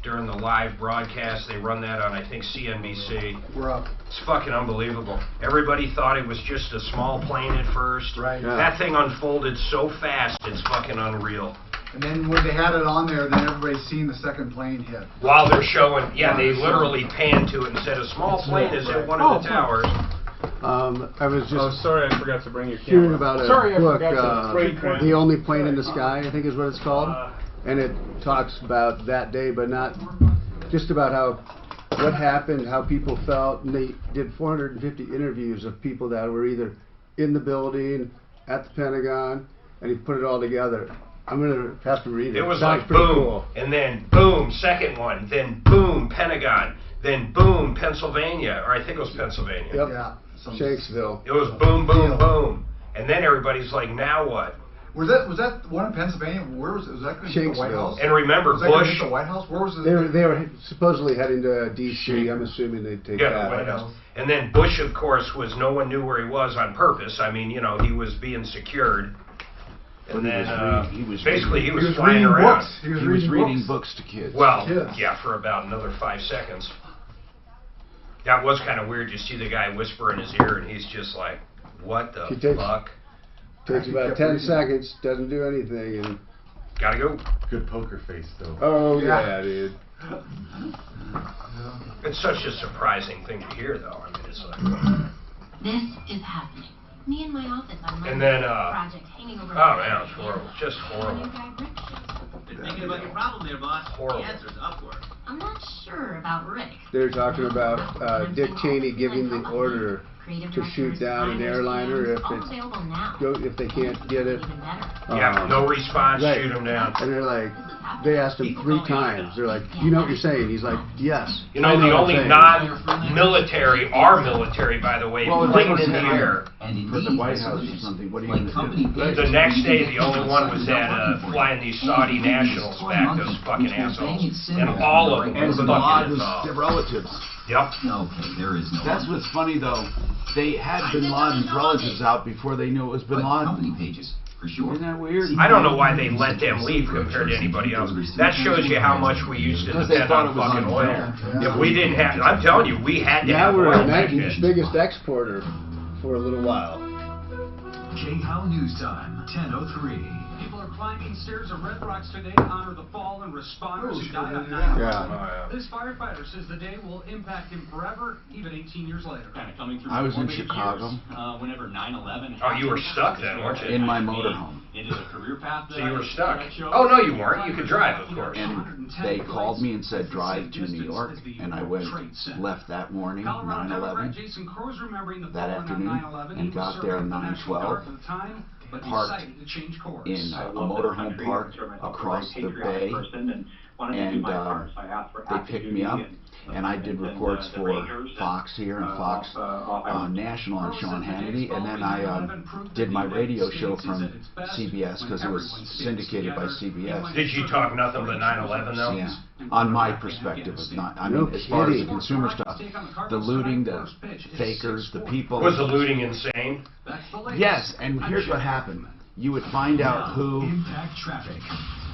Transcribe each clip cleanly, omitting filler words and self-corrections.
during the live broadcast. They run that on, I think, CNBC. We're up. It's fucking unbelievable. Everybody thought it was just a small plane at first. Right. Yeah. That thing unfolded so fast, it's fucking unreal. And then when they had it on there, then everybody's seen the second plane hit. While they're showing, yeah, they literally panned to it and said a small plane is at one of the towers. I was just Oh, sorry, I forgot to bring your camera. hearing about a Sorry, I book, forgot to The Only Plane in the Sky, I think is what it's called. And it talks about that day, but not just about what happened, how people felt. And they did 450 interviews of people that were either in the building, at the Pentagon, and he put it all together. I'm going to have to read it. It was Sounds like pretty boom, cool. and then boom, second one, then boom, Pentagon, then boom, Pennsylvania, or I think it was Pennsylvania. Yep. Yeah. Shanksville. It was boom, boom, boom. And then everybody's like, now what? Was that one in Pennsylvania? Where was it? Was that going to be the White House? And remember, Was that gonna Bush. be the White House? Where was it? They were supposedly heading to D.C. I'm assuming they'd take Yeah, that. the White House. And then Bush, of course, no one knew where he was on purpose. I mean, you know, he was being secured. And then, he was basically, he was He was flying reading around. books. He was He was reading books. books to kids. Well, Kids. yeah, for about another 5 seconds. That was kind of weird. You see the guy whisper in his ear, and he's just like, what the He takes- fuck? Takes about 10 seconds, doesn't do anything, and Gotta go. Good poker face, though. oh Yeah. yeah, dude. It's such a surprising thing to hear, though. I mean, it's like... This is happening. Me in my office on my And then, project hanging over. oh man, it's horrible. Just horrible. Been thinking about your problem there, boss. Horrible. The answer's upward. I'm not sure about Rick. They're talking about Dick Cheney giving the order to shoot down an airliner if they can't get it. Yeah, no response, Right. shoot him down. And they're like, they asked him 3 times. They're like, you know what you're saying? He's like, yes. You know, I the what only I'm saying." non-military, our military, by the way, Well, plane they in the were air. for the White House or something. What are you going to do? The next day, the only one was that flying these Saudi nationals back, those fucking assholes. And all of them And was Bin Laden's fucking relatives. Yep. Okay, there is no. That's what's funny though. They had Bin Laden's relatives out before they knew it was Bin Laden. Company pages, for sure. Isn't that weird? I don't know why they let them leave compared to anybody else. That shows you how much we used to Because they depend thought on it was fucking oil. unfair. If we didn't have, I'm telling you, we had to Now have we're oil the back next then. biggest exporter for a little while. J-How News Time, 10:03. People are climbing stairs of Red Rocks today to honor the fallen responders who died on 9/11. Yeah. This firefighter says the day will impact him forever, even 18 years later. Kind of coming through I was in formative Chicago. years, whenever 9/11 Oh, you were stuck then, weren't you? In my motorhome. It is a career path that So you were I stuck. chose. Oh, no, you weren't. You could drive, of course. And they called me and said drive to New York, and I went, left that morning, Colorado Democrat 9/11, Jason Cruz remembering the that fallen on afternoon, 9/11. and He was got serving there with the National 9/12, Guard at the time, but parked decided to change course. in a motorhome park across the bay, and they picked me up, and I did reports for Fox here and Fox National and Sean Hannity, and then I did my radio show from CBS because it was syndicated by CBS. Did you talk nothing but 9/11 though? Yeah, on my perspective of not. I No mean, as far as the kidding. consumer stuff, the looting, the fakers, the people. Was the looting insane? Yes, and here's what happened. You would find out who Impact traffic.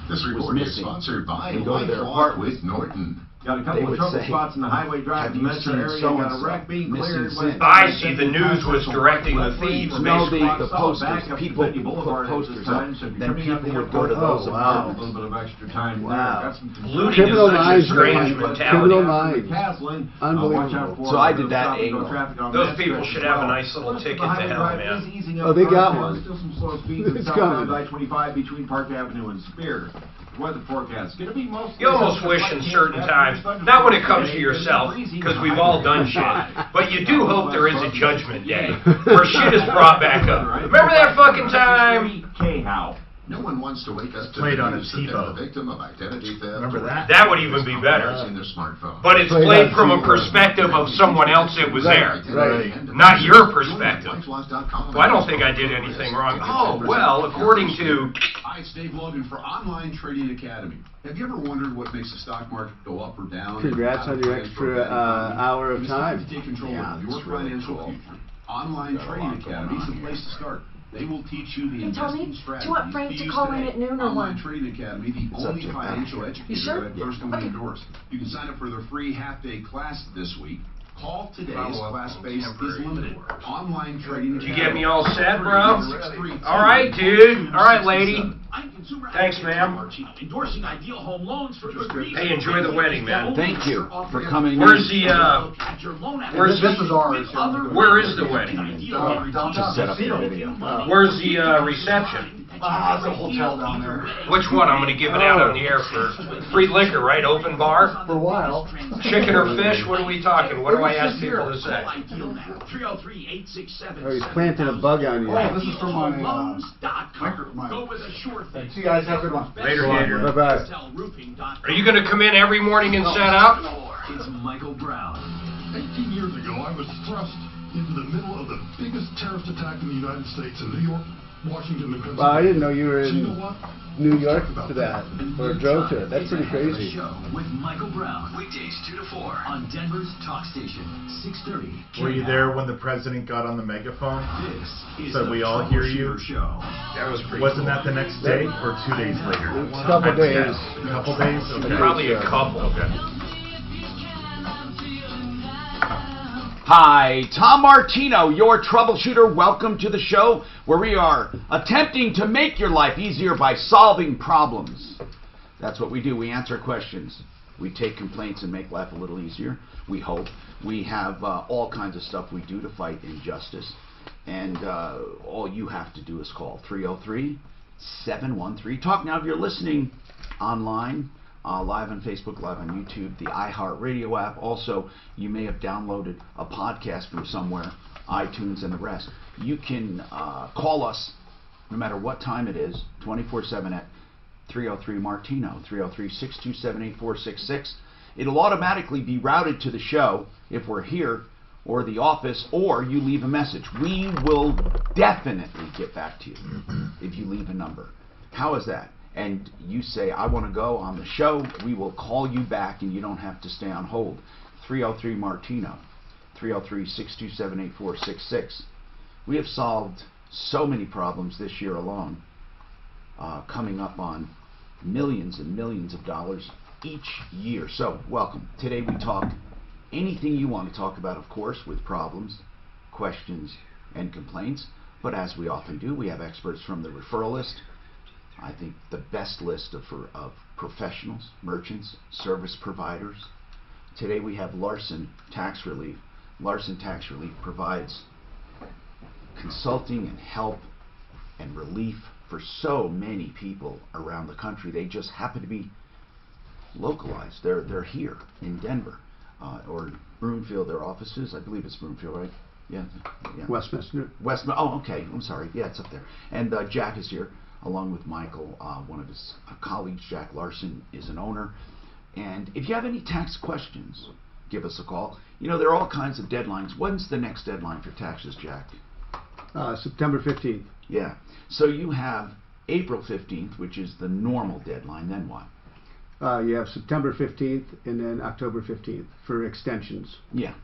This was report is missing sponsored by and go to their Lifelock apartment. with Norton. Got a They couple of would trouble say, spots in the highway drive "Have to you metro seen area. so-and-so Got a wreck being missing cleared. since?" I see. The news was directing the thieves, No, basically. the posters. People put posters up. Then people would go to those Oh, wow. A little bit of extra time. Wow. Got some Looting Criminal is such a minds, strange man. mentality. Criminal minds. Watch out Unbelievable. for So I did no that stop and go angle. traffic on Those that people stretch should as have a well. nice little Most of ticket the to highway hell, drive man. is easing up Oh, they for got us. one. Still some slow speeds It's southbound coming. I-25 between Park Avenue and Spear. Weather forecast. Gonna be mostly You almost wish in certain times, not when it comes to yourself, because we've all done shit, but you do hope there is a judgment day, where shit is brought back up. Remember that fucking time? K-How. No one wants to wake up to Played the on a news that they're TiVo. the victim of identity theft. Remember that? That would even be better. Using their smartphone. But it's played from a perspective of someone else that was there, Right. not your perspective. Lifelock.com. Well, I don't think I did anything wrong. Oh, well, according to... Hi, it's Dave Logan for Online Trading Academy. Have you ever wondered what makes the stock market go up or down? Congrats on your extra hour of It's time time. to take control Yeah, of your that's really financial cool. future. Online Got a Trading lot going Academy is on the place to start. They will teach you the Hey, Tony, investing do strategies. you want Frank to to use call in today. at noon or Online 1? Trading Academy, the It's up only to you. financial You educator sure? that personally Okay. endorsed. You can sign up for their free half-day class this week. Call today as Follow up class on space is temporary limited. Online Trading Did you Academy. get me all set, bro? All right, dude. All right, lady. I'm consumer Thanks, advocate ma'am. Tom Martino, endorsing Ideal Home Loans for good reason. Hey, enjoy the wedding, man. Thank you for coming in. Where's the, where's This is ours. Where is the wedding? Just set up the video. Where's the reception? It's a hotel down there. Which one? I'm gonna give it out on the air for free liquor, right? Open bar? For a while. Chicken or fish? What are we talking? What do I ask people to say? Oh, he's planting a bug on you. Oh, this is from my, Go with a sure thing. See you guys, have a good one. Later, Gator. Bye-bye. Are you gonna come in every morning and set up? It's Michael Brown. 18 years ago, I was thrust into the middle of the biggest terrorist attack in the United States in New York, Washington, and Pennsylvania. Well, I didn't know you were So you in know what? New York for that, or drove to it. That's pretty crazy. Show with Michael Brown. Weekdays 2 to 4 on Denver's Talk Station, 630. Were you there when the president got on the megaphone? This is So the we all hear you? Troubleshooter Show. That was pretty Wasn't cool. that the next day or 2 days later? A couple days. A couple days? Okay. Probably a couple. Okay. Hi, Tom Martino, your troubleshooter. Welcome to the show where we are attempting to make your life easier by solving problems. That's what we do. We answer questions. We take complaints and make life a little easier, we hope. We have all kinds of stuff we do to fight injustice. And all you have to do is call 303-713-TALK. Now, if you're listening online, live on Facebook, live on YouTube, the iHeartRadio app. Also, you may have downloaded a podcast from somewhere, iTunes and the rest. You can call us no matter what time it is, 24/7 at 303-MARTINO, 303-627-8466. It'll automatically be routed to the show if we're here or the office, or you leave a message. We will definitely get back to you if you leave a number. How is that? And you say, I want to go on the show, we will call you back and you don't have to stay on hold. 303-MARTINO, 303-627-8466. We have solved so many problems this year alone, coming up on millions and millions of dollars each year. So, welcome. Today we talk anything you want to talk about, of course, with problems, questions, and complaints. But as we often do, we have experts from the referral list. I think the best list of professionals, merchants, service providers. Today we have Larson Tax Relief. Larson Tax Relief provides consulting and help and relief for so many people around the country. They just happen to be localized. They're here in Denver or Broomfield. Their offices, I believe it's Broomfield, right? Yeah. Westminster. Oh, okay. I'm sorry. Yeah, it's up there. And Jack is here, along with Michael, one of his colleagues. Jack Larson is an owner. And if you have any tax questions, give us a call. You know, there are all kinds of deadlines. When's the next deadline for taxes, Jack? September 15th. Yeah. So you have April 15th, which is the normal deadline. Then what? You have September 15th and then October 15th for extensions. Yeah.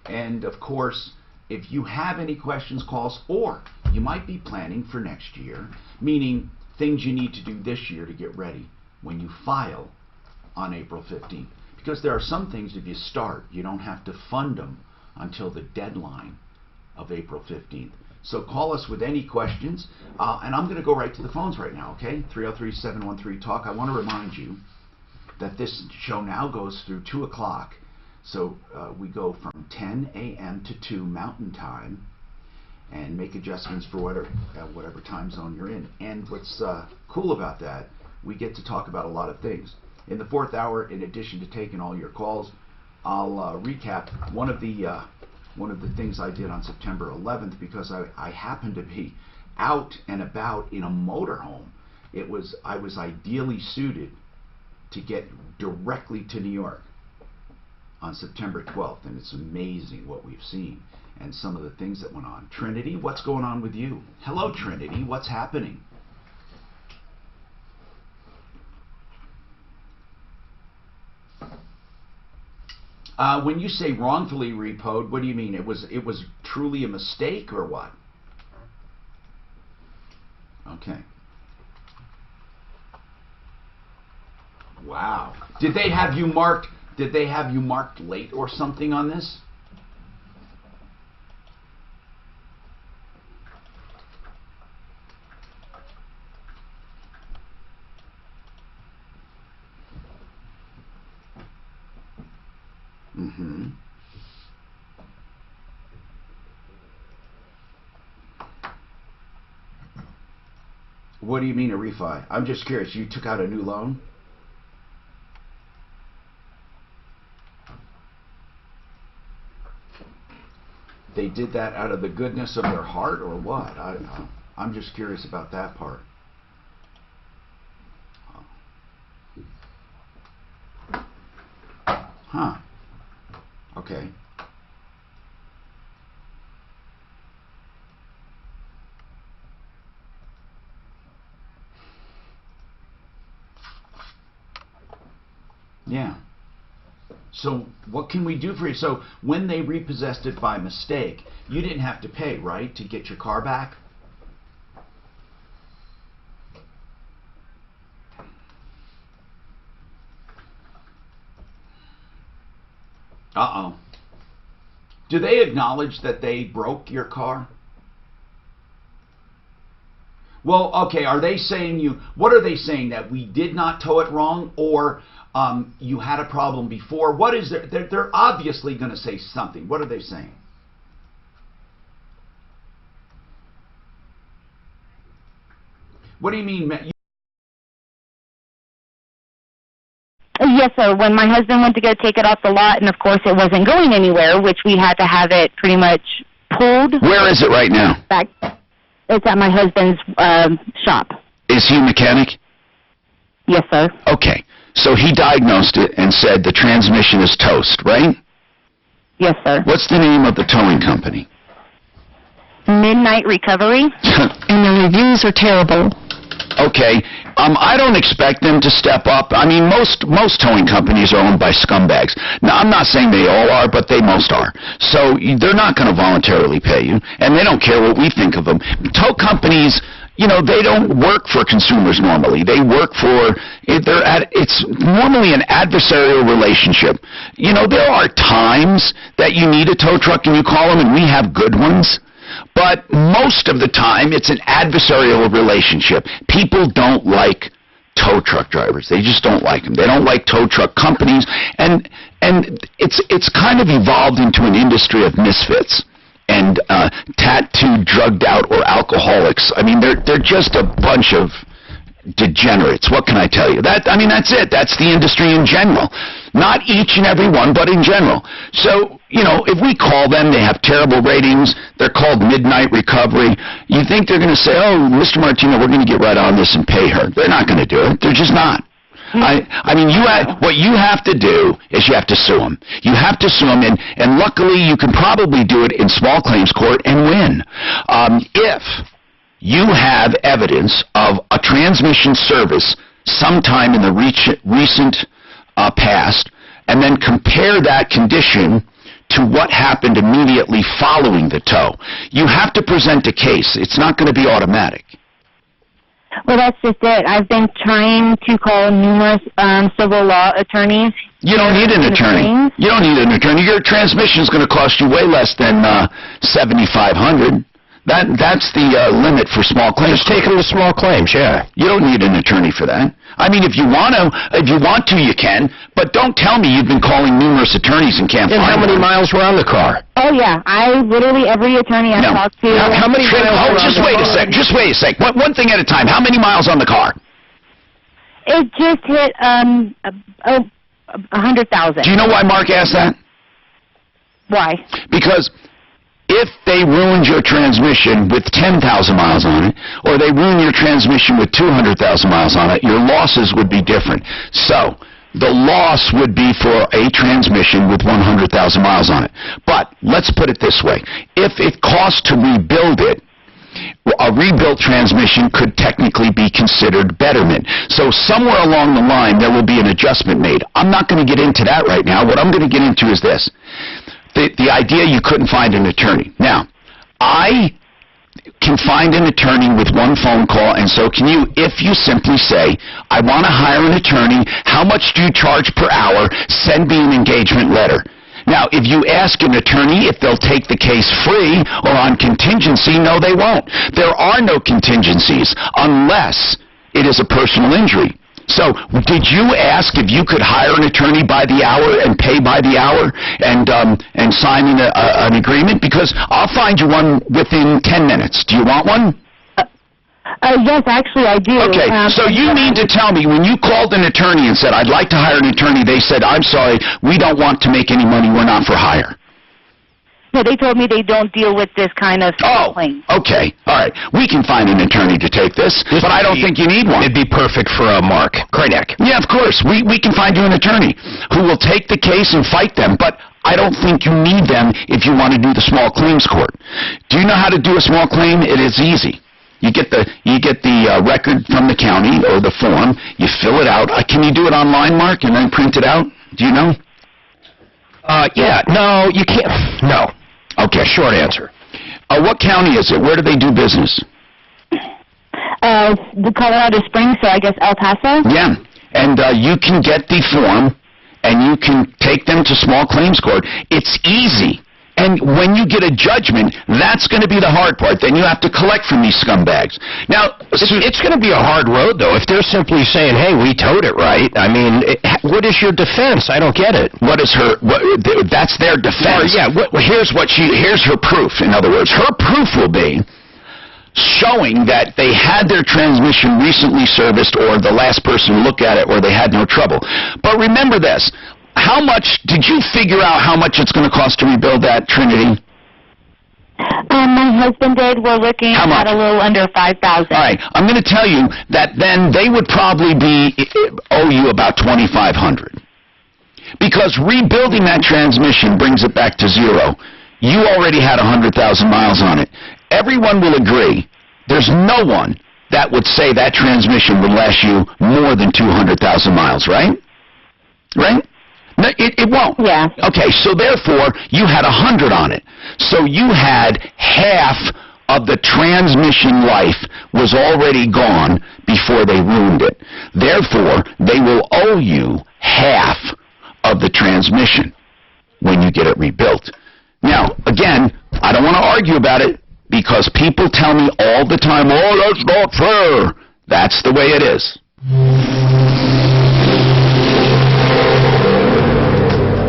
And of course, if you have any questions, call us, or you might be planning for next year, meaning things you need to do this year to get ready when you file on April 15th. Because there are some things, if you start, you don't have to fund them until the deadline of April 15th. So call us with any questions, and I'm going to go right to the phones right now, okay? 303-713-TALK. I want to remind you that this show now goes through 2 o'clock. So we go from 10 a.m. to 2 Mountain Time and make adjustments for whatever time zone you're in. And what's cool about that, we get to talk about a lot of things. In the 4th hour, in addition to taking all your calls, I'll recap one of the things I did on September 11th, because I happened to be out and about in a motorhome. I was ideally suited to get directly to New York on September 12th, and it's amazing what we've seen and some of the things that went on. Trinity, what's going on with you? Hello, Trinity, what's happening? When you say wrongfully repoed, what do you mean? It was truly a mistake, or what? Okay. Wow. Did they have you marked late or something on this? Mm-hmm. What do you mean a refi? I'm just curious. You took out a new loan? They did that out of the goodness of their heart or what? I'm just curious about that part. Huh. Okay. Yeah. So what can we do for you? So when they repossessed it by mistake, you didn't have to pay, right, to get your car back? Uh-oh. Do they acknowledge that they broke your car? Well, okay, are they saying what are they saying, that we did not tow it wrong, or you had a problem before? What is there? They're obviously going to say something. What are they saying? What do you mean? Yes, sir. When my husband went to go take it off the lot, and of course it wasn't going anywhere, which we had to have it pretty much pulled. Where is it right now? Back. It's at my husband's shop. Is he a mechanic? Yes, sir. Okay. So he diagnosed it and said the transmission is toast, right? Yes, sir. What's the name of the towing company? Midnight Recovery. And the reviews are terrible. Okay. I don't expect them to step up. I mean, most towing companies are owned by scumbags. Now, I'm not saying they all are, but they most are. So they're not going to voluntarily pay you, and they don't care what we think of them. Tow companies, you know, they don't work for consumers normally. They work for, it's normally an adversarial relationship. You know, there are times that you need a tow truck and you call them, and we have good ones. But most of the time, it's an adversarial relationship. People don't like tow truck drivers. They just don't like them. They don't like tow truck companies. And it's kind of evolved into an industry of misfits and tattooed, drugged out, or alcoholics. I mean, they're just a bunch of degenerates. What can I tell you? That's it. That's the industry in general. Not each and every one, but in general. So, you know, if we call them, they have terrible ratings. They're called Midnight Recovery. You think they're going to say, oh, Mr. Martino, we're going to get right on this and pay her. They're not going to do it. They're just not. I mean, what you have to do is you have to sue them. You have to sue them, and luckily you can probably do it in small claims court and win. If you have evidence of a transmission service sometime in the recent past, and then compare that condition to what happened immediately following the tow, you have to present a case. It's not going to be automatic. Well, that's just it. I've been trying to call numerous civil law attorneys. You don't need an attorney. You don't need an attorney. Your transmission is going to cost you way less than $7,500. That's the limit for small claims. Just take them to small claims, yeah. You don't need an attorney for that. I mean, if you want to, you can. But don't tell me you've been calling numerous attorneys and can't find them. And how many miles were on the car? Oh yeah, literally every attorney I've talked to. How many miles? Just wait a sec. Just wait a sec. One thing at a time. How many miles on the car? It just hit 100,000. Do you know why Mark asked that? Why? Because if they ruined your transmission with 10,000 miles on it, or they ruined your transmission with 200,000 miles on it, your losses would be different. So the loss would be for a transmission with 100,000 miles on it. But let's put it this way. If it costs to rebuild it, a rebuilt transmission could technically be considered betterment. So somewhere along the line, there will be an adjustment made. I'm not going to get into that right now. What I'm going to get into is this. The idea you couldn't find an attorney. Now, can find an attorney with one phone call, and so can you, if you simply say, I want to hire an attorney, how much do you charge per hour? Send me an engagement letter. Now, if you ask an attorney if they'll take the case free or on contingency, no, they won't. There are no contingencies unless it is a personal injury. So, did you ask if you could hire an attorney by the hour and pay by the hour and sign an agreement? Because I'll find you one within 10 minutes. Do you want one? Yes, actually, I do. Okay, so you mean to tell me when you called an attorney and said, I'd like to hire an attorney, they said, I'm sorry, we don't want to make any money, we're not for hire. No, they told me they don't deal with this kind of claim. Okay, all right. We can find an attorney to take this, but I don't think you need one. It'd be perfect for Mark Granite. Yeah, of course. We can find you an attorney who will take the case and fight them, but I don't think you need them if you want to do the small claims court. Do you know how to do a small claim? It is easy. You get the record from the county or the form. You fill it out. Can you do it online, Mark, and then print it out? Do you know? Yeah. No, you can't. No. Okay. Short answer. What county is it? Where do they do business? The Colorado Springs, so I guess El Paso. Yeah. And you can get the form, and you can take them to small claims court. It's easy. And when you get a judgment, that's going to be the hard part. Then you have to collect from these scumbags. Now, it's going to be a hard road, though, if they're simply saying, hey, we towed it right. I mean, what is your defense? I don't get it. What is her... that's their defense. Yeah, here's her proof. In other words, her proof will be showing that they had their transmission recently serviced or the last person look at it or they had no trouble. But remember this. How much, did you figure out how much it's going to cost to rebuild that, Trinity? My husband did. We're looking at a little under $5,000. All right. I'm going to tell you that then they would probably owe you about $2,500. Because rebuilding that transmission brings it back to zero. You already had 100,000 miles on it. Everyone will agree. There's no one that would say that transmission would last you more than 200,000 miles, right? Right? No, it won't. Yeah. Okay, so therefore, you had 100 on it. So you had half of the transmission life was already gone before they ruined it. Therefore, they will owe you half of the transmission when you get it rebuilt. Now, again, I don't want to argue about it because people tell me all the time, oh, that's not fair. That's the way it is.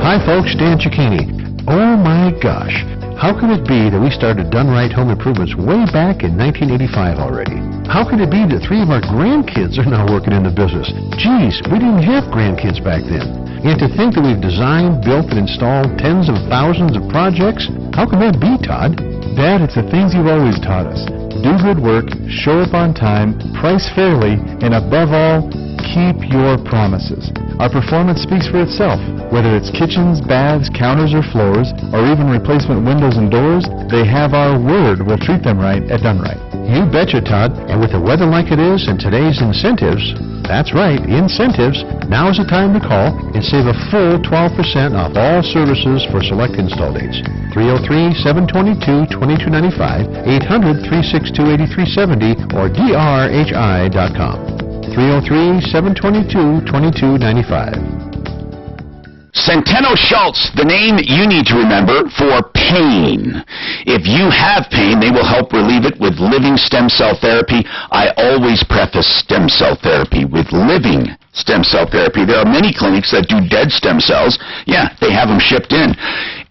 Hi folks, Dan Cicchini. Oh my gosh, how can it be that we started Done Right Home Improvements way back in 1985 already? How can it be that 3 of our grandkids are now working in the business? Geez, we didn't have grandkids back then. And to think that we've designed, built, and installed tens of thousands of projects, how can that be, Todd? Dad, it's the things you've always taught us. Do good work, show up on time, price fairly, and above all, keep your promises. Our performance speaks for itself. Whether it's kitchens, baths, counters, or floors, or even replacement windows and doors, they have our word we'll treat them right at Done Right. You betcha, Todd. And with the weather like it is and today's incentives, that's right, incentives, now is the time to call and save a full 12% off all services for select install dates. 303-722-2295, 800-362-8370, or drhi.com. 303-722-2295. Centeno Schultz, the name you need to remember for pain. If you have pain, they will help relieve it with living stem cell therapy. I always preface stem cell therapy with living stem cell therapy. There are many clinics that do dead stem cells. Yeah, they have them shipped in.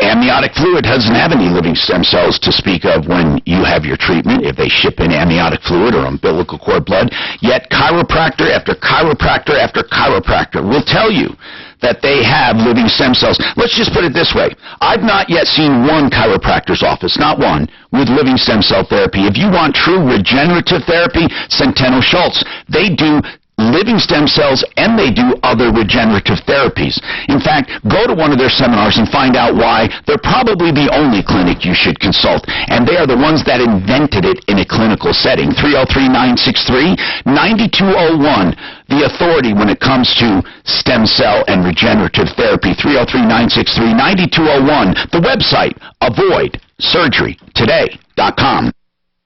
Amniotic fluid doesn't have any living stem cells to speak of when you have your treatment, if they ship in amniotic fluid or umbilical cord blood. Yet chiropractor after chiropractor after chiropractor will tell you that they have living stem cells. Let's just put it this way. I've not yet seen one chiropractor's office, not one, with living stem cell therapy. If you want true regenerative therapy, Centeno Schultz. They do living stem cells and they do other regenerative therapies. In fact, go to one of their seminars and find out why they're probably the only clinic you should consult. And they are the ones that invented it in a clinical setting. 303-963-9201. The authority when it comes to stem cell and regenerative therapy. 303-963-9201. The website, avoidsurgerytoday.com.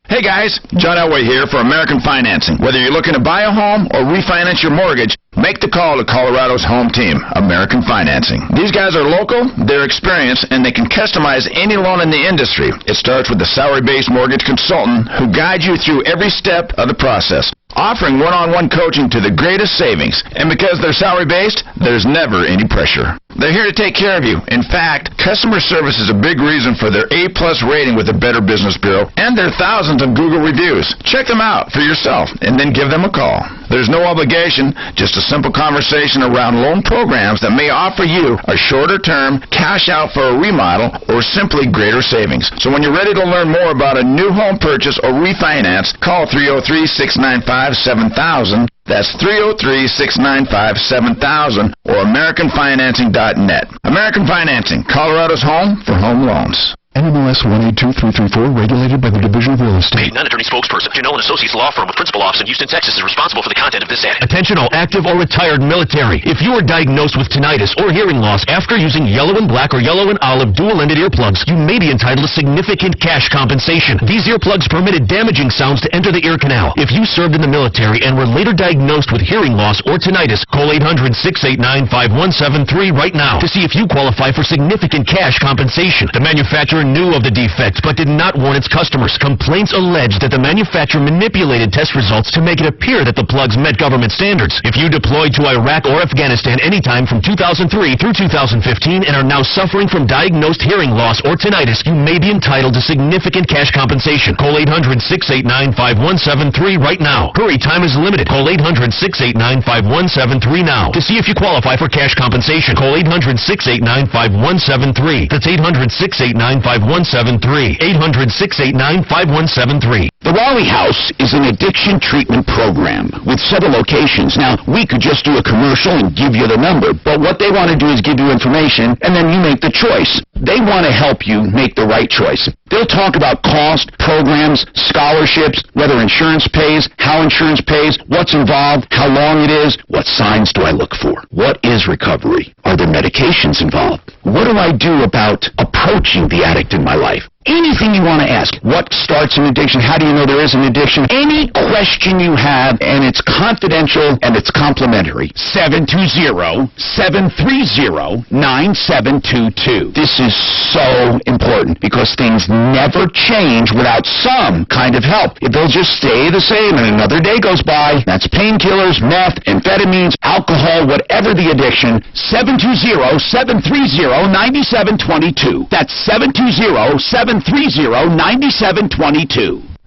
Hey guys, John Elway here for American Financing. Whether you're looking to buy a home or refinance your mortgage, make the call to Colorado's home team, American Financing. These guys are local, they're experienced, and they can customize any loan in the industry. It starts with a salary-based mortgage consultant who guides you through every step of the process, offering one-on-one coaching to the greatest savings. And because they're salary-based, there's never any pressure. They're here to take care of you. In fact, customer service is a big reason for their A+ rating with the Better Business Bureau and their thousands of Google reviews. Check them out for yourself and then give them a call. There's no obligation, just a simple conversation around loan programs that may offer you a shorter term, cash out for a remodel, or simply greater savings. So when you're ready to learn more about a new home purchase or refinance, call 303-695-7000. That's 303-695-7000 or AmericanFinancing.net. American Financing, Colorado's home for home loans. NMLS 182334, regulated by the Division of Real Estate. Non-attorney spokesperson. Janelle & Associates Law Firm with principal office in Houston, Texas is responsible for the content of this ad. Attention all active or retired military. If you are diagnosed with tinnitus or hearing loss after using yellow and black or yellow and olive dual-ended earplugs, you may be entitled to significant cash compensation. These earplugs permitted damaging sounds to enter the ear canal. If you served in the military and were later diagnosed with hearing loss or tinnitus, call 800-689-5173 right now to see if you qualify for significant cash compensation. The manufacturer knew of the defect but did not warn its customers. Complaints allege that the manufacturer manipulated test results to make it appear that the plugs met government standards. If you deployed to Iraq or Afghanistan anytime from 2003 through 2015 and are now suffering from diagnosed hearing loss or tinnitus, you may be entitled to significant cash compensation. Call 800-689-5173 right now. Hurry, time is limited. Call 800-689-5173 now to see if you qualify for cash compensation. Call 800-689-5173. That's 800-689-5173. 800-689-5173. The Raleigh House is an addiction treatment program with several locations. Now, we could just do a commercial and give you the number, but what they want to do is give you information, and then you make the choice. They want to help you make the right choice. They'll talk about cost, programs, scholarships, whether insurance pays, how insurance pays, what's involved, how long it is, what signs do I look for, what is recovery, are there medications involved, what do I do about approaching the addict in my life. Anything you want to ask. What starts an addiction? How do you know there is an addiction? Any question you have, and it's confidential and it's complimentary. 720-730-9722. This is so important because things never change without some kind of help. If they'll just stay the same and another day goes by, that's painkillers, meth, amphetamines, alcohol, whatever the addiction. 720-730-9722. That's 720-730-9722.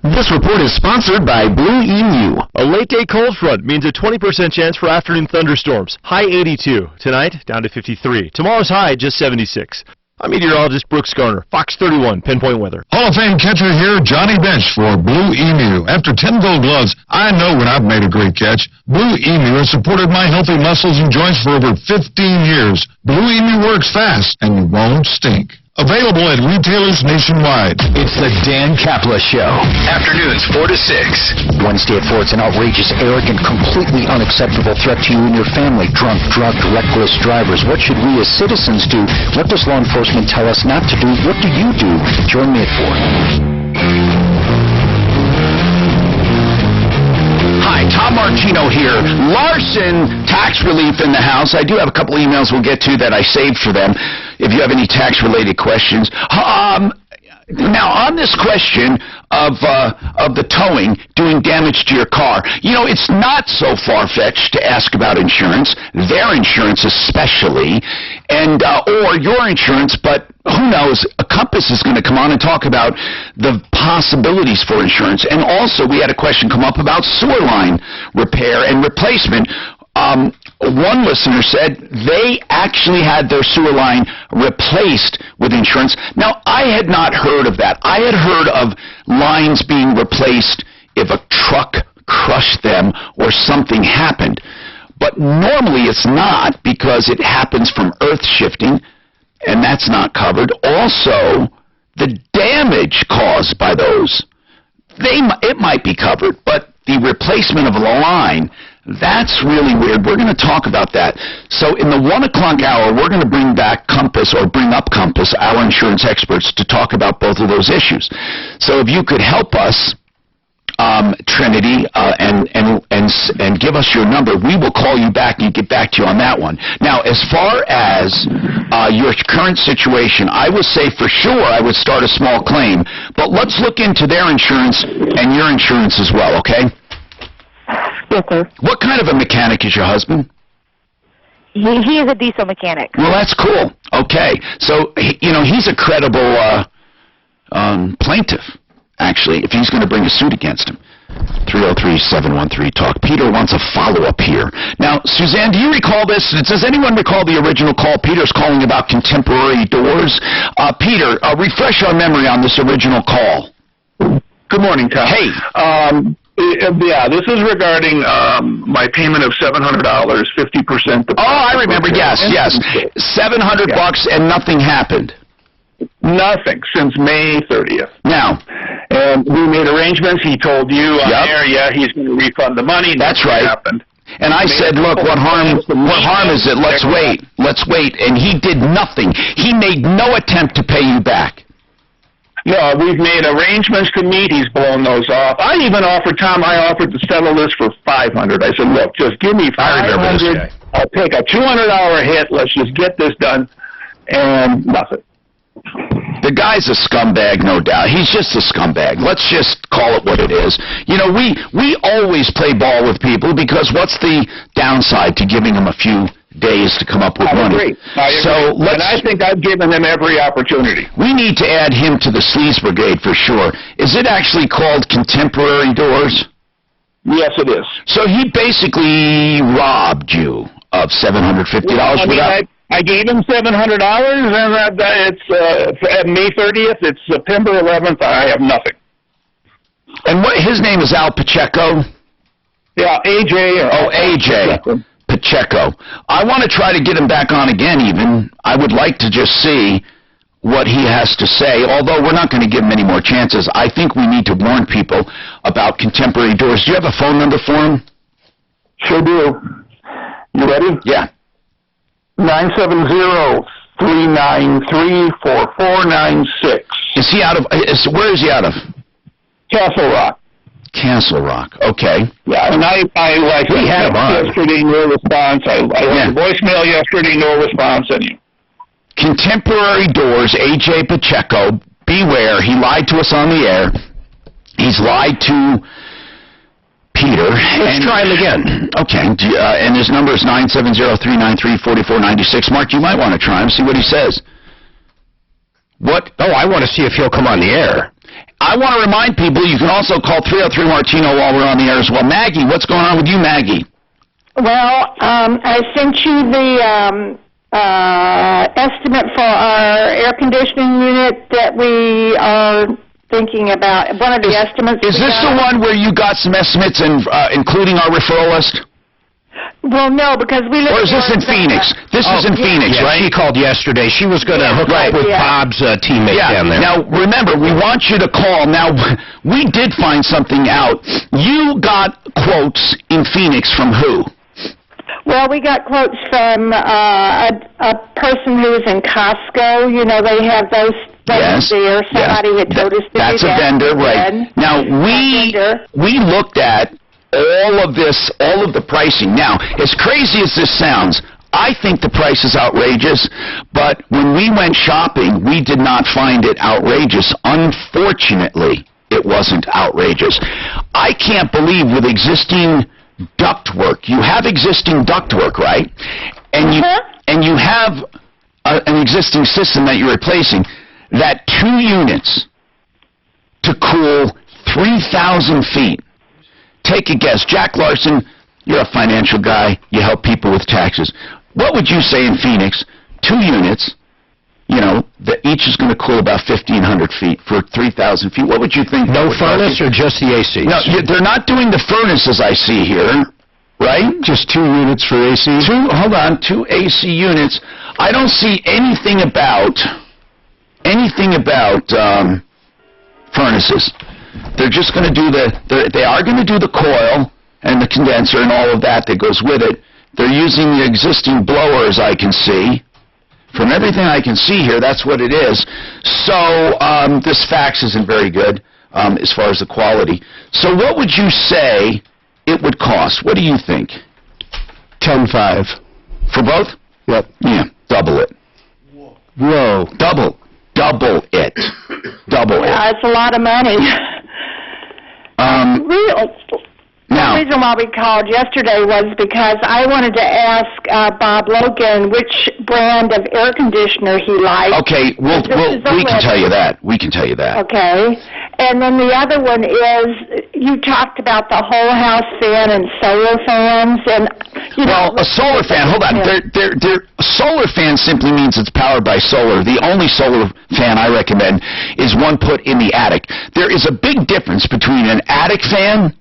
This report is sponsored by Blue Emu. A late day cold front means a 20% chance for afternoon thunderstorms. High 82. Tonight, down to 53. Tomorrow's high, just 76. I'm meteorologist Brooks Garner, Fox 31, Pinpoint Weather. Hall of Fame catcher here, Johnny Bench for Blue Emu. After 10 gold gloves, I know when I've made a great catch. Blue Emu has supported my healthy muscles and joints for over 15 years. Blue Emu works fast and won't stink. Available at retailers nationwide. It's the Dan Kapla Show. Afternoons 4 to 6. Wednesday at 4, it's an outrageous, arrogant, completely unacceptable threat to you and your family. Drunk, drugged, reckless drivers. What should we as citizens do? What does law enforcement tell us not to do? What do you do? Join me at 4. Hi, Tom Martino here. Larson tax relief in the house. I do have a couple emails we'll get to that I saved for them if you have any tax-related questions. Now, on this question of the towing doing damage to your car, you know, it's not so far-fetched to ask about insurance, their insurance especially, and or your insurance, but who knows, a Compass is going to come on and talk about the possibilities for insurance. And also, we had a question come up about sewer line repair and replacement. One listener said they actually had their sewer line replaced with insurance. Now, I had not heard of that. I had heard of lines being replaced if a truck crushed them or something happened. But normally it's not, because it happens from earth shifting, and that's not covered. Also, the damage caused by those, it might be covered, but the replacement of a line, that's really weird. We're going to talk about that. So in the 1 o'clock hour, we're going to bring back Compass, or bring up Compass, our insurance experts, to talk about both of those issues. So if you could help us Trinity, and give us your number. We will call you back and get back to you on that one. Now, as far as your current situation, I would say for sure I would start a small claim, but let's look into their insurance and your insurance as well, okay? Yes, sir. What kind of a mechanic is your husband? He is a diesel mechanic. Well, that's cool. Okay. So, he's a credible plaintiff, actually, if he's going to bring a suit against him. 303-713-TALK. Peter wants a follow-up here. Now, Suzanne, do you recall this? Does anyone recall the original call? Peter's calling about contemporary doors. Peter, refresh our memory on this original call. Good morning, Tom. Hey. Yeah, this is regarding my payment of $700, 50%. Oh, I remember. Yes. $700 and nothing happened. Nothing since May 30th. Now, and we made arrangements. He told you on air, he's going to refund the money. That's right. Happened. And I said, look, what harm is it? Let's wait. And he did nothing. He made no attempt to pay you back. No, we've made arrangements to meet. He's blown those off. I offered to settle this for $500. I said, look, just give me $500. I'll take a $200 hit. Let's just get this done. And nothing. The guy's a scumbag, no doubt. He's just a scumbag. Let's just call it what it is. We always play ball with people because what's the downside to giving them a few days to come up with money? I agree. And I think I've given him every opportunity. We need to add him to the sleaze brigade for sure. Is it actually called contemporary doors? Yes, it is. So he basically robbed you of $750 without... I gave him $700, and it's May 30th. It's September 11th. I have nothing. And his name is Al Pacheco? Yeah, AJ. AJ Pacheco. I want to try to get him back on again even. I would like to just see what he has to say, although we're not going to give him any more chances. I think we need to warn people about contemporary doors. Do you have a phone number for him? Sure do. You ready? Yeah. 970-393-4496. Is he out of? Where is he out of? Castle Rock. Castle Rock. Okay. Yeah, and I yesterday, no response. I left a voicemail yesterday, no response. Contemporary Doors, AJ Pacheco. Beware, he lied to us on the air. He's lied to Peter. Let's try him again. Okay, and his number is 970-393-4496. Mark, you might want to try him, see what he says. What? Oh, I want to see if he'll come on the air. I want to remind people you can also call 303-MARTINO while we're on the air as well. Maggie, what's going on with you, Maggie? Well, I sent you the estimate for our air conditioning unit that we are thinking about. One of the estimates. Is this the one where you got some estimates, including our referral list? Well, no, because we live. Or is this in Phoenix? This is in Phoenix, right? She called yesterday. She was going to hook up with Bob's teammate down there. Now, remember, we want you to call. Now, we did find something out. You got quotes in Phoenix from who? Well, we got quotes from a person who's in Costco. You know, they have those things there. Somebody had told us to That's do that. That's a vendor, right. Now, we looked at all of the pricing. Now, as crazy as this sounds, I think the price is outrageous, but when we went shopping, we did not find it outrageous. Unfortunately, it wasn't outrageous. I can't believe with existing ductwork, you have existing ductwork, right? And you have an existing system that you're replacing, that 2 units to cool 3,000 feet. Take a guess. Jack Larson, you're a financial guy. You help people with taxes. What would you say in Phoenix? 2 units, each is going to cool about 1,500 feet for 3,000 feet. What would you think? No furnace or just the AC? No, they're not doing the furnaces I see here, right? Just 2 units for AC? 2 AC units. I don't see anything about furnaces. They're just going to do they are going to do the coil and the condenser and all of that goes with it. They're using the existing blowers, I can see. From everything I can see here, that's what it is. So this fax isn't very good. as far as the quality. So what would you say it would cost? What do you think? $10,500. For both? Yep. Yeah, double it. Whoa. Double it. Double it. Yeah, it's a lot of money. The reason why we called yesterday was because I wanted to ask Bob Logan which brand of air conditioner he likes. Okay, we can tell you that. We can tell you that. Okay. And then the other one is, you talked about the whole house fan and solar fans, and well, a solar fan. Hold on. A solar fan simply means it's powered by solar. The only solar fan I recommend is one put in the attic. There is a big difference between an attic fan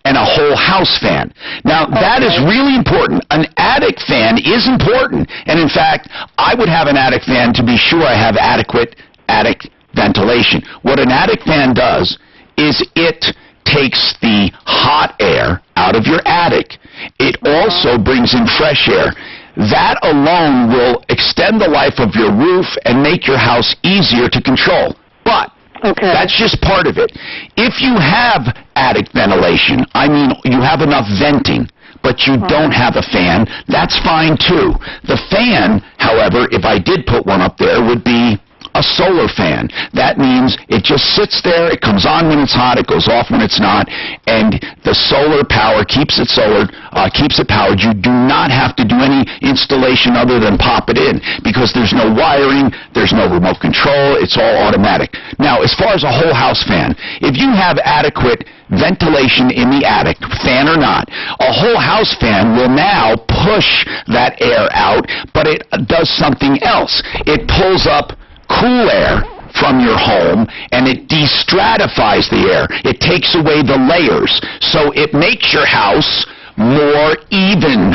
and a whole house fan. Now, that is really important. An attic fan is important, and in fact, I would have an attic fan to be sure I have adequate attic ventilation. What an attic fan does is it takes the hot air out of your attic. It also brings in fresh air. That alone will extend the life of your roof and make your house easier to control. But that's just part of it. If you have attic ventilation, I mean you have enough venting, but you don't have a fan, that's fine too. The fan, however, if I did put one up there, would be a solar fan. That means it just sits there, it comes on when it's hot, it goes off when it's not, and the solar power keeps it powered. You do not have to do any installation other than pop it in, because there's no wiring, there's no remote control, it's all automatic. Now, as far as a whole house fan, if you have adequate ventilation in the attic, fan or not, a whole house fan will now push that air out, but it does something else. It pulls up cool air from your home, and it destratifies the air. It takes away the layers, so it makes your house more even.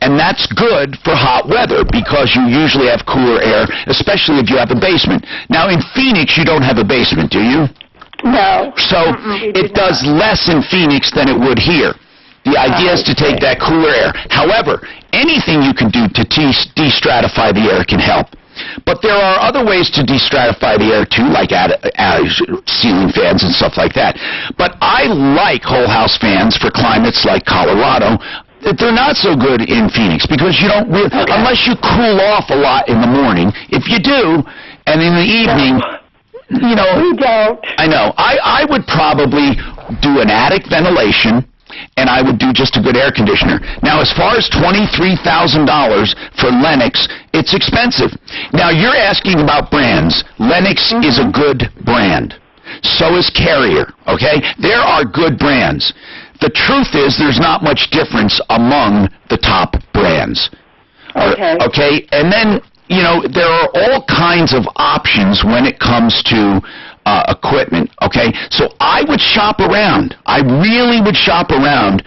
And that's good for hot weather, because you usually have cooler air, especially if you have a basement. Now, in Phoenix, you don't have a basement, do you? No. So it does less in Phoenix than it would here. The idea is to take that cooler air. However, anything you can do to destratify the air can help. But there are other ways to destratify the air too, like ceiling fans and stuff like that. But I like whole house fans for climates like Colorado. They're not so good in Phoenix, because you don't really, unless you cool off a lot in the morning. If you do, and in the evening, you know. We don't. I know. I would probably do an attic ventilation, and I would do just a good air conditioner. Now, as far as $23,000 for Lennox, it's expensive. Now, you're asking about brands. Lennox is a good brand. So is Carrier, okay? There are good brands. The truth is there's not much difference among the top brands. Okay? And then, you know, there are all kinds of options when it comes to equipment, okay? So I would shop around. I really would shop around,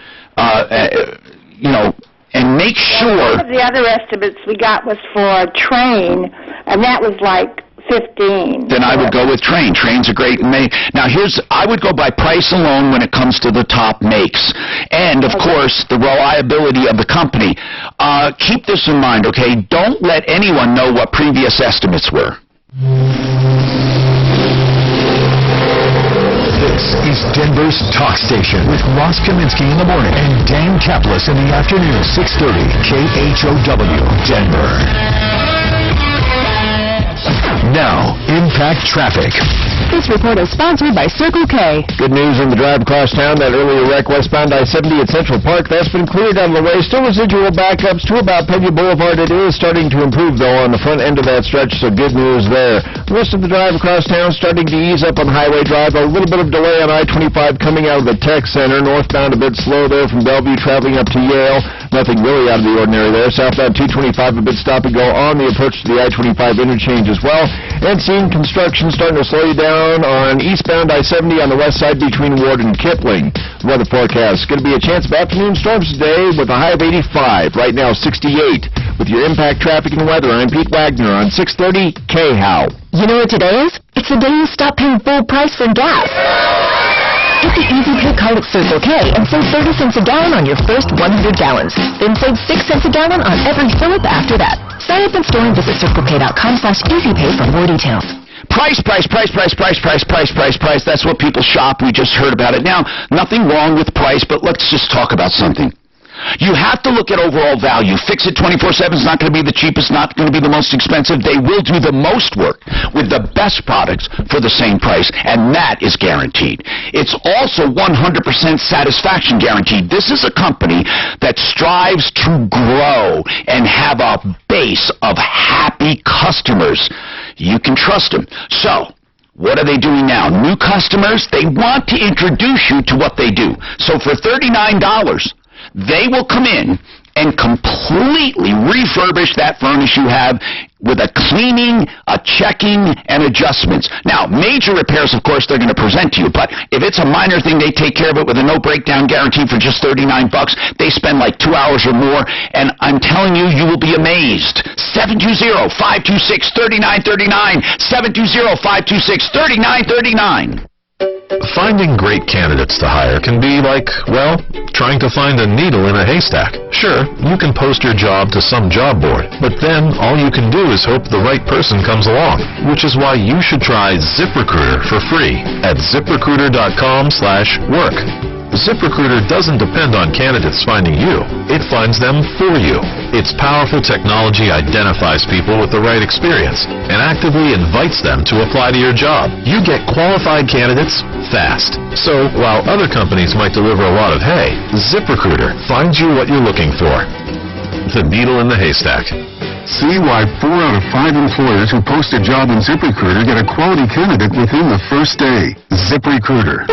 you know, and make sure. One of the other estimates we got was for a train, and that was like $15,000. Then I would go with Train. Train's a great make. Now, I would go by price alone when it comes to the top makes. And, of course, the reliability of the company. Keep this in mind, okay? Don't let anyone know what previous estimates were. This is Denver's Talk Station with Ross Kaminsky in the morning and Dan Kaplis in the afternoon, 6:30 KHOW, Denver. Now, Impact Traffic. This report is sponsored by Circle K. Good news on the drive across town. That earlier wreck westbound I-70 at Central Park, that's been cleared out of the way. Still residual backups to about Pena Boulevard. It is starting to improve, though, on the front end of that stretch, so good news there. The rest of the drive across town starting to ease up on Highway Drive. A little bit of delay on I-25 coming out of the Tech Center. Northbound a bit slow there from Bellevue traveling up to Yale. Nothing really out of the ordinary there. Southbound 225 a bit stop and go on the approach to the I-25 interchange as well. And seeing construction starting to slow you down on eastbound I-70 on the west side between Ward and Kipling. Weather forecast. Going to be a chance of afternoon storms today with a high of 85. Right now, 68. With your Impact Traffic and Weather, I'm Pete Wagner on 630 KHOW. You know what today is? It's the day you stop paying full price for gas. Get the Easy Pay card at Circle K and save 30 cents a gallon on your first 100 gallons. Then save 6 cents a gallon on every fill-up after that. Sign up in store and visit CircleK.com/EasyPay for more details. Price. That's what people shop. We just heard about it. Now, nothing wrong with price, but let's just talk about something. You have to look at overall value. Fix It 24/7 is not going to be the cheapest, not going to be the most expensive. They will do the most work with the best products for the same price, and that is guaranteed. It's also 100% satisfaction guaranteed. This is a company that strives to grow and have a base of happy customers. You can trust them. So, what are they doing now? New customers, they want to introduce you to what they do. So for $39, they will come in and completely refurbish that furnace you have with a cleaning, a checking, and adjustments. Now, major repairs, of course, they're going to present to you, but if it's a minor thing, they take care of it with a no-breakdown guarantee for just $39. They spend like 2 hours or more, and I'm telling you, you will be amazed. 720-526-3939. 720-526-3939. Finding great candidates to hire can be like, well, trying to find a needle in a haystack. Sure, you can post your job to some job board, but then all you can do is hope the right person comes along, which is why you should try ZipRecruiter for free at ZipRecruiter.com/work. ZipRecruiter doesn't depend on candidates finding you. It finds them for you. Its powerful technology identifies people with the right experience and actively invites them to apply to your job. You get qualified candidates fast. So, while other companies might deliver a lot of hay, ZipRecruiter finds you what you're looking for. The needle in the haystack. See why 4 out of 5 employers who post a job in ZipRecruiter get a quality candidate within the first day. ZipRecruiter.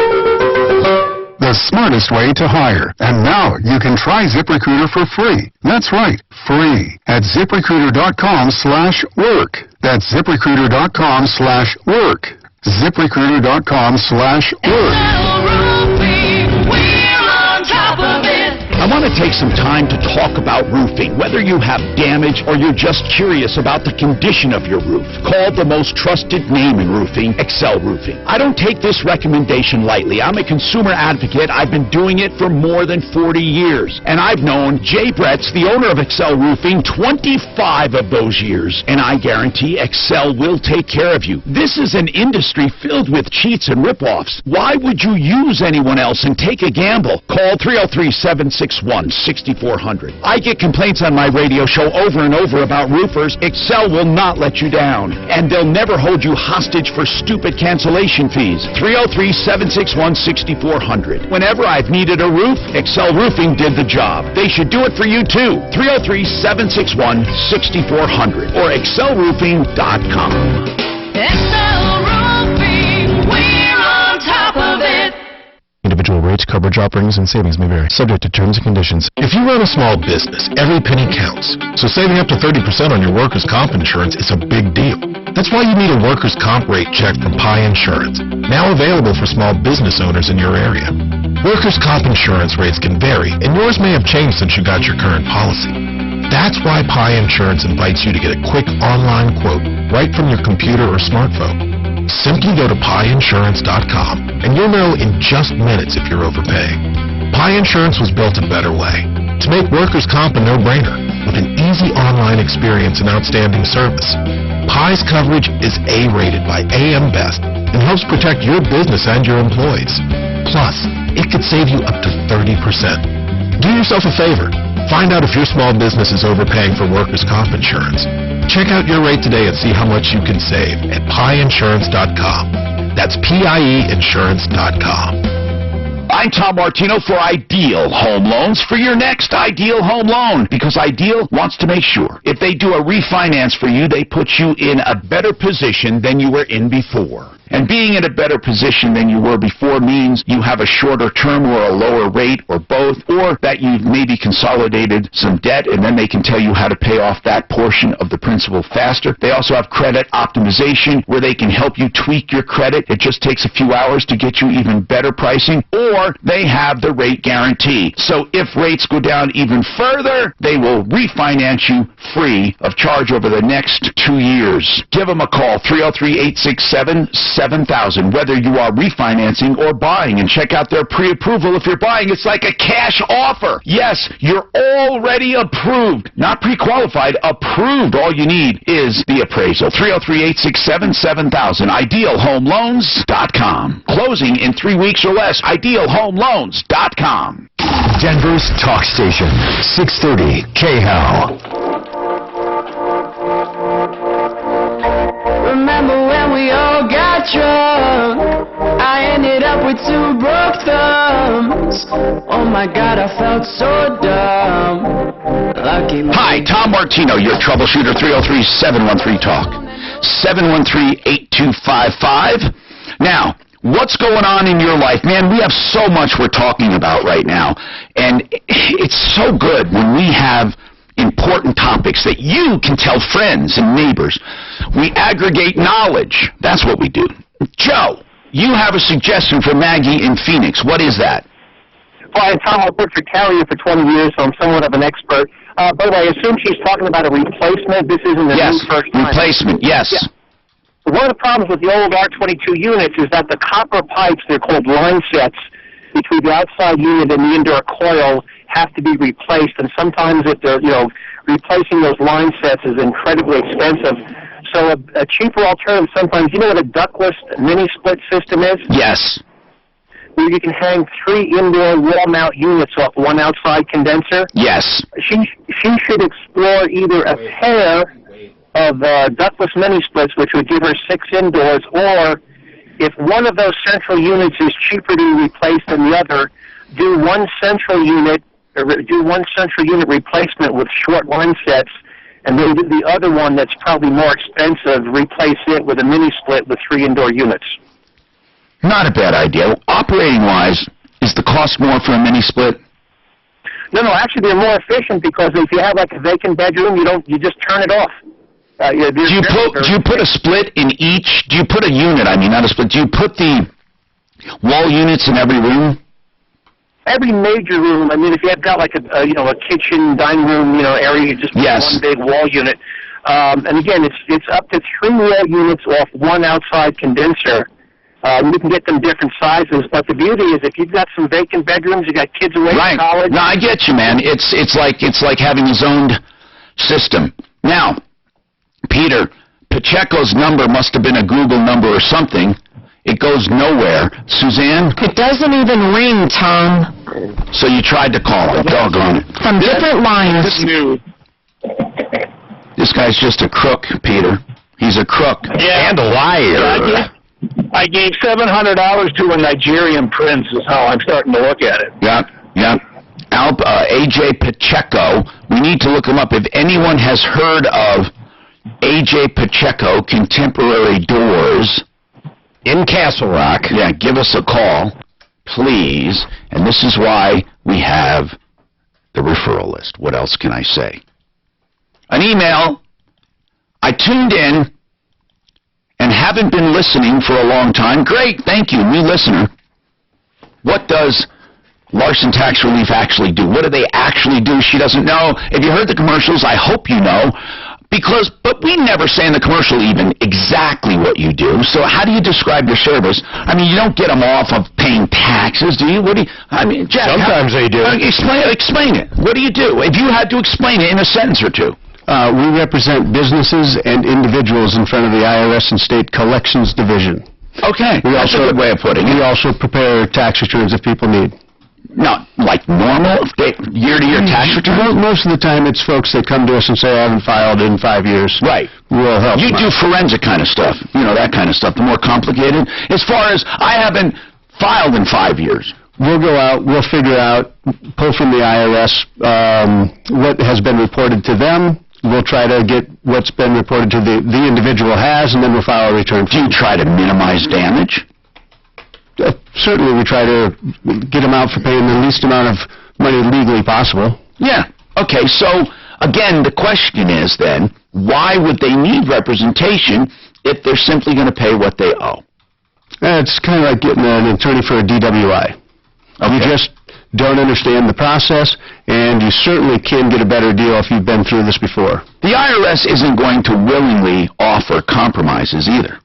The smartest way to hire. And now you can try ZipRecruiter for free. That's right, free at ZipRecruiter.com/work. That's ZipRecruiter.com/work. ZipRecruiter.com/work. I want to take some time to talk about roofing. Whether you have damage or you're just curious about the condition of your roof, call the most trusted name in roofing, Excel Roofing. I don't take this recommendation lightly. I'm a consumer advocate. I've been doing it for more than 40 years. And I've known Jay Bretz, the owner of Excel Roofing, 25 of those years. And I guarantee Excel will take care of you. This is an industry filled with cheats and ripoffs. Why would you use anyone else and take a gamble? Call 303-761-6400. I get complaints on my radio show over and over about roofers. Excel will not let you down. And they'll never hold you hostage for stupid cancellation fees. 303-761-6400. Whenever I've needed a roof, Excel Roofing did the job. They should do it for you too. 303-761-6400 or excelroofing.com. Excel Roofing, we're on top of it. Individual rates, coverage offerings, and savings may vary, subject to terms and conditions. If you run a small business, every penny counts. So saving up to 30% on your workers' comp insurance is a big deal. That's why you need a workers' comp rate check from Pi Insurance, now available for small business owners in your area. Workers' comp insurance rates can vary, and yours may have changed since you got your current policy. That's why Pi Insurance invites you to get a quick online quote right from your computer or smartphone. Simply go to PiInsurance.com and you'll know in just minutes if you're overpaying. Pi Insurance was built a better way, to make workers' comp a no-brainer, with an easy online experience and outstanding service. Pi's coverage is A-rated by AM Best and helps protect your business and your employees. Plus, it could save you up to 30%. Do yourself a favor. Find out if your small business is overpaying for workers' comp insurance. Check out your rate today and see how much you can save at PiInsurance.com. That's PIEinsurance.com. I'm Tom Martino for Ideal Home Loans for your next Ideal Home Loan, because Ideal wants to make sure if they do a refinance for you, they put you in a better position than you were in before. And being in a better position than you were before means you have a shorter term or a lower rate or both, or that you've maybe consolidated some debt and then they can tell you how to pay off that portion of the principal faster. They also have credit optimization where they can help you tweak your credit. It just takes a few hours to get you even better pricing, or they have the rate guarantee. So if rates go down even further, they will refinance you free of charge over the next 2 years. Give them a call, 303-867-6200. 303-7,000, whether you are refinancing or buying. And check out their pre-approval. If you're buying, it's like a cash offer. Yes, you're already approved. Not pre-qualified, approved. All you need is the appraisal. 303-867-7000. IdealHomeLoans.com. Closing in 3 weeks or less. IdealHomeLoans.com. Denver's talk station, 630 KHAL. Remember when we all got drunk? I ended up with 2 broke thumbs. Oh my God, I felt so dumb. Lucky me. Hi, Tom Martino, your troubleshooter. 303-713-TALK. 713-8255. Now, what's going on in your life? Man, we have so much we're talking about right now. And it's so good when we have important topics that you can tell friends and neighbors. We aggregate knowledge. That's what we do. Joe, you have a suggestion for Maggie in Phoenix. What is that? Well, Tom, I've worked for Carrier for 20 years, so I'm somewhat of an expert. By the way, I assume she's talking about a replacement. This isn't the new first time. Replacement, yes. Yeah. One of the problems with the old R22 units is that the copper pipes, they're called line sets, between the outside unit and the indoor coil have to be replaced, and sometimes if they're, replacing those line sets is incredibly expensive. So a cheaper alternative sometimes, you know what a ductless mini-split system is? Yes. Where you can hang 3 indoor wall-mount units off one outside condenser? Yes. She should explore either a pair of ductless mini-splits, which would give her 6 indoors, or if one of those central units is cheaper to replace than the other, do one central unit replacement with short line sets, and then do the other one that's probably more expensive, replace it with a mini-split with 3 indoor units. Not a bad idea. Operating-wise, is the cost more for a mini-split? No, actually they're more efficient because if you have like a vacant bedroom, you just turn it off. Do you put a split in each? Do you put a unit? Not a split. Do you put the wall units in every room? Every major room. If you have got like a kitchen, dining room, area, you just put one big wall unit. And again, it's up to 3 wall units off one outside condenser. You can get them different sizes, but the beauty is if you've got some vacant bedrooms, you got kids away from college. No, I get you, man. It's like having a zoned system. Now, Peter, Pacheco's number must have been a Google number or something. It goes nowhere. Suzanne? It doesn't even ring, Tom. So you tried to call him. Doggone it. From different lines. This guy's just a crook, Peter. He's a crook. Yeah. And a liar. I gave $700 to a Nigerian prince is how I'm starting to look at it. Yep. A.J. Pacheco. We need to look him up. If anyone has heard of A.J. Pacheco Contemporary Doors in Castle Rock, give us a call, please. And this is why we have the referral list. What else can I say? An email. I tuned in and haven't been listening for a long time. Great, thank you, new listener. What does Larson Tax Relief actually do? What do they actually do? She doesn't know. If you heard the commercials, I hope you know. But we never say in the commercial even exactly what you do. So how do you describe your service? You don't get them off of paying taxes, do you? Jeff, sometimes they do. Explain it. What do you do? If you had to explain it in a sentence or two. We represent businesses and individuals in front of the IRS and State Collections Division. Okay, that's a good way of putting it. We also prepare tax returns if people need. Not like normal year-to-year tax returns? Most of the time it's folks that come to us and say, I haven't filed in 5 years. Right. We'll help You them do out. forensic kind of stuff, that kind of stuff, the more complicated. As far as I haven't filed in 5 years. We'll go out, we'll figure out, pull from the IRS what has been reported to them. We'll try to get what's been reported to the individual has, and then we'll file a return. Do you try to minimize damage? Certainly we try to get them out for paying the least amount of money legally possible. Yeah. Okay, so, again, the question is then, why would they need representation if they're simply going to pay what they owe? It's kind of like getting an attorney for a DWI. Okay. You just don't understand the process, and you certainly can get a better deal if you've been through this before. The IRS isn't going to willingly offer compromises either.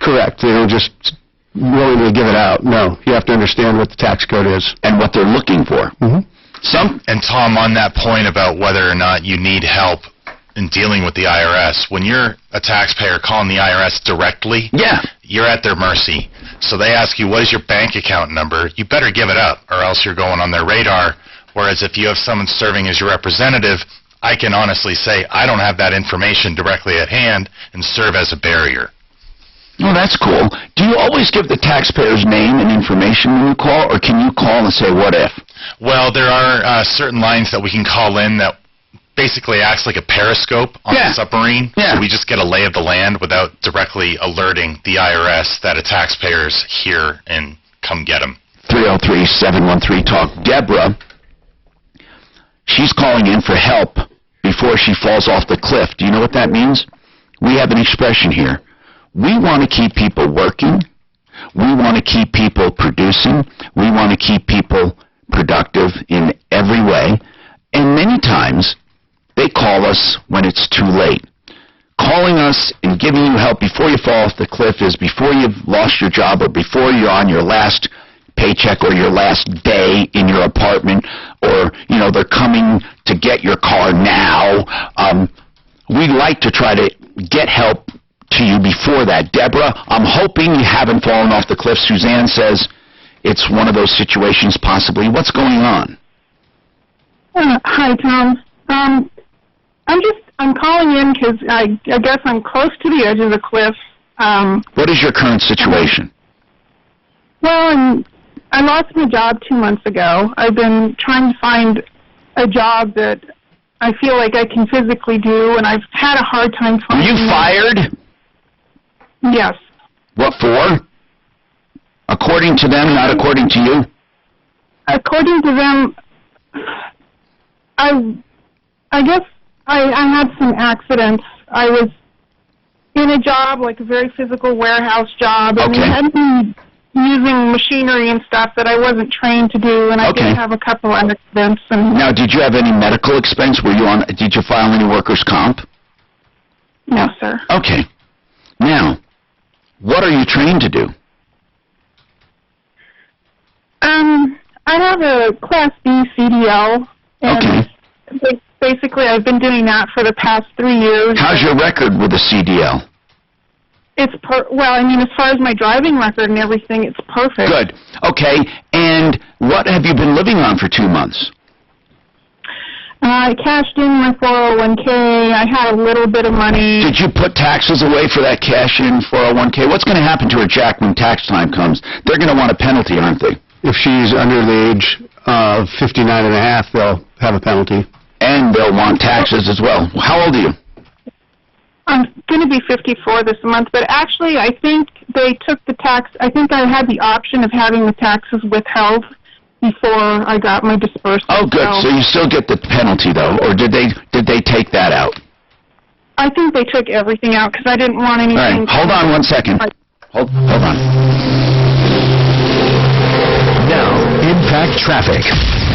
Correct. They don't just willingly give it out. No, you have to understand what the tax code is. And what they're looking for. And Tom, on that point about whether or not you need help in dealing with the IRS, when you're a taxpayer calling the IRS directly, you're at their mercy. So they ask you, what is your bank account number? You better give it up, or else you're going on their radar. Whereas if you have someone serving as your representative, I can honestly say I don't have that information directly at hand and serve as a barrier. Oh, that's cool. Do you always give the taxpayer's name and information when you call, or can you call and say, what if? Well, there are certain lines that we can call in that basically acts like a periscope on the submarine. So we just get a lay of the land without directly alerting the IRS that a taxpayer's here and come get them. 303-713-TALK. Deborah, she's calling in for help before she falls off the cliff. Do you know what that means? We have an expression here. We want to keep people working. We want to keep people producing. We want to keep people productive in every way. And many times, they call us when it's too late. Calling us and giving you help before you fall off the cliff is before you've lost your job or before you're on your last paycheck or your last day in your apartment, or, you know, they're coming to get your car now. We like to try to get help to you before that. Deborah, I'm hoping you haven't fallen off the cliff. Suzanne says it's one of those situations possibly. What's going on? Hi, Tom. I'm calling in because I guess I'm close to the edge of the cliff. What is your current situation? Well, I lost my job 2 months ago. I've been trying to find a job that I feel like I can physically do, and I've had a hard time finding Were you fired? Yes. What for? According to them, not according to you? According to them, I guess I had some accidents. I was in a job, like a very physical warehouse job, and they had me using machinery and stuff that I wasn't trained to do, and I did have a couple of accidents. And now, did you have any medical expense? Did you file any workers' comp? No, sir. Okay. Now, what are you trained to do? I have a Class B CDL, and basically I've been doing that for the past 3 years. How's your record with the CDL? Well, I mean, as far as my driving record and everything, it's perfect. Good. Okay, and what have you been living on for 2 months? I cashed in my 401k. I had a little bit of money. Did you put taxes away for that cash-in 401k? What's going to happen to her, Jack, when tax time comes? They're going to want a penalty, aren't they? If she's under the age of 59 and a half, they'll have a penalty. And they'll want taxes as well. How old are you? I'm going to be 54 this month, but actually I think they took the tax. I think I had the option of having the taxes withheld before I got my disbursement. Oh, good. So you still get the penalty, though, or did they take that out? I think they took everything out because I didn't want anything. All right. Hold on 1 second. Hold on. Now, Impact Traffic.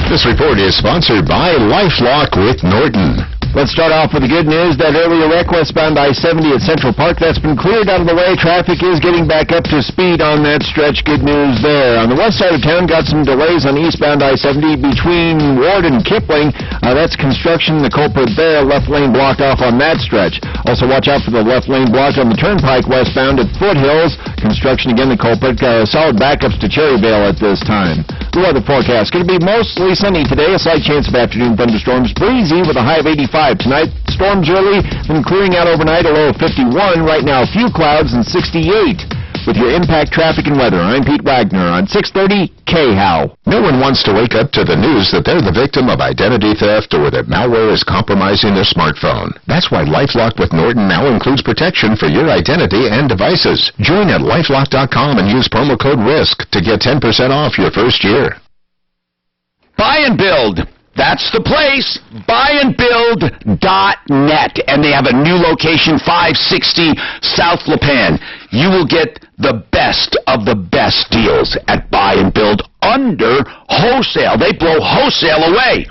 This report is sponsored by LifeLock with Norton. Let's start off with the good news. That earlier wreck westbound I-70 at Central Park, that's been cleared out of the way. Traffic is getting back up to speed on that stretch. Good news there. On the west side of town, got some delays on eastbound I-70 between Ward and Kipling. That's construction. The culprit there, left lane blocked off on that stretch. Also, watch out for the left lane blocked on the turnpike westbound at Foothills. Construction again, the culprit. Solid backups to Cherryvale at this time. The weather forecast. Going to be mostly sunny today. A slight chance of afternoon thunderstorms. Breezy with a high of 85. Tonight, storms early, then clearing out overnight, a low of 51. Right now, a few clouds and 68. With your Impact Traffic and Weather, I'm Pete Wagner on 630 KHOW. No one wants to wake up to the news that they're the victim of identity theft or that malware is compromising their smartphone. That's why LifeLock with Norton now includes protection for your identity and devices. Join at LifeLock.com and use promo code RISK to get 10% off your first year. Buy and Build. That's the place, buyandbuild.net, and they have a new location, 560 South Lipan. You will get the best of the best deals at Buy and Build under wholesale. They blow wholesale away.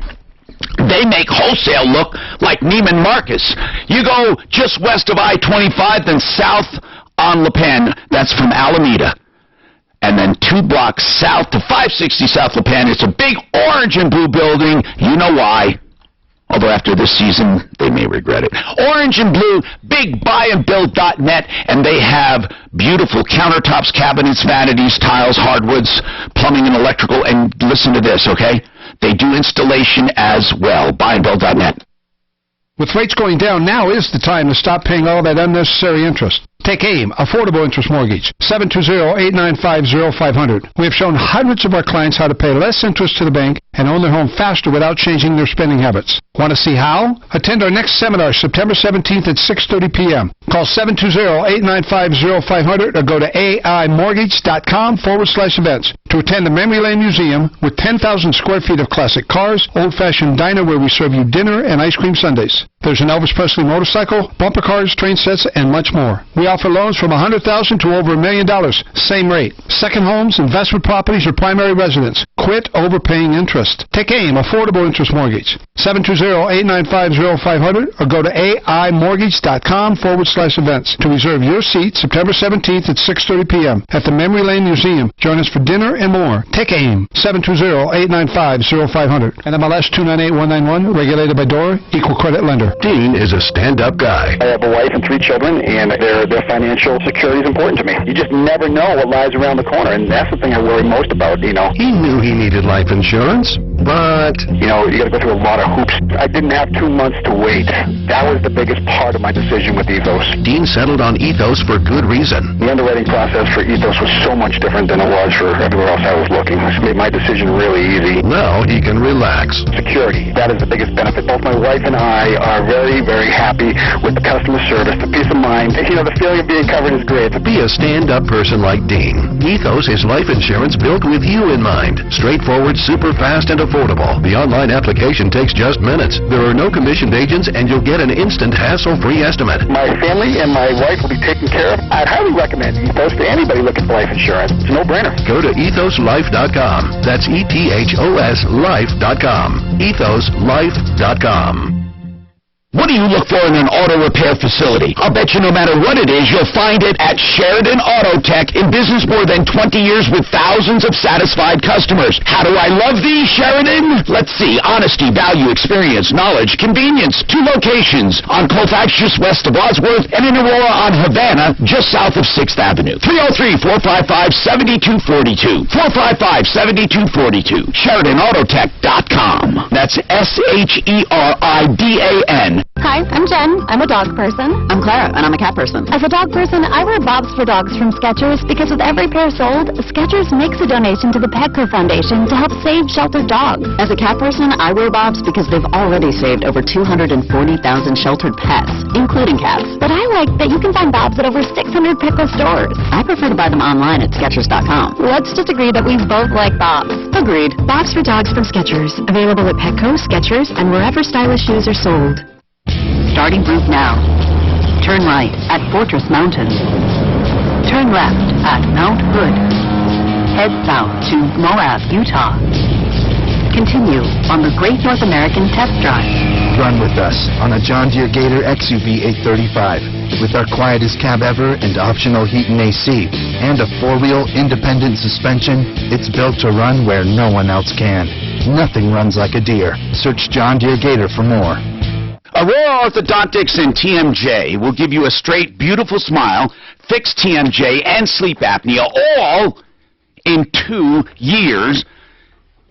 They make wholesale look like Neiman Marcus. You go just west of I-25, then south on La Pen. That's from Alameda. And then 2 blocks south to 560 South La Pen. It's a big orange and blue building. You know why. Although after this season, they may regret it. Orange and blue, bigbuyandbuild.net, and they have beautiful countertops, cabinets, vanities, tiles, hardwoods, plumbing and electrical, and listen to this, okay? They do installation as well. Buyandbuild.net. With rates going down, now is the time to stop paying all that unnecessary interest. Take AIM, Affordable Interest Mortgage, 720-895-0500. We have shown hundreds of our clients how to pay less interest to the bank and own their home faster without changing their spending habits. Want to see how? Attend our next seminar September 17th at 6:30 p.m. Call 720-895-0500 or go to aimortgage.com/events to attend the Memory Lane Museum with 10,000 square feet of classic cars, old-fashioned diner where we serve you dinner and ice cream sundaes. There's an Elvis Presley motorcycle, bumper cars, train sets, and much more. We offer loans from $100,000 to over $1 million. Same rate. Second homes, investment properties, or primary residence. Quit overpaying interest. Take AIM, Affordable Interest Mortgage, 720-895-0500 or go to aimortgage.com/events to reserve your seat September 17th at 6:30 p.m. at the Memory Lane Museum. Join us for dinner and more. Take AIM, 720-895-0500 and MLS 298191, regulated by Deere, equal credit lender. Dean is a stand-up guy. I have a wife and 3 children, and their financial security is important to me. You just never know what lies around the corner, and that's the thing I worry most about, He knew he needed life insurance, but... you got to go through a lot of hoops. I didn't have 2 months to wait. That was the biggest part of my decision with Ethos. Dean settled on Ethos for good reason. The underwriting process for Ethos was so much different than it was for everywhere else I was looking. This made my decision really easy. Now he can relax. Security, that is the biggest benefit. Both my wife and I are very, very happy with the customer service, the peace of mind. The feeling of being covered is great. Be a stand-up person like Dean. Ethos is life insurance built with you in mind. Straightforward, super fast, and affordable. The online application takes just minutes. There are no commissioned agents, and you'll get an instant, hassle-free estimate. My family and my wife will be taken care of. I'd highly recommend Ethos to anybody looking for life insurance. It's a no-brainer. Go to ethoslife.com. That's ETHOS life.com. EthosLife.com. What do you look for in an auto repair facility? I'll bet you no matter what it is, you'll find it at Sheridan Auto Tech, in business more than 20 years with thousands of satisfied customers. How do I love these, Sheridan? Let's see. Honesty, value, experience, knowledge, convenience. 2 locations on Colfax just west of Wadsworth and in Aurora on Havana just south of 6th Avenue. 303-455-7242. 455-7242. SheridanAutotech.com. That's SHERIDAN. Hi, I'm Jen. I'm a dog person. I'm Clara, and I'm a cat person. As a dog person, I wear bobs for dogs from Skechers because with every pair sold, Skechers makes a donation to the Petco Foundation to help save sheltered dogs. As a cat person, I wear bobs because they've already saved over 240,000 sheltered pets, including cats. But I like that you can find bobs at over 600 Petco stores. I prefer to buy them online at Skechers.com. Let's just agree that we both like bobs. Agreed. Bobs for dogs from Skechers. Available at Petco, Skechers, and wherever stylish shoes are sold. Starting group now. Turn right at Fortress Mountain. Turn left at Mount Hood. Head south to Moab, Utah. Continue on the Great North American Test Drive. Run with us on a John Deere Gator XUV 835 with our quietest cab ever and optional heat and AC and a 4-wheel independent suspension. It's built to run where no one else can. Nothing runs like a Deere. Search John Deere Gator for more. Aurora Orthodontics and TMJ will give you a straight, beautiful smile, fix TMJ and sleep apnea, all in 2 years,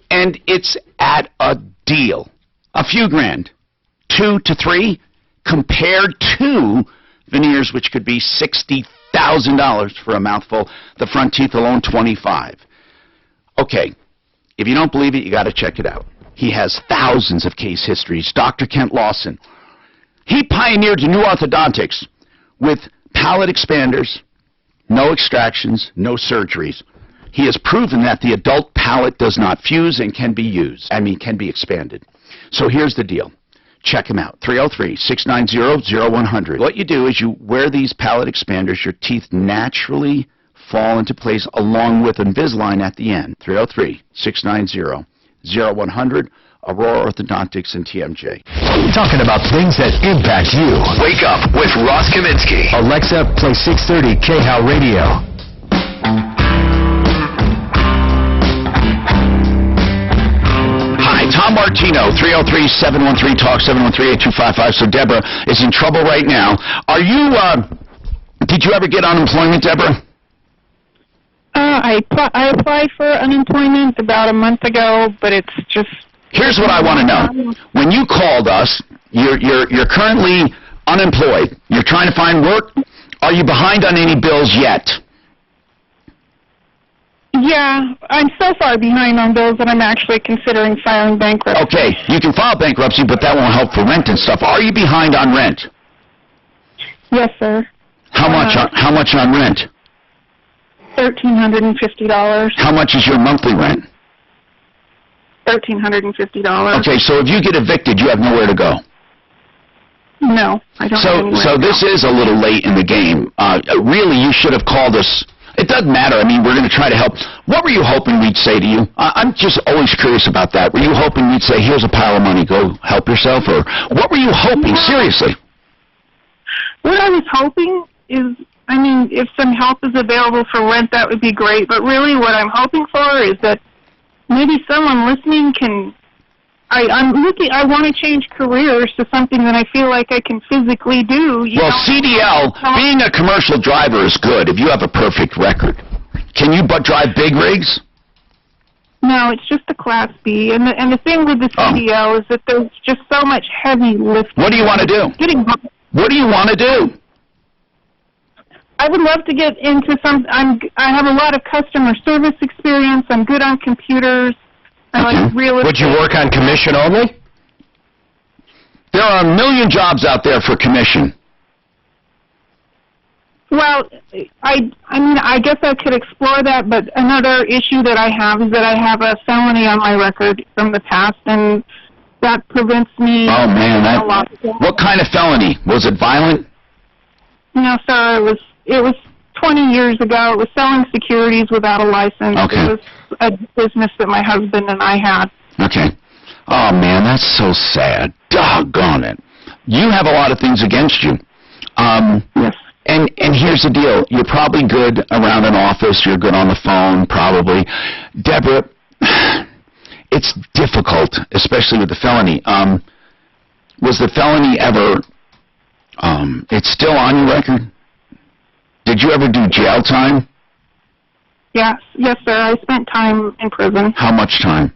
and it's at a deal. A few grand, 2 to 3, compared to veneers, which could be $60,000 for a mouthful. The front teeth alone, $25,000. Okay, if you don't believe it, you got to check it out. He has thousands of case histories. Dr. Kent Lawson. He pioneered the new orthodontics with palate expanders, no extractions, no surgeries. He has proven that the adult palate does not fuse and can be can be expanded. So here's the deal. Check him out. 303-690-0100. What you do is you wear these palate expanders. Your teeth naturally fall into place along with Invisalign at the end. 303-690-0100. Aurora Orthodontics, and TMJ. Talking about things that impact you. Wake up with Ross Kaminsky. Alexa, play 630 KHOW Radio. Hi, Tom Martino, 303-713-TALK, 713-8255. So Deborah is in trouble right now. Are you, did you ever get unemployment, Deborah? I applied for unemployment about a month ago, but it's just... Here's what I want to know. When you called us, you're currently unemployed. You're trying to find work. Are you behind on any bills yet? Yeah, I'm so far behind on bills that I'm actually considering filing bankruptcy. Okay, you can file bankruptcy, but that won't help for rent and stuff. Are you behind on rent? Yes, sir. How much on rent? $1,350. How much is your monthly rent? $1,350. Okay, so if you get evicted, you have nowhere to go. No, I don't have anywhere So to this go. is a little late in the game. Really, you should have called us. It doesn't matter. I mean, we're going to try to help. What were you hoping we'd say to you? I'm just always curious about that. Were you hoping we'd say, here's a pile of money, go help yourself? Or what were you hoping, seriously? What I was hoping is, I mean, if some help is available for rent, that would be great. But really what I'm hoping for is that maybe someone listening can... I want to change careers to something that I feel like I can physically do. Well, CDL, being a commercial driver is good if you have a perfect record. Can you drive big rigs? No, it's just a Class B. And the thing with the CDL is that there's just so much heavy lifting. What do you want to do? What do you want to do? I would love to get into I have a lot of customer service experience. I'm good on computers. I like real estate. Would you work on commission only? There are a million jobs out there for commission. Well, I mean, I guess I could explore that, but another issue that I have is that I have a felony on my record from the past, and that prevents me. Oh man, what kind of felony? Was it violent? No, sir. It was 20 years ago. It was selling securities without a license. Okay. It was a business that my husband and I had. Okay. Oh man, that's so sad. Doggone it. You have a lot of things against you. Yes. And here's the deal. You're probably good around an office. You're good on the phone, probably. Deborah, it's difficult, especially with the felony. Was the felony ever, it's still on your record? Did you ever do jail time? Yes, sir. I spent time in prison. How much time?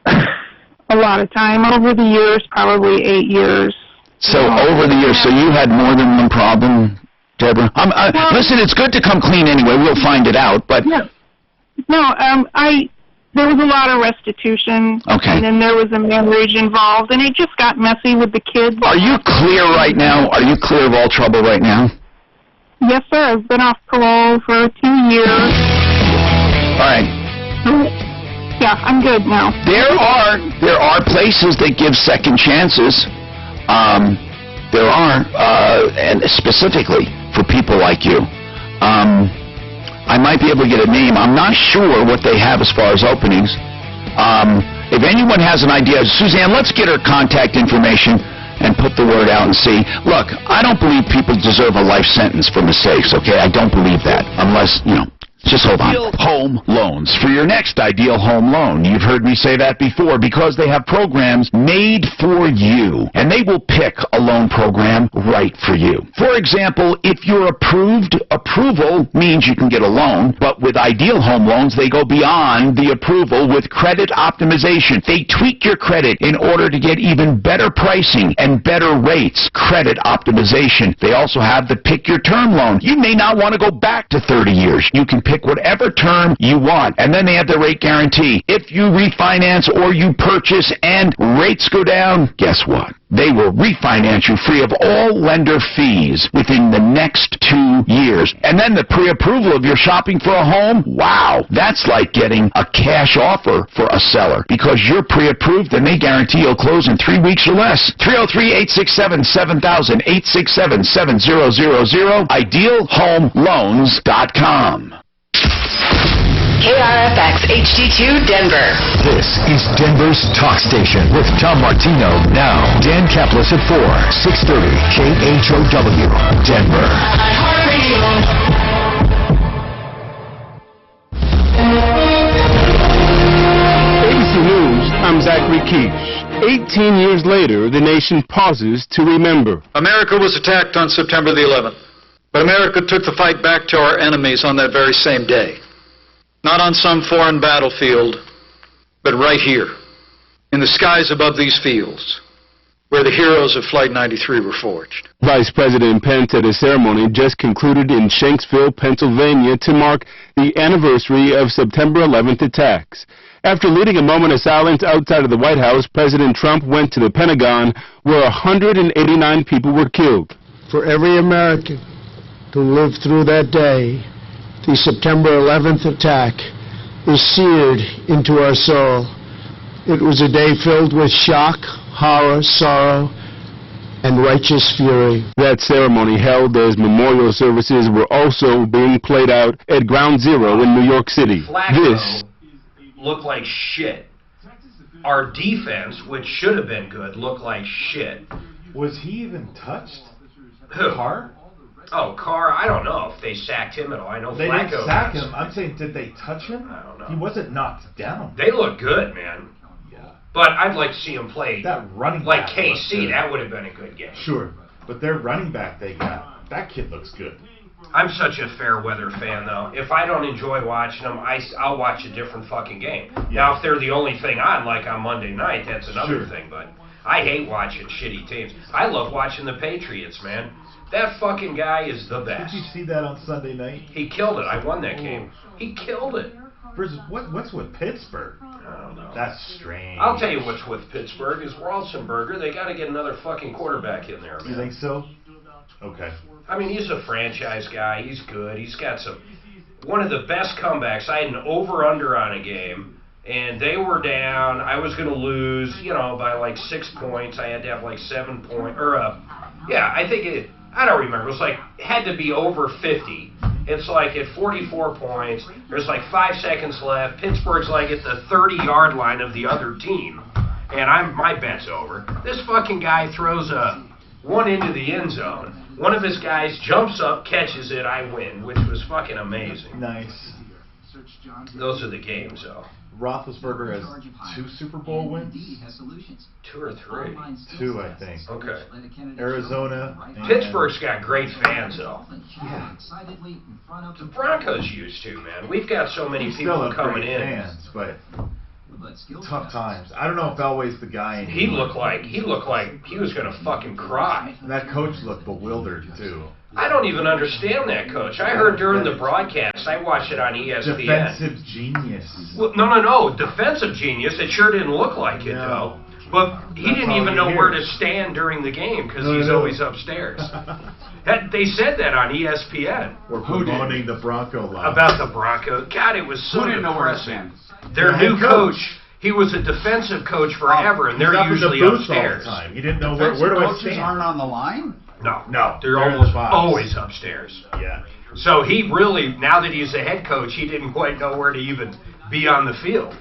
A lot of time. Over the years, probably 8 years. So over the years, so you had more than one problem, Deborah? Listen, it's good to come clean anyway. We'll find it out, but... No, there was a lot of restitution. Okay. And then there was a marriage involved, and it just got messy with the kids. Are you clear right now? Are you clear of all trouble right now? Yes, sir. I've been off parole for 2 years. All right. Yeah, I'm good now. There are places that give second chances. There are, and specifically for people like you. I might be able to get a name. I'm not sure what they have as far as openings. If anyone has an idea, Suzanne, let's get her contact information and put the word out and see. Look, I don't believe people deserve a life sentence for mistakes, okay? I don't believe that, unless, just hold on. Ideal Home Loans. For your next ideal home loan. You've heard me say that before, because they have programs made for you, and they will pick a loan program right for you. For example, if you're approved, approval means you can get a loan, but with Ideal Home Loans, they go beyond the approval with credit optimization. They tweak your credit in order to get even better pricing and better rates. Credit optimization. They also have the pick your term loan. You may not want to go back to 30 years. You can pick whatever term you want, and then they have the rate guarantee. If you refinance or you purchase and rates go down, guess what? They will refinance you free of all lender fees within the next 2 years. And then the pre-approval of your shopping for a home, wow, that's like getting a cash offer for a seller, because you're pre-approved and they guarantee you'll close in 3 weeks or less. 303-867-7000, 867-7000, idealhomeloans.com. KRFX HD2 Denver. This is Denver's Talk Station with Tom Martino. Now, Dan Kaplis at 4, 630 KHOW, Denver. ABC News, I'm Zachary Quiche. 18 years later, the nation pauses to remember. America was attacked on September the 11th, but America took the fight back to our enemies on that very same day. Not on some foreign battlefield, but right here, in the skies above these fields, where the heroes of Flight 93 were forged. Vice President Pence at a ceremony just concluded in Shanksville, Pennsylvania to mark the anniversary of September 11th attacks. After leading a moment of silence outside of the White House, President Trump went to the Pentagon, where 189 people were killed. For every American who lived through that day, the September 11th attack is seared into our soul. It was a day filled with shock, horror, sorrow, and righteous fury. That ceremony held as memorial services were also being played out at Ground Zero in New York City. This looked like shit. Our defense, which should have been good, looked like shit. Was he even touched? Who? Carr? Oh, Carr, I don't know if they sacked him at all. I know They Flacco didn't sack him. I'm saying, did they touch him? I don't know. He wasn't knocked down. They look good, man. Yeah. But I'd like to see him play That running like back KC. That would have been a good game. Sure, but their running back they got, that kid looks good. I'm such a fair weather fan, though. If I don't enjoy watching them, I'll watch a different fucking game. Now, if they're the only thing on, like on Monday night, that's another thing. But I hate watching shitty teams. I love watching the Patriots, man. That fucking guy is the best. Did you see that on Sunday night? He killed it. I won that game. He killed it. Versus, what's with Pittsburgh? I don't know. That's strange. I'll tell you what's with Pittsburgh is Roethlisberger. They got to get another fucking quarterback in there, man. You think so? Okay. I mean, he's a franchise guy. He's good. He's got one of the best comebacks. I had an over-under on a game, and they were down. I was going to lose, by like 6 points. I had to have like 7 points. I don't remember. It was had to be over 50. It's like at 44 points. There's like 5 seconds left. Pittsburgh's like at the 30-yard line of the other team. And my bet's over. This fucking guy throws one into the end zone. One of his guys jumps up, catches it, I win, which was fucking amazing. Nice. Those are the games, though. Roethlisberger has 2 Super Bowl wins? 2 or 3? 2, I think. Okay. Arizona. Pittsburgh's got great fans, though. Yeah. The Broncos used to, man. We've got so many people coming in. Fans, but tough times. I don't know if Elway's the guy anymore. He looked like he was gonna fucking cry. And that coach looked bewildered too. I don't even understand that coach. I heard during the broadcast. I watched it on ESPN. Defensive genius. Well, no. Defensive genius. It sure didn't look like it though. But he didn't even know where to stand during the game because he's always upstairs. They said that on ESPN. We're promoting the Bronco line. About the Broncos. God, it was so Who didn't know where to depressing. stand? Their new coach. He was a defensive coach forever, and they're usually upstairs. All the time. He didn't know where do I stand. Aren't on the line? No, they're almost always upstairs. Yeah. So he really, now that he's a head coach, he didn't quite know where to even be on the field.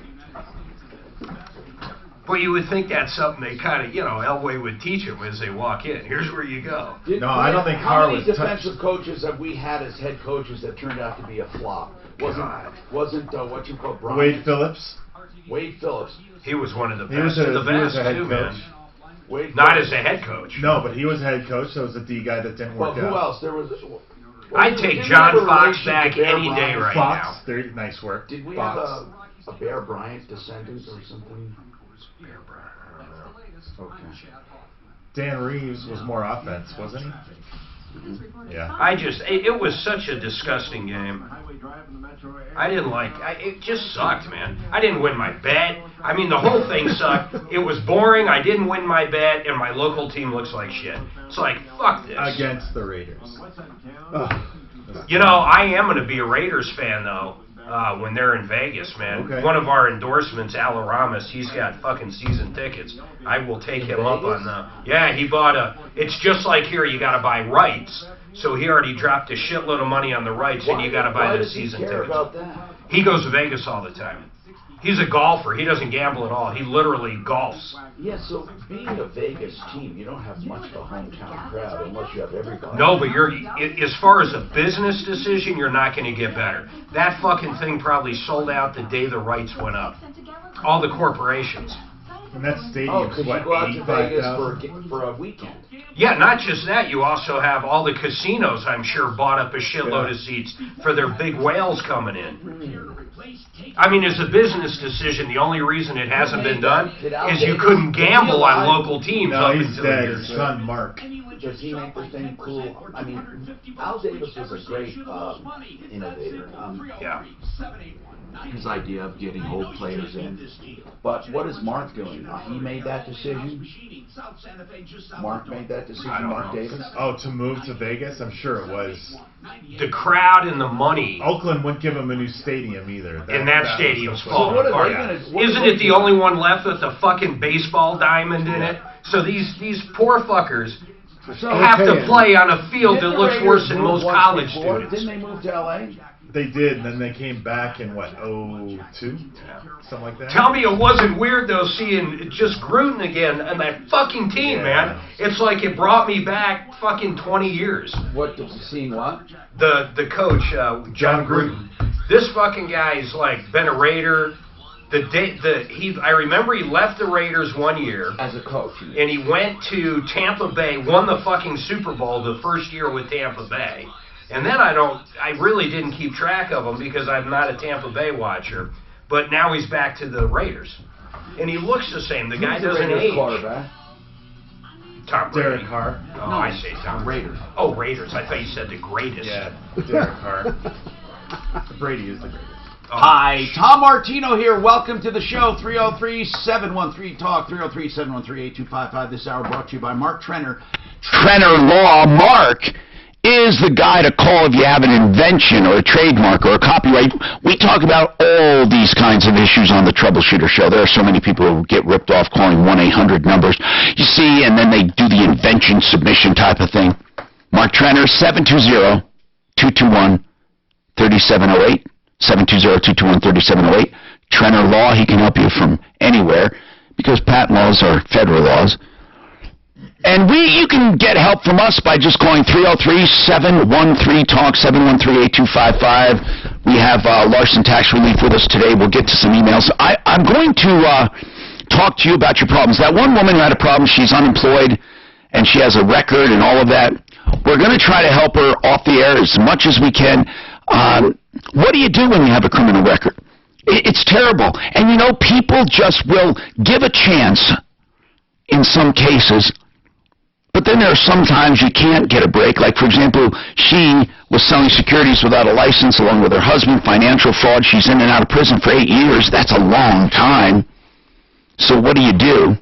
But you would think that's something they kind of, Elway would teach them as they walk in. Here's where you go. No, I don't think Carr was defensive coaches have we had as head coaches that turned out to be a flop? Wasn't what you call Brian? Wade Phillips. Wade Phillips. He was one of the best of the best, too, man. Not as a head coach. No, but he was a head coach, so it was a D guy that didn't work out. Who else? There was. I'd take John Fox back any day right now. now. Nice work. Did we have a Bear Bryant descendant or something? Bear Bryant. Okay. Dan Reeves was more offense, wasn't he? Yeah. It was such a disgusting game. I didn't it just sucked, man. I didn't win my bet. I mean, the whole thing sucked. It was boring. I didn't win my bet, and my local team looks like shit. It's like, fuck this. Against the Raiders. I am going to be a Raiders fan, though, when they're in Vegas, man. Okay. One of our endorsements, Al Aramis, he's got fucking season tickets. I will take him up on the... Yeah, he bought it's just like here, you got to buy rights. So he already dropped a shitload of money on the rights, and you got to buy the season tickets. About that? He goes to Vegas all the time. He's a golfer. He doesn't gamble at all. He literally golfs. Yeah, so being a Vegas team, you don't have much of a hometown crowd unless you have everybody. No, but as far as a business decision, you're not going to get better. That fucking thing probably sold out the day the rights went up. All the corporations. And that stadium's, you go out to Vegas for a weekend. Yeah, not just that. You also have all the casinos, I'm sure, bought up a shitload of seats for their big whales coming in. I mean, as a business decision, the only reason it hasn't been done is you couldn't gamble on local teams up until years. His son, Mark. Does he make the thing cool? I mean, Al Davis was a great innovator. Yeah. His idea of getting old players in. But what is Mark doing? He made that decision? Mark made that decision, Mark Davis? Oh, to move to Vegas? I'm sure it was. The crowd and the money. Oakland wouldn't give him a new stadium either. And that stadium's falling apart. Isn't it the only one left with a fucking baseball diamond in it? So these poor fuckers have to play on a field that looks worse than most college students. Didn't they move to L.A.? They did, and then they came back in, what, 02? Something like that? Tell me it wasn't weird, though, seeing just Gruden again and that fucking team, man. It's like it brought me back fucking 20 years. Seeing what? The coach, John Gruden. This fucking guy's, like, been a Raider. I remember he left the Raiders one year. As a coach. And he went to Tampa Bay, won the fucking Super Bowl the first year with Tampa Bay. And then I really didn't keep track of him because I'm not a Tampa Bay watcher. But now he's back to the Raiders. And he looks the same. The guy doesn't age. Tom Brady. Derek Carr. Oh, no, I say Tom Raiders. Oh, Raiders. I thought you said the greatest. Yeah, Derek Carr. Brady is the greatest. Oh. Hi, Tom Martino here. Welcome to the show. 303-713-TALK, 303-713-8255. This hour brought to you by Mark Trenner. Trenner Law. Mark is the guy to call if you have an invention or a trademark or a copyright. We talk about all these kinds of issues on the Troubleshooter show. There are so many people who get ripped off calling 1-800 numbers, you see, and then they do the invention submission type of thing. Mark Trenner, 720-221-3708, 720-221-3708. Trenner Law, he can help you from anywhere because patent laws are federal laws. And you can get help from us by just calling 303-713-TALK, 713-8255. We have Larson Tax Relief with us today. We'll get to some emails. I'm going to talk to you about your problems. That one woman who had a problem, she's unemployed, and she has a record and all of that. We're going to try to help her off the air as much as we can. What do you do when you have a criminal record? It's terrible. And, people just will give a chance in some cases. But then there are some times you can't get a break. Like, for example, she was selling securities without a license along with her husband, financial fraud. She's in and out of prison for 8 years. That's a long time. So what do? You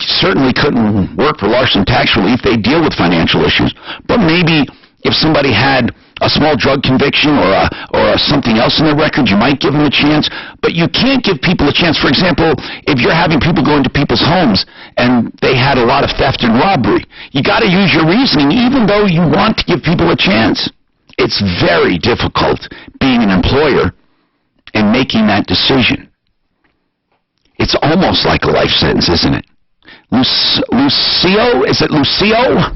certainly couldn't work for Larson Tax Relief. They deal with financial issues. But maybe if somebody had a small drug conviction or something else in their record, you might give them a chance. But you can't give people a chance. For example, if you're having people go into people's homes and they had a lot of theft and robbery, you got to use your reasoning even though you want to give people a chance. It's very difficult being an employer and making that decision. It's almost like a life sentence, isn't it? Lucio? Is it Lucio?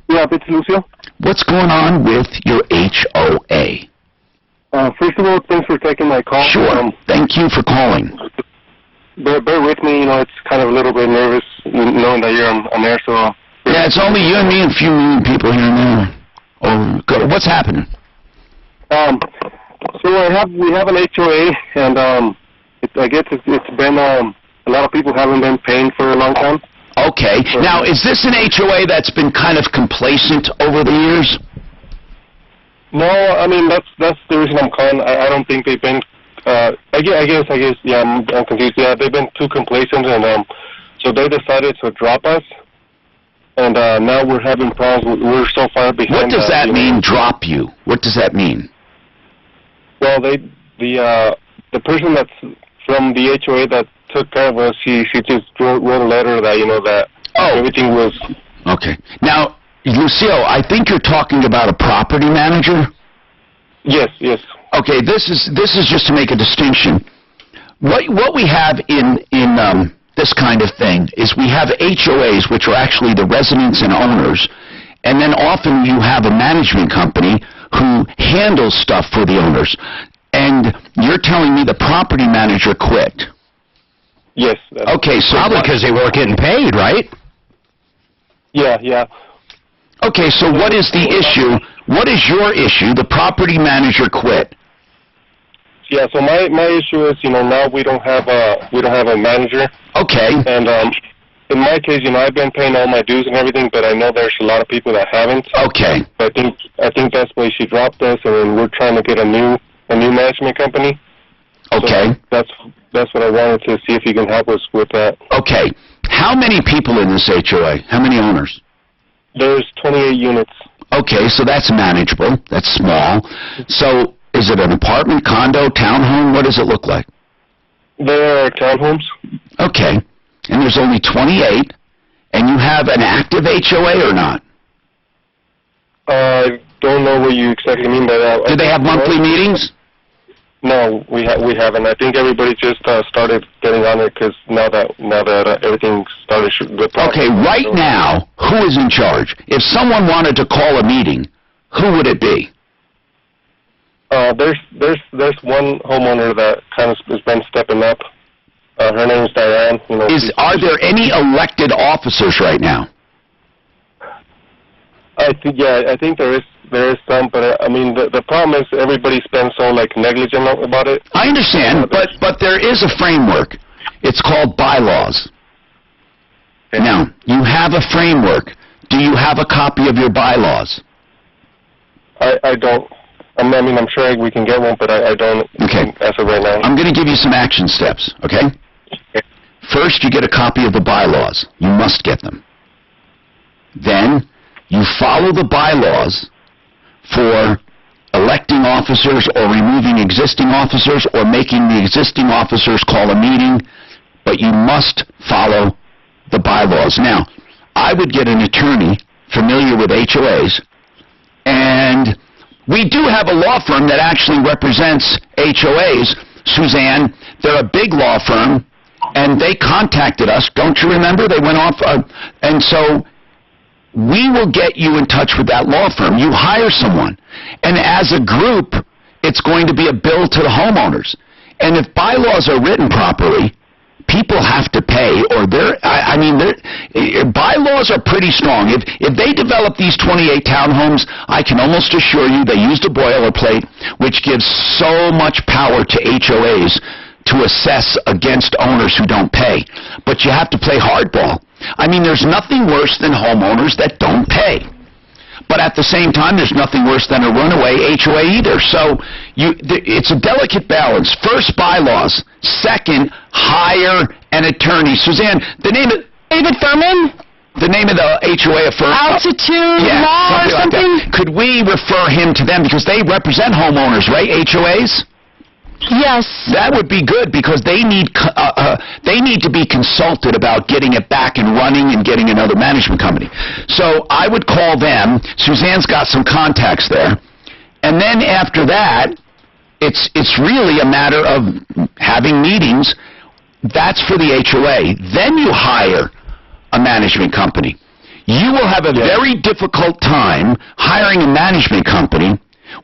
Yeah, it's Lucio. What's going on with your HOA? First of all, thanks for taking my call. Sure. Thank you for calling. Bear with me. It's kind of a little bit nervous knowing that you're on air. So. Yeah, it's only you and me and a few million people here and there. Oh, good. What's happening? So we have an HOA, and I guess it's been a lot of people haven't been paying for a long time. Okay. Now, is this an HOA that's been kind of complacent over the years? No, I mean, that's the reason I'm calling. I don't think they've been, I guess, yeah, I'm confused. Yeah, they've been too complacent, and so they decided to drop us, and now we're having problems. We're so far behind. What does that mean, drop you? What does that mean? Well, the person that's from the HOA that took care of us, she just wrote a letter that, that everything was... Okay. Now, Lucio, I think you're talking about a property manager? Yes. Okay, this is just to make a distinction. What we have in this kind of thing is we have HOAs, which are actually the residents and owners, and then often you have a management company who handles stuff for the owners. And you're telling me the property manager quit? Yes. Okay, so probably because they weren't getting paid, right? Yeah. Okay, so what is the issue? What is your issue? The property manager quit. Yeah, so my issue is, now we don't have a manager. Okay. And in my case, I've been paying all my dues and everything, but I know there's a lot of people that haven't. Okay. I think that's why she dropped us, and we're trying to get a new management company. Okay. So that's what I wanted to see if you can help us with that. Okay. How many people in this HOA? How many owners? There's 28 units. Okay, so that's manageable. That's small. So is it an apartment, condo, townhome? What does it look like? They're townhomes. Okay. And there's only 28, and you have an active HOA or not? I don't know what you exactly mean by that. Do they have monthly meetings? No, we haven't. I think everybody just started getting on it because now that everything started good. Okay, right now, who is in charge? If someone wanted to call a meeting, who would it be? There's one homeowner that kind of has been stepping up. Her name is Diane. Are there any elected officers right now? I think there is some, but I mean the problem is everybody's been so negligent about it. I understand, but there is a framework. It's called bylaws. Now, you have a framework. Do you have a copy of your bylaws? I don't. I mean, I'm sure we can get one, but I don't. Okay. As of right now. I'm going to give you some action steps, okay? First, you get a copy of the bylaws. You must get them. Then, you follow the bylaws for electing officers or removing existing officers or making the existing officers call a meeting, but you must follow the bylaws. Now, I would get an attorney familiar with HOAs, and we do have a law firm that actually represents HOAs, Suzanne. They're a big law firm, and they contacted us. Don't you remember? They went off, and so we will get you in touch with that law firm. You hire someone, and as a group, it's going to be a bill to the homeowners. And if bylaws are written properly, people have to pay, or bylaws are pretty strong. If they develop these 28 townhomes, I can almost assure you they used a boilerplate, which gives so much power to HOAs to assess against owners who don't pay. But you have to play hardball. I mean, there's nothing worse than homeowners that don't pay. But at the same time, there's nothing worse than a runaway HOA either. So it's a delicate balance. First, bylaws. Second, hire an attorney. Suzanne, the name of... David Furman? The name of the HOA firm? Altitude Law or something? Like Could we refer him to them? Because they represent homeowners, right? HOAs? Yes. That would be good because they need to be consulted about getting it back and running and getting another management company. So I would call them. Suzanne's got some contacts there. And then after that, it's really a matter of having meetings. That's for the HOA. Then you hire a management company. You will have a very difficult time hiring a management company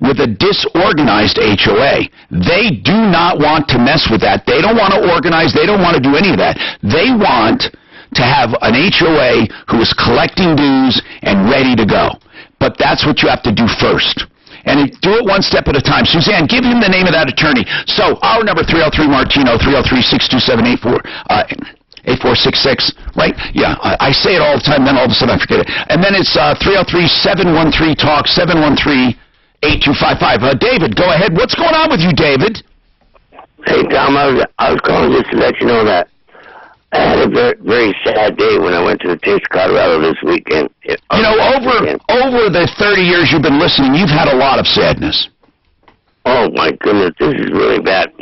with a disorganized HOA. They do not want to mess with that. They don't want to organize. They don't want to do any of that. They want to have an HOA who is collecting dues and ready to go. But that's what you have to do first. And do it one step at a time. Suzanne, give him the name of that attorney. So, our number, 303-MARTINO, 303-627-8466, right? Yeah, I say it all the time, then all of a sudden I forget it. And then it's 303-713-TALK, 713-8255. David, go ahead. What's going on with you, David? Hey, Tom, I was calling just to let you know that I had a very, very sad day when I went to the Taste of Colorado this weekend. Over the 30 years you've been listening, you've had a lot of sadness. Oh, my goodness, this is really bad.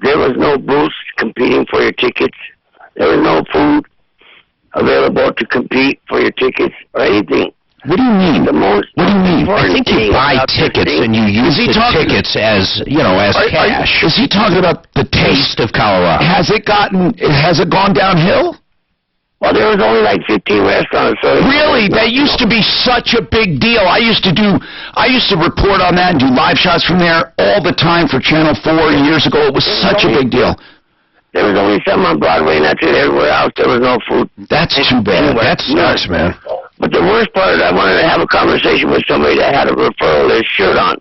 There was no booths competing for your tickets. There was no food available to compete for your tickets or anything. What do you mean? What do you mean? I think you buy tickets and you use the tickets as, as cash. Is he talking about the taste of Colorado? Has it gone downhill? Well, there was only like 15 restaurants. So really? That used to be such a big deal. I used to report on that and do live shots from there all the time for Channel 4 years ago. It was such a big deal. There was only some on Broadway, and that's it. Everywhere else, there was no food. That's too bad. That sucks, man. But the worst part is I wanted to have a conversation with somebody that had a referral list shirt on.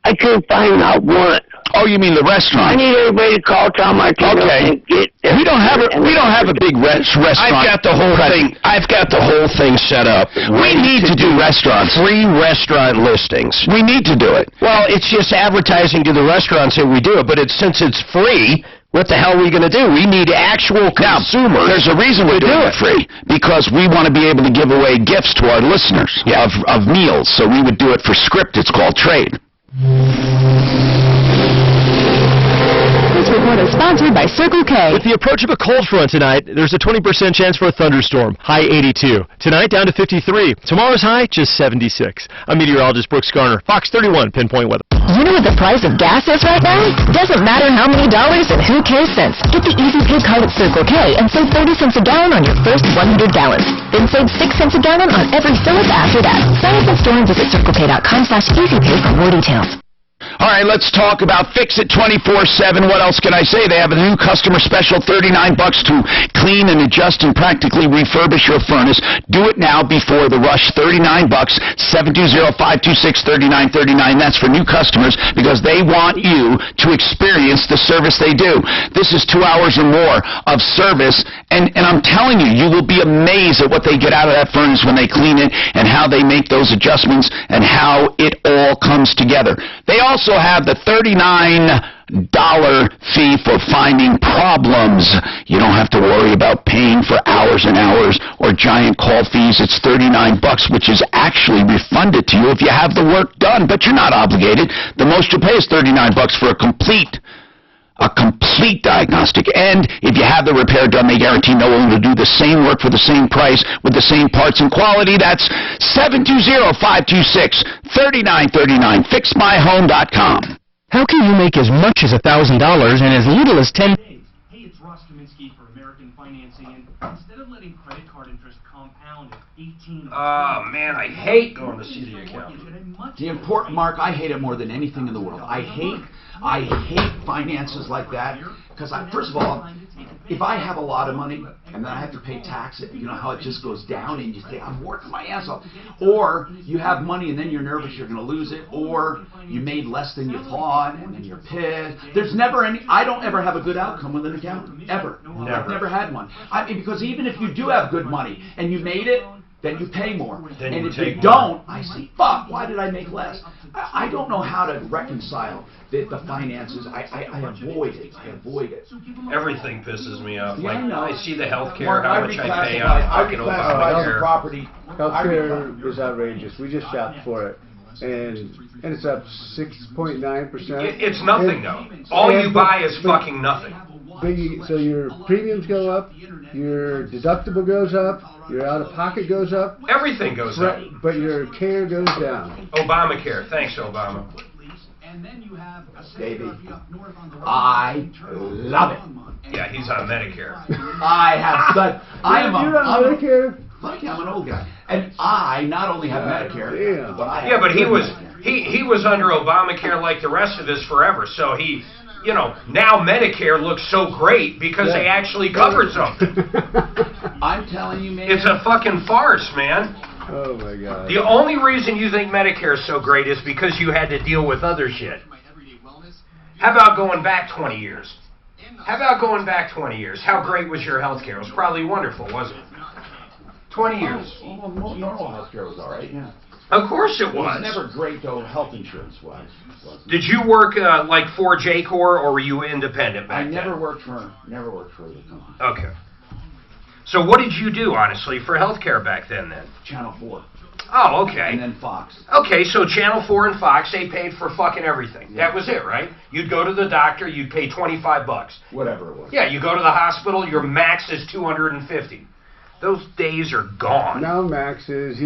I couldn't find not one. Oh, you mean the restaurant? I need everybody to call Tom Martino and get. We don't have a big restaurant. I've got the whole thing. I've got the whole thing set up. We need to do restaurants. Free restaurant listings. We need to do it. Well, it's just advertising to the restaurants that we do it, but since it's free, what the hell are we going to do? We need actual consumers. Now, there's a reason we're doing it free, because we want to be able to give away gifts to our listeners of meals. So we would do it for script. It's called trade. This report is sponsored by Circle K. With the approach of a cold front tonight, there's a 20% chance for a thunderstorm. High 82. Tonight down to 53. Tomorrow's high just 76. I'm meteorologist Brooks Garner, Fox 31 Pinpoint Weather. You know what the price of gas is right now? Doesn't matter how many dollars and who cares cents. Get the Easy Pay card at Circle K and save 30 cents a gallon on your first 100 gallons. Then save 6 cents a gallon on every fill-up after that. Sign up in store and visit CircleK.com/EasyPay for more details. All right, let's talk about Fix It 24/7. What else can I say? They have a new customer special, $39 to clean and adjust and practically refurbish your furnace. Do it now before the rush. $39, 720-526-3939. That's for new customers because they want you to experience the service they do. This is 2 hours or more of service, and I'm telling you, you will be amazed at what they get out of that furnace when they clean it and how they make those adjustments and how it all comes together. They also have the $39 fee for finding problems. You don't have to worry about paying for hours and hours or giant call fees. It's $39, which is actually refunded to you if you have the work done, but you're not obligated. The most you pay is $39 for a complete diagnostic. And if you have the repair done, they guarantee no one will do the same work for the same price with the same parts and quality. That's 720-526-3939. FixMyHome.com. How can you make as much as $1,000 in as little as 10 days? Hey, it's Ross Kaminsky for American Financing, and instead of letting credit card interest compound at 18... Oh, man, I hate going to see the accountant. The important, Mark, I hate it more than anything in the world. I hate finances like that, because first of all, if I have a lot of money and then I have to pay tax, you know how it just goes down and you say, I'm working my ass off. Or you have money and then you're nervous you're going to lose it, or you made less than you thought and then you're pissed. There's never I don't ever have a good outcome with an accountant, ever. Never. I've never had one. I mean, because even if you do have good money and you made it, then you pay more. Then and you if take you more. don't, I say, fuck, why did I make less? I don't know how to reconcile the finances. I avoid it. Everything pisses me off. Yeah, Like, I know. I see the health care, Mark, how much I pay on fucking Obamacare. property. Healthcare is outrageous. We just shopped for it, and it's up 6.9%. It's nothing, though. All you buy is fucking nothing. So your premiums go up, your deductible goes up, your out-of-pocket goes up. Everything goes up. But your care goes down. Obamacare. Thanks, Obama. Baby, I love it. Yeah, he's on Medicare. I have such... I'm Medicare? Fuck, I'm an old guy. And I not only have Medicare, but I have... Yeah, but he was under Obamacare like the rest of us forever, so he... You know, now Medicare looks so great because they actually covered something. I'm telling you, man. It's a fucking farce, man. Oh, my God. The only reason you think Medicare is so great is because you had to deal with other shit. How about going back 20 years? How great was your health care? It was probably wonderful, wasn't it? 20 years. Well, normal health care was all right, yeah. Of course it was. It was never great, though, health insurance-wise. Did you work like for J-Corps, or were you independent back then? I never worked for the company. Okay. So what did you do, honestly, for healthcare back then? Channel 4. Oh, okay. And then Fox. Okay, so Channel 4 and Fox, they paid for fucking everything. Yeah. That was it, right? You'd go to the doctor, you'd pay $25. Whatever it was. Yeah, you go to the hospital, your max is $250. Those days are gone. Now max is,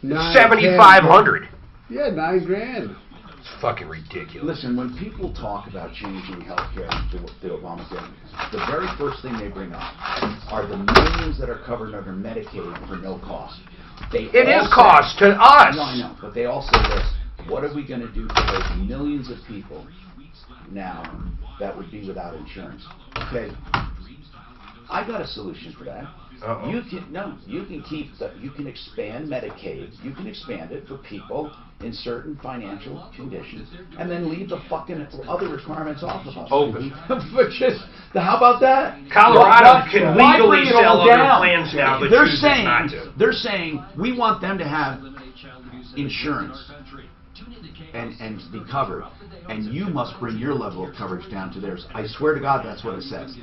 $7,500. Yeah, $9,000. It's fucking ridiculous. Listen, when people talk about changing healthcare to Obamacare, the very first thing they bring up are the millions that are covered under Medicaid for no cost. It is cost to us. No, I know, but they all say this: what are we going to do for those millions of people now that would be without insurance? Okay, I got a solution for that. You can expand Medicaid. You can expand it for people in certain financial conditions, and then leave the fucking other requirements off of us. Open. How about that? Colorado can legally sell other plans now, but chooses not to. They're saying we want them to have insurance and be covered, and you must bring your level of coverage down to theirs. I swear to God, that's what it says.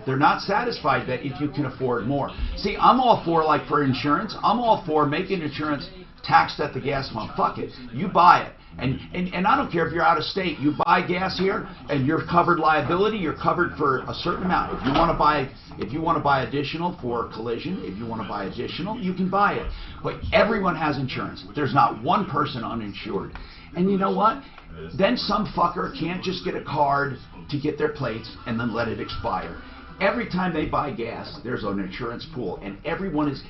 They're not satisfied that if you can afford more. See, I'm all for insurance. I'm all for making insurance taxed at the gas pump. Fuck it. You buy it. And I don't care if you're out of state. You buy gas here and you're covered liability, you're covered for a certain amount. If you want to buy additional for collision, if you want to buy additional, you can buy it. But everyone has insurance. There's not one person uninsured. And you know what? Then some fucker can't just get a card to get their plates and then let it expire. Every time they buy gas, there's an insurance pool, and everyone is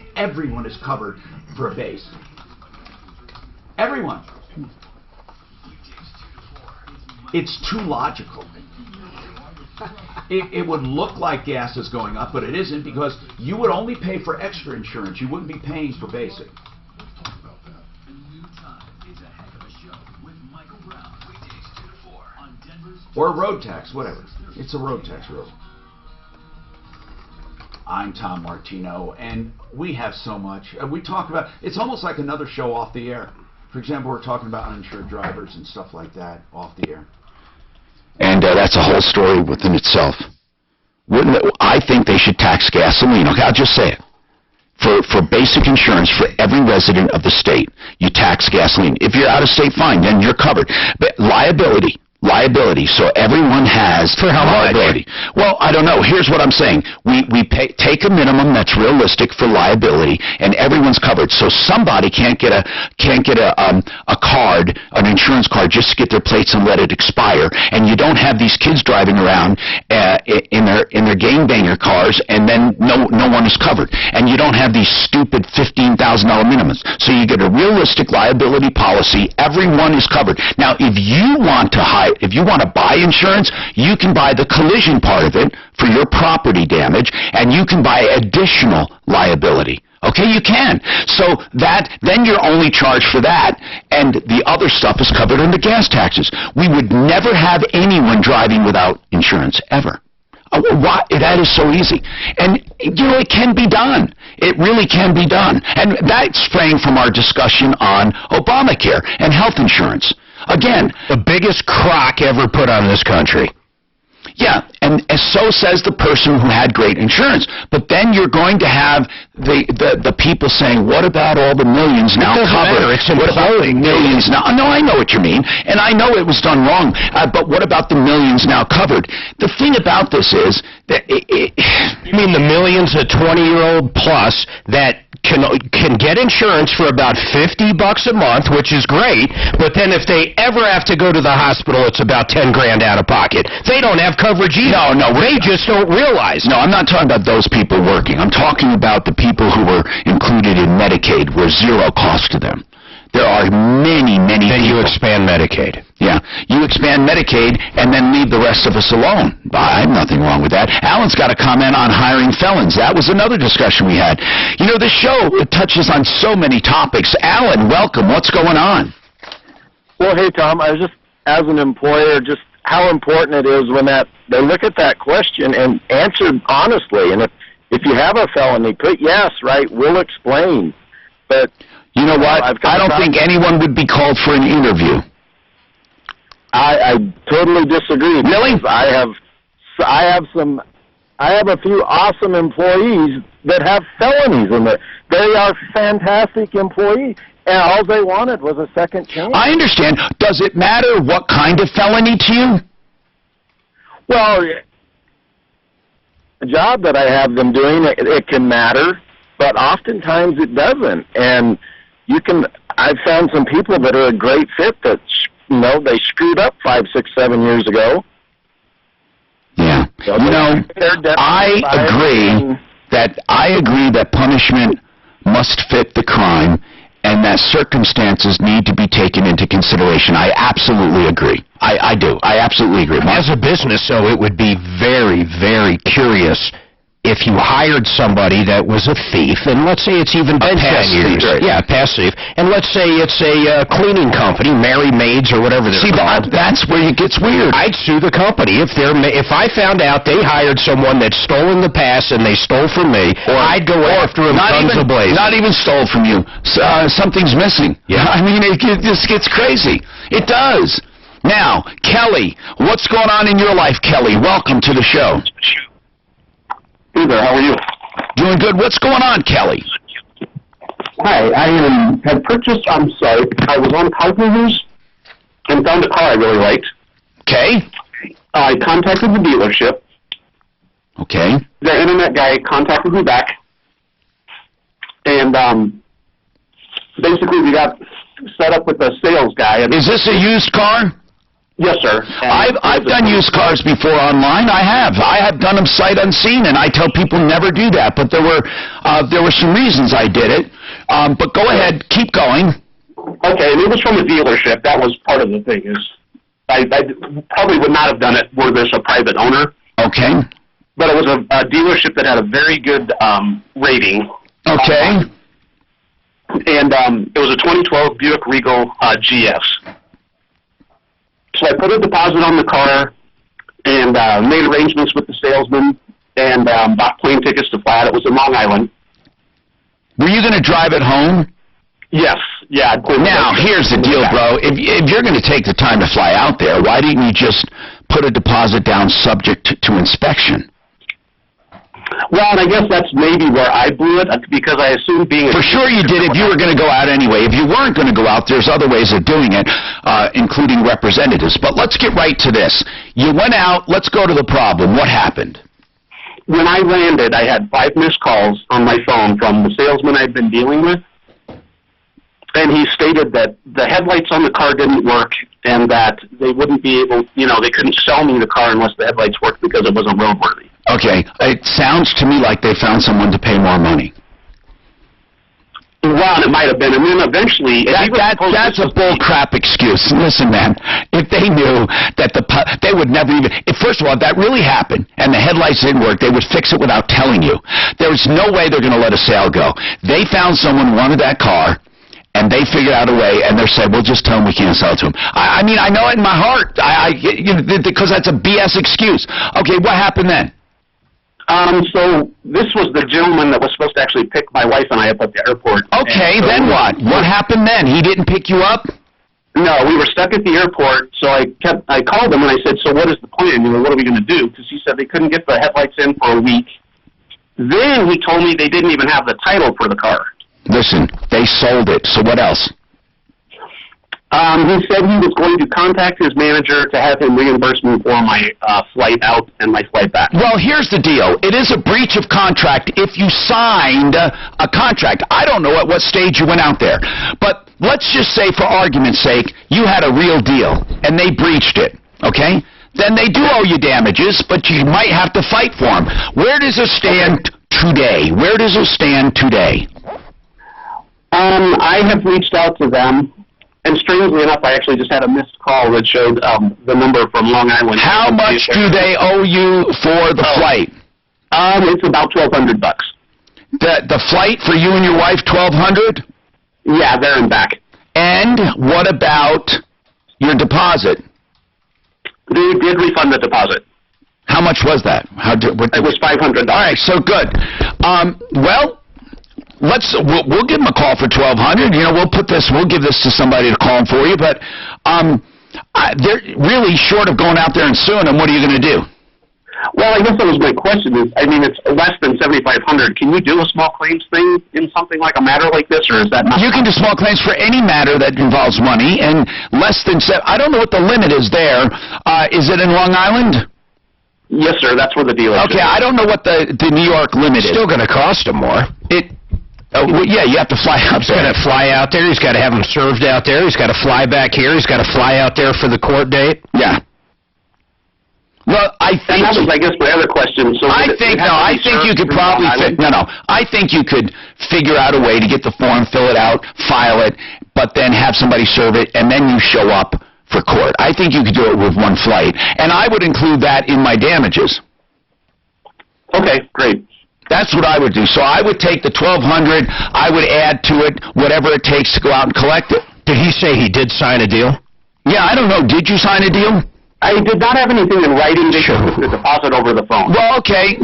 covered for a base. Everyone. It's too logical. It would look like gas is going up, but it isn't, because you would only pay for extra insurance. You wouldn't be paying for basic. Or a road tax, whatever. It's a road tax rule. I'm Tom Martino, and we have so much. We talk about, it's almost like another show off the air. For example, we're talking about uninsured drivers and stuff like that off the air. And that's a whole story within itself. I think they should tax gasoline. Okay, I'll just say it. For basic insurance for every resident of the state, you tax gasoline. If you're out of state, fine, then you're covered. But liability, so everyone has for how liability. Much? Well, I don't know. Here's what I'm saying. We take a minimum that's realistic for liability, and everyone's covered. So somebody can't get a card, an insurance card, just to get their plates and let it expire. And you don't have these kids driving around in their gangbanger cars, and then no one is covered. And you don't have these stupid $15,000 minimums. So you get a realistic liability policy. Everyone is covered. Now, if you want to buy insurance, you can buy the collision part of it for your property damage, and you can buy additional liability. Okay, you can. So then you're only charged for that, and the other stuff is covered under gas taxes. We would never have anyone driving without insurance, ever. Why? That is so easy. And, it can be done. It really can be done. And that's fraying from our discussion on Obamacare and health insurance. Again, the biggest crock ever put on this country. Yeah, and so says the person who had great insurance. But then you're going to have the people saying, what about all the millions now covered? What about the millions now? No, I know what you mean, and I know it was done wrong, but what about the millions now covered? The thing about this is that you mean the millions of 20-year-old plus that can get insurance for about $50 a month, which is great, but then if they ever have to go to the hospital, it's about $10,000 out of pocket. They don't have coverage either. No, they just don't realize. No, I'm not talking about those people working. I'm talking about the people who were included in Medicaid, were zero cost to them. There are many Then people. you expand Medicaid. Yeah, you expand Medicaid and then leave the rest of us alone. I have nothing wrong with that. Alan's got a comment on hiring felons. That was another discussion we had. The show touches on so many topics. Alan, welcome. What's going on? Well, hey, Tom, I was just, as an employer, just how important it is when they look at that question and answer honestly. And if you have a felony, put yes, right, we'll explain. But you know what? I don't think anyone would be called for an interview. I totally disagree. Really? I have a few awesome employees that have felonies, and they are fantastic employees, and all they wanted was a second chance. I understand. Does it matter what kind of felony to you? Well, the job that I have them doing, it can matter, but oftentimes it doesn't. And I've found some people that are a great fit that, they screwed up 5, 6, 7 years ago. Yeah. I agree that punishment must fit the crime and that circumstances need to be taken into consideration. I absolutely agree. I do. I absolutely agree. As a business, though, it would be very, very curious if you hired somebody that was a thief, and let's say it's even been 10 years. Yeah, a past thief. And let's say it's a cleaning company, Mary Maids or whatever they're called. That's where it gets weird. I'd sue the company. If I found out they hired someone that stole in the past and they stole from me, I'd go after them guns ablaze. Not even stole from you. Something's missing. Yeah. I mean, it just gets crazy. It does. Now, Kelly, what's going on in your life, Kelly? Welcome to the show. Hey there, how are you? Doing good. What's going on, Kelly? Hi, I had purchased, I was on CarGurus and found a car I really liked. Okay. I contacted the dealership. Okay. Their internet guy contacted me back. And basically we got set up with a sales guy. Is this a used car? Yes, sir. I've done used cars before online. I have done them sight unseen, and I tell people never do that. But there were some reasons I did it. But go ahead, keep going. Okay, and it was from a dealership. That was part of the thing. I probably would not have done it were this a private owner. Okay. But it was a dealership that had a very good rating. Okay. And it was a 2012 Buick Regal GS. So I put a deposit on the car and made arrangements with the salesman and bought plane tickets to fly out. It was in Long Island. Were you going to drive it home? Yes. Yeah. Now, here's the deal, bro. If you're going to take the time to fly out there, why didn't you just put a deposit down subject to inspection? Well, and I guess that's maybe where I blew it, because I assumed being... For sure you did if you were going to go out anyway. If you weren't going to go out, there's other ways of doing it, including representatives. But let's get right to this. You went out. Let's go to the problem. What happened? When I landed, I had 5 missed calls on my phone from the salesman I'd been dealing with. And he stated that the headlights on the car didn't work and that they wouldn't be able, they couldn't sell me the car unless the headlights worked because it wasn't roadworthy. Okay, it sounds to me like they found someone to pay more money. Well, it might have been, and then eventually... That's a bullcrap excuse. Listen, man, if they knew that they would never even... First of all, if that really happened, and the headlights didn't work, they would fix it without telling you. There's no way they're going to let a sale go. They found someone who wanted that car, and they figured out a way, and they said, "Well, just tell them we can't sell it to them." I mean, I know it in my heart, because that's a BS excuse. Okay, what happened then? So this was the gentleman that was supposed to actually pick my wife and I up at the airport. Okay, so then what? What happened then? He didn't pick you up? No, we were stuck at the airport, so I called him and I said, "So what is the plan? What are we going to do?" Because he said they couldn't get the headlights in for a week. Then he told me they didn't even have the title for the car. Listen, they sold it, so what else? He said he was going to contact his manager to have him reimburse me for my flight out and my flight back. Well, here's the deal. It is a breach of contract if you signed a contract. I don't know at what stage you went out there, but let's just say, for argument's sake, you had a real deal, and they breached it, okay? Then they do owe you damages, but you might have to fight for them. Where does it stand today? Where does it stand today? I have reached out to them, and strangely enough, I actually just had a missed call that showed the number from Long Island. How much do they owe you for the flight? It's about $1,200. The flight for you and your wife, $1,200? Yeah, there and back. And what about your deposit? They did refund the deposit. How much was that? It was $500. All right, so good. Well, we'll give them a call for $1,200. We'll give this to somebody to call them for you. But they're really short of going out there and suing them. What are you going to do? Well, I guess that was my question. It's less than $7,500. Can you do a small claims thing in something like a matter like this, or is that not? You can do small claims for any matter that involves money, and less than I don't know what the limit is there. Is it in Long Island? Yes, sir. That's where the deal is. Okay, I don't know what the New York limit is. Still going to cost them more. Well, yeah, you have to fly out He's got to fly out there. He's got to have them served out there. He's got to fly back here. He's got to fly out there for the court date. Yeah. Well, I think... And that was, I guess, my other question. So I think you could probably... I think you could figure out a way to get the form, fill it out, file it, but then have somebody serve it, and then you show up for court. I think you could do it with one flight. And I would include that in my damages. Okay, great. That's what I would do. So I would take the $1,200, I would add to it whatever it takes to go out and collect it. Did he say he did sign a deal? Yeah, I don't know. Did you sign a deal? I did not have anything in writing. They took the deposit over the phone. Well, okay.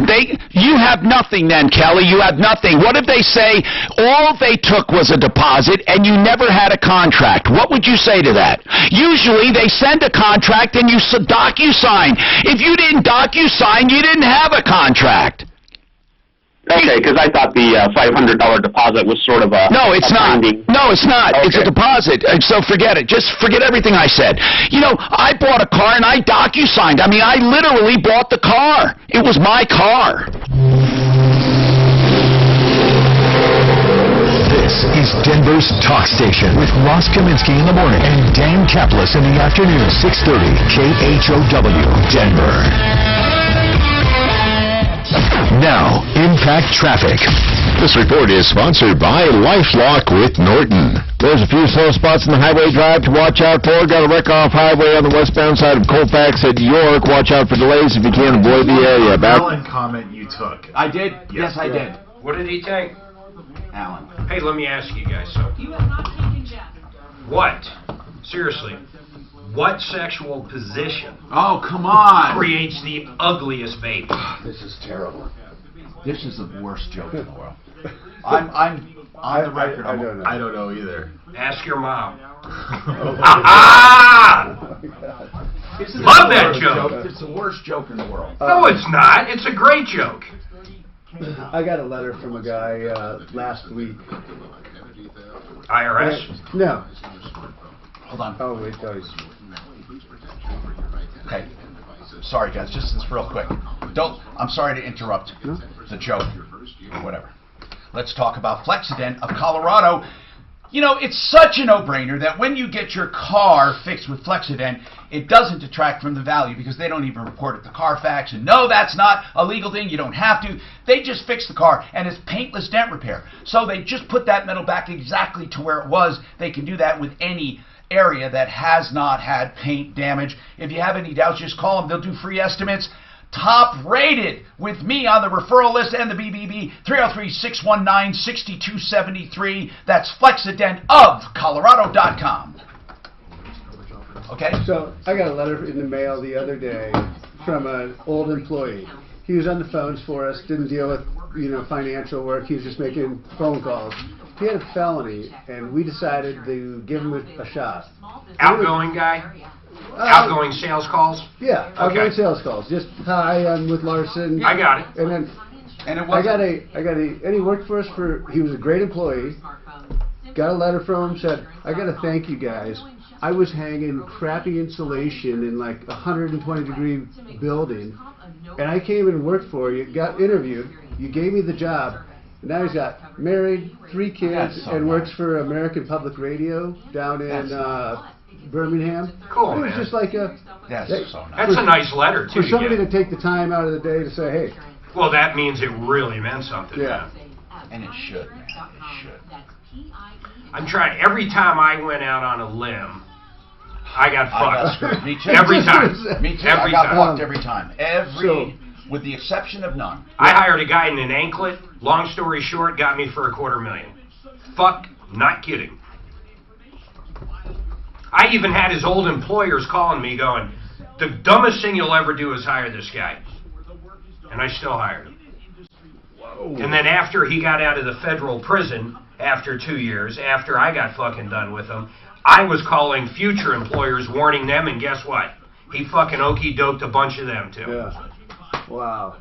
You have nothing then, Kelly. You have nothing. What if they say all they took was a deposit and you never had a contract? What would you say to that? Usually they send a contract and you DocuSign. If you didn't DocuSign, you didn't have a contract. Okay, because I thought the $500 deposit was sort of a... No, it's not. No, it's not. Okay. It's a deposit. So forget it. Just forget everything I said. You know, I bought a car and I DocuSigned. I mean, I literally bought the car. It was my car. This is Denver's Talk Station with Ross Kaminsky in the morning and Dan Kaplis in the afternoon, 6:30 KHOW, Denver. Now, Impact Traffic. This report is sponsored by LifeLock with Norton. There's a few slow spots in the highway drive to watch out for. Got a wreck off highway on the westbound side of Colfax at York. Watch out for delays if you can avoid the area. Alan comment you took. I did? Yes, I did. What did he take? Alan. Hey, let me ask you guys something. What? Seriously. What sexual position? Oh, come on. Creates the ugliest baby? This is terrible. This is the worst joke in the world. I'm on the record. I don't know either. Ask your mom. Ah! Love that joke. It's the worst joke in the world. No, it's not. It's a great joke. I got a letter from a guy last week. IRS? No. Hold on. Oh, wait, guys. Okay. Sorry, guys. Just this real quick. I'm sorry to interrupt the joke or whatever. Let's talk about Flexident of Colorado. You know, it's such a no-brainer that when you get your car fixed with Flexident, it doesn't detract from the value because they don't even report it to Carfax. And no, that's not a legal thing. You don't have to. They just fix the car, and it's paintless dent repair. So they just put that metal back exactly to where it was. They can do that with any area that has not had paint damage. If you have any doubts, just call them. They'll do free estimates. Top rated with me on the referral list and the BBB, 303-619-6273. That's flexidentofcolorado.com. Okay? So I got a letter in the mail the other day from an old employee. He was on the phones for us, didn't deal with, financial work. He was just making phone calls. He had a felony, and we decided to give him a shot. Outgoing guy? Outgoing sales calls? Yeah, outgoing sales calls. Just, hi, I'm with Larson. I got it. And then and he worked for us he was a great employee. Got a letter from him, said, I got to thank you guys. I was hanging crappy insulation in like a 120-degree building, and I came and worked for you, got interviewed, you gave me the job. Now he's got married, 3 kids, and works for American Public Radio down in Birmingham. Cool, it was just like that's so nice. That's a nice letter, too. For somebody to take the time out of the day to say, hey. Well, that means it really meant something. Yeah. And it should, man. It should. I'm trying. Every time I went out on a limb, I got fucked. Me too. Every time. Me too. Every I got time. fucked every time. With the exception of none. I hired a guy in an anklet. Long story short, got me for $250,000. Fuck, not kidding. I even had his old employers calling me going, the dumbest thing you'll ever do is hire this guy. And I still hired him. Whoa. And then after he got out of the federal prison, after 2 years, after I got fucking done with him, I was calling future employers, warning them, and guess what? He fucking okey-doked a bunch of them, too. Yeah. Wow.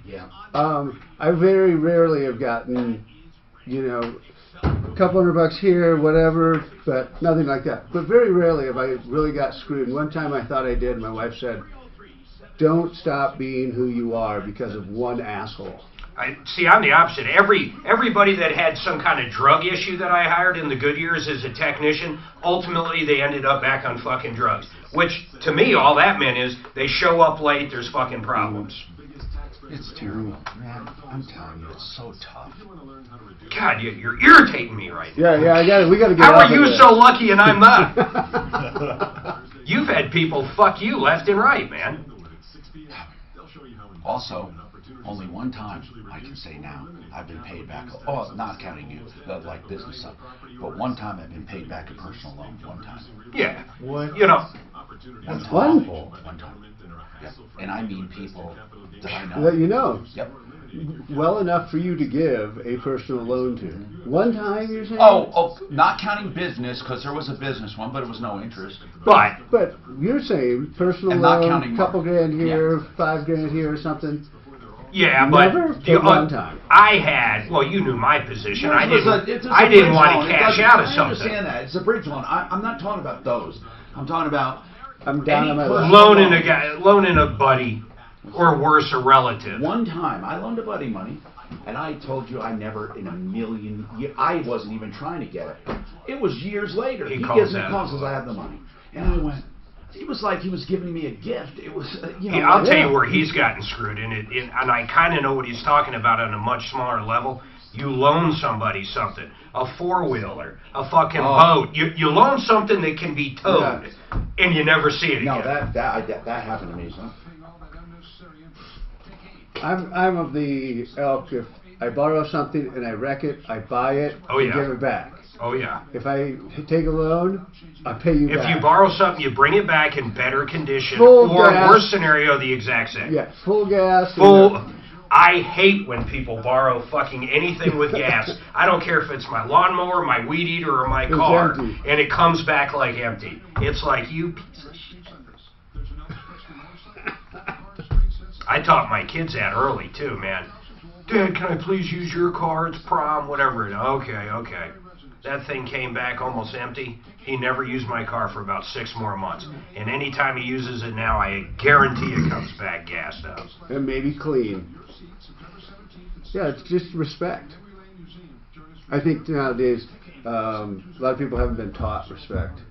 Yeah. I very rarely have gotten, a couple $100 here, whatever, but nothing like that. But very rarely have I really got screwed. One time I thought I did. My wife said, don't stop being who you are because of one asshole. I'm the opposite. Everybody that had some kind of drug issue that I hired in the good years as a technician, ultimately they ended up back on fucking drugs. Which, to me, all that meant is they show up late, there's fucking problems. It's terrible. Man, I'm telling you, it's so tough. God, you're irritating me right now. Yeah, we got to get How off are you of this. so lucky and I'm not? You've had people fuck you left and right, man. Also, only one time I can say now I've been paid back. Oh, not counting you, like business stuff. But one time I've been paid back a personal loan. One time. Yeah. What? You know. That's wonderful. One time. Yep. And I mean people that I know. That you know. Yep. Well enough for you to give a personal loan to. One time, you're saying? Oh, not counting business, because there was a business one, but it was no interest. But you're saying personal and loan, not counting couple grand here, yeah. $5,000 here or something. Yeah, but one time. I had. Well, you knew my position. No, I didn't want to cash out of something. I understand that. It's a bridge loan. I'm not talking about those. I'm talking about. I'm down on my loaning a buddy, or worse, a relative. One time, I loaned a buddy money, and I told you I never in a million years, I wasn't even trying to get it. It was years later. He gives me calls, says I have the money, and I went. It was like he was giving me a gift. It was, I'll tell you where he's gotten screwed in it, and I kind of know what he's talking about on a much smaller level. You loan somebody something, a four-wheeler, a fucking boat. You loan something that can be towed, and you never see it again. No, that happened to me, son. I'm of the ilk, if I borrow something and I wreck it, I buy it and give it back. Oh, yeah. If I take a loan, I pay you back. If you borrow something, you bring it back in better condition. Full or gas. Worst scenario, the exact same. Yeah, full gas. I hate when people borrow fucking anything with gas. I don't care if it's my lawnmower, my weed eater, or my car, and it comes back like empty. It's like, you piece of shit. I taught my kids that early, too, man. Dad, can I please use your car? It's prom, whatever. Okay. That thing came back almost empty. He never used my car for about 6 more months. And anytime he uses it now, I guarantee it comes back gassed up. And maybe clean. Yeah, it's just respect. I think nowadays, a lot of people haven't been taught respect.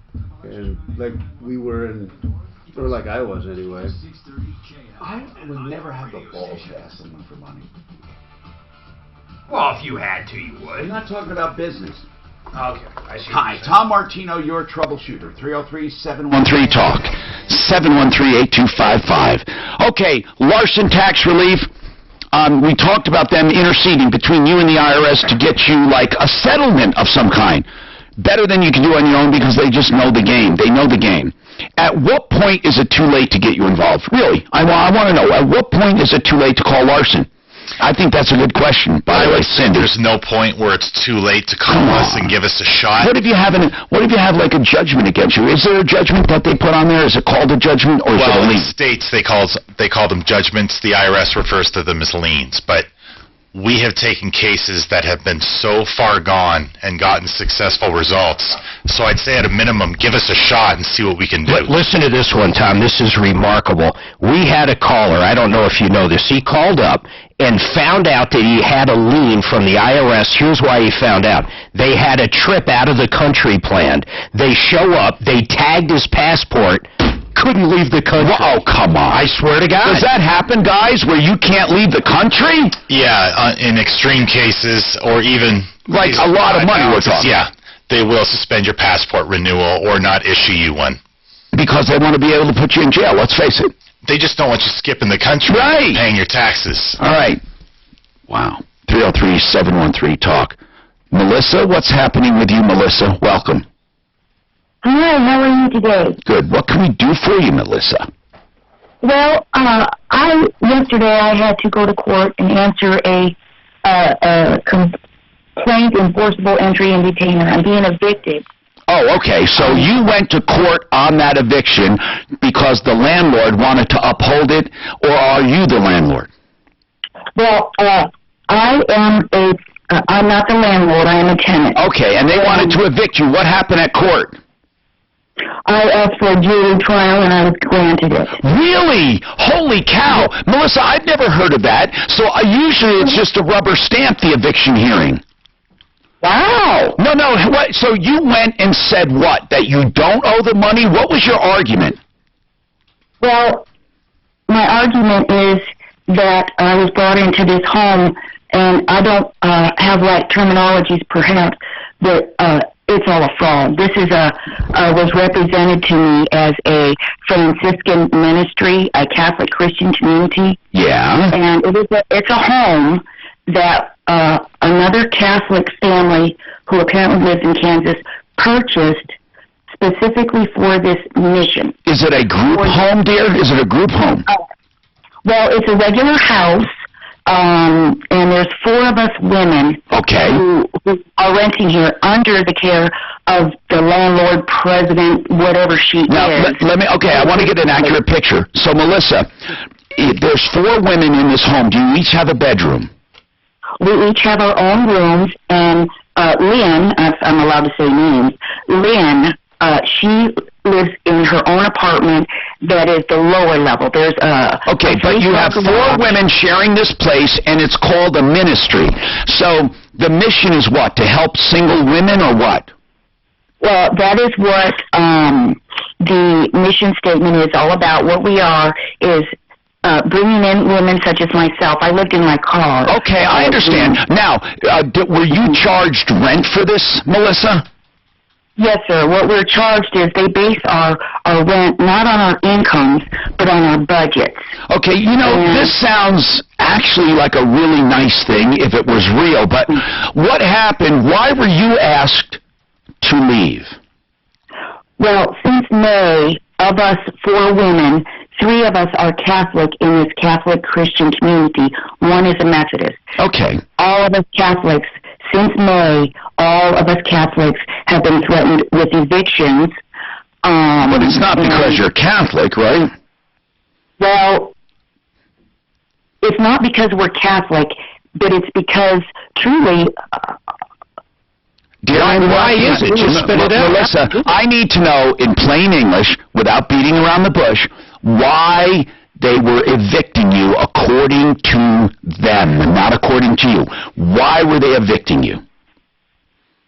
And like we were in, or like I was anyway. I would never have the balls to ask someone for money. Well, if you had to, you would. I'm not talking about business. Okay, I see. Hi, Tom Martino, your troubleshooter. 303-713-TALK. 713-8255. Okay, Larson tax relief. We talked about them interceding between you and the IRS to get you like a settlement of some kind. Better than you can do on your own because they just know the game. They know the game. At what point is it too late to get you involved? Really, I want to know. At what point is it too late to call Larson? I think that's a good question. By the way, Cindy, there's no point where it's too late to call us and give us a shot. What if you have like a judgment against you? Is there a judgment that they put on there? Is it called a judgment or is it a lien? In the states they call them judgments. The IRS refers to them as liens. But we have taken cases that have been so far gone and gotten successful results. So I'd say at a minimum, give us a shot and see what we can do. Listen to this one, Tom. This is remarkable. We had a caller. I don't know if you know this. He called up and found out that he had a lien from the IRS. Here's why he found out. They had a trip out of the country planned. They show up. They tagged his passport. Couldn't leave the country. Oh, come on. I swear to God. Does that happen, guys, where you can't leave the country? Yeah, in extreme cases, or even... Like a lot of money we're talking. Yeah, they will suspend your passport renewal or not issue you one. Because they want to be able to put you in jail, let's face it. They just don't want you skipping the country and paying your taxes. All right. Wow. 303-713-TALK. Melissa, what's happening with you, Melissa? Welcome. Hi, how are you today? Good. What can we do for you, Melissa? Well, yesterday I had to go to court and answer a complaint, enforceable entry, and detainer. I'm being evicted. Oh, okay. So you went to court on that eviction because the landlord wanted to uphold it, or are you the landlord? Well, I'm not the landlord. I am a tenant. Okay, and they wanted to evict you. What happened at court? I asked for a jury trial, and I was granted it. Really? Holy cow. Melissa, I've never heard of that. So usually it's just a rubber stamp, the eviction hearing. Wow. No, what? So you went and said what? That you don't owe the money? What was your argument? Well, my argument is that I was brought into this home, and I don't have right terminologies perhaps, but it's all a fraud. This is was represented to me as a Franciscan ministry, a Catholic Christian community. Yeah. And it's a home that another Catholic family who apparently lives in Kansas purchased specifically for this mission. Is it a group home, dear? Is it a group home? Well, it's a regular house, and there's 4 of us women who are renting here under the care of the landlord, president, whatever she is. Let me. Okay, I want to get an accurate picture. So, Melissa, there's 4 women in this home. Do you each have a bedroom? We each have our own rooms, and Lynn, if I'm allowed to say names, Lynn, she lives in her own apartment that is the lower level. There's okay, but you have 4 women sharing this place, and it's called a ministry. So the mission is what? To help single women, or what? Well, that is what the mission statement is all about. What we are is bringing in women such as myself. I lived in my car. Okay, I understand. Now, were you charged rent for this, Melissa? Yes, sir. What we're charged is they base our rent not on our incomes, but on our budgets. Okay, this sounds actually like a really nice thing if it was real, but what happened? Why were you asked to leave? Well, since May, of us 4 women, 3 of us are Catholic in this Catholic Christian community. 1 is a Methodist. Okay. All of us Catholics, since May, all of us Catholics have been threatened with evictions. But it's not because you're Catholic, right? Well, it's not because we're Catholic, but it's because truly... why is it? Just spit it out. Melissa, I need to know in plain English, without beating around the bush, why they were evicting you according to them, not according to you. Why were they evicting you?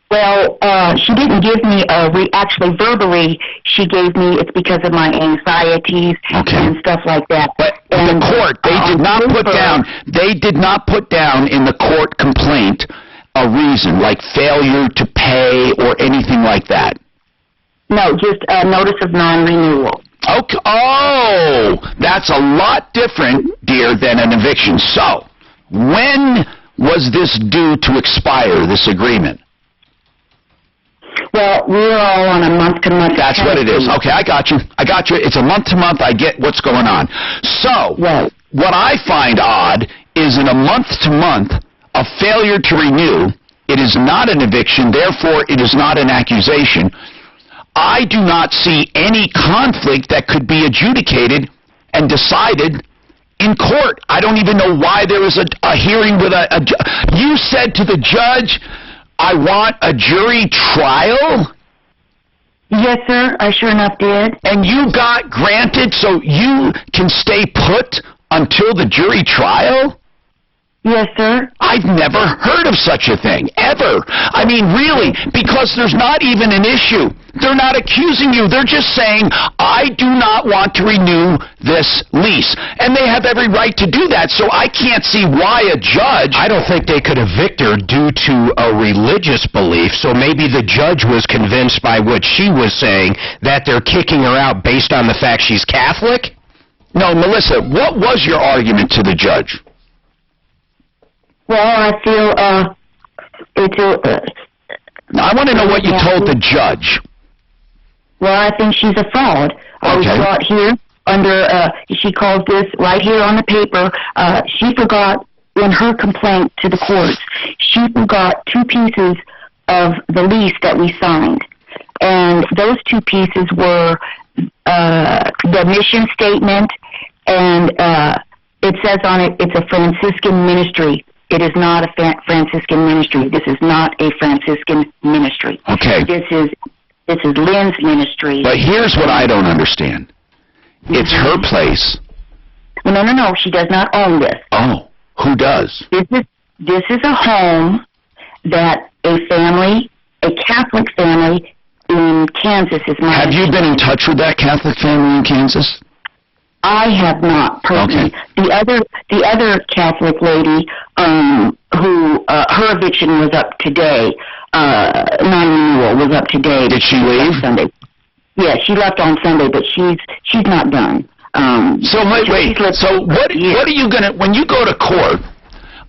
Well, she didn't give me actually verbally, she gave me it's because of my anxieties and stuff like that. But the court, they did not put down in the court complaint a reason, like failure to pay or anything like that. No, just a notice of non-renewal. Okay. Oh, that's a lot different, dear, than an eviction. So, when was this due to expire, this agreement? Well, we're all on a month-to-month. That's what it is. Okay, I got you. It's a month-to-month. I get what's going on. So, what I find odd is in a month-to-month, a failure to renew, it is not an eviction, therefore it is not an accusation. I do not see any conflict that could be adjudicated and decided in court. I don't even know why there was a hearing with you said to the judge, I want a jury trial? Yes, sir, I sure enough did. And you got granted so you can stay put until the jury trial? Yes, sir. I've never heard of such a thing, ever. I mean, really, because there's not even an issue. They're not accusing you. They're just saying, I do not want to renew this lease. And they have every right to do that, so I can't see why a judge... I don't think they could evict her due to a religious belief, so maybe the judge was convinced by what she was saying that they're kicking her out based on the fact she's Catholic? No, Melissa, what was your argument to the judge? Well, I feel I want to know what you told the judge. Well, I think she's a fraud. I was brought here under, she calls this right here on the paper, she forgot in her complaint to the courts, she forgot 2 pieces of the lease that we signed. And those 2 pieces were the mission statement, and it says on it, it's a Franciscan ministry. It is not a Franciscan ministry. This is not a Franciscan ministry. Okay. This is This is Lynn's ministry. But here's what I don't understand. It's her place. No. She does not own this. Oh, who does? This is a home that a Catholic family in Kansas is my... Have you been in touch with that Catholic family in Kansas? I have not personally. Okay. The other Catholic lady, who her eviction was up today, non-renewal was up today. Did she leave? Sunday. Yeah, she left on Sunday, but she's not done. So wait. So what are you gonna, when you go to court?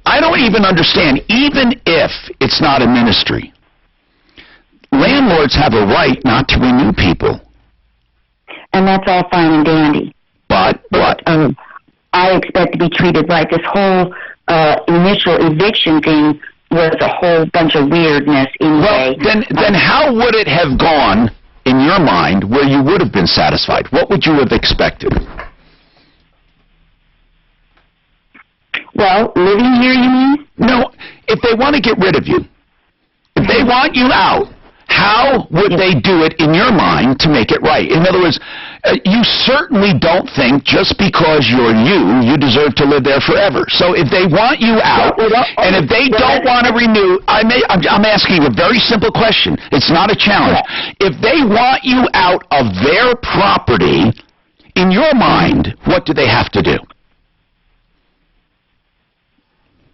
I don't even understand. Even if it's not a ministry, landlords have a right not to renew people. And that's all fine and dandy. But what? I expect to be treated right. This whole initial eviction thing was a whole bunch of weirdness anyway. Well, then how would it have gone in your mind where you would have been satisfied? What would you have expected? Well, living here, you mean? No, if they want to get rid of you, if they want you out, how would they do it in your mind to make it right? In other words, you certainly don't think just because you're you deserve to live there forever. So if they want you out, and if they don't want to renew, I'm asking you a very simple question. It's not a challenge. If they want you out of their property, in your mind, what do they have to do?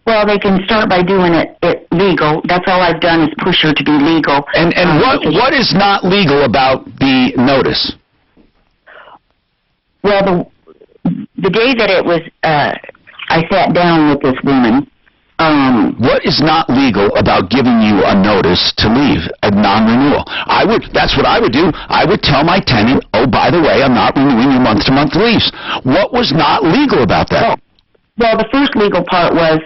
Well, they can start by doing it legal. That's all I've done is push her to be legal. And what is not legal about the notice? Well, the day that it was, I sat down with this woman. What is not legal about giving you a notice to leave, a non-renewal? That's what I would do. I would tell my tenant, oh, by the way, I'm not renewing your month-to-month lease. What was not legal about that? Well, the first legal part was,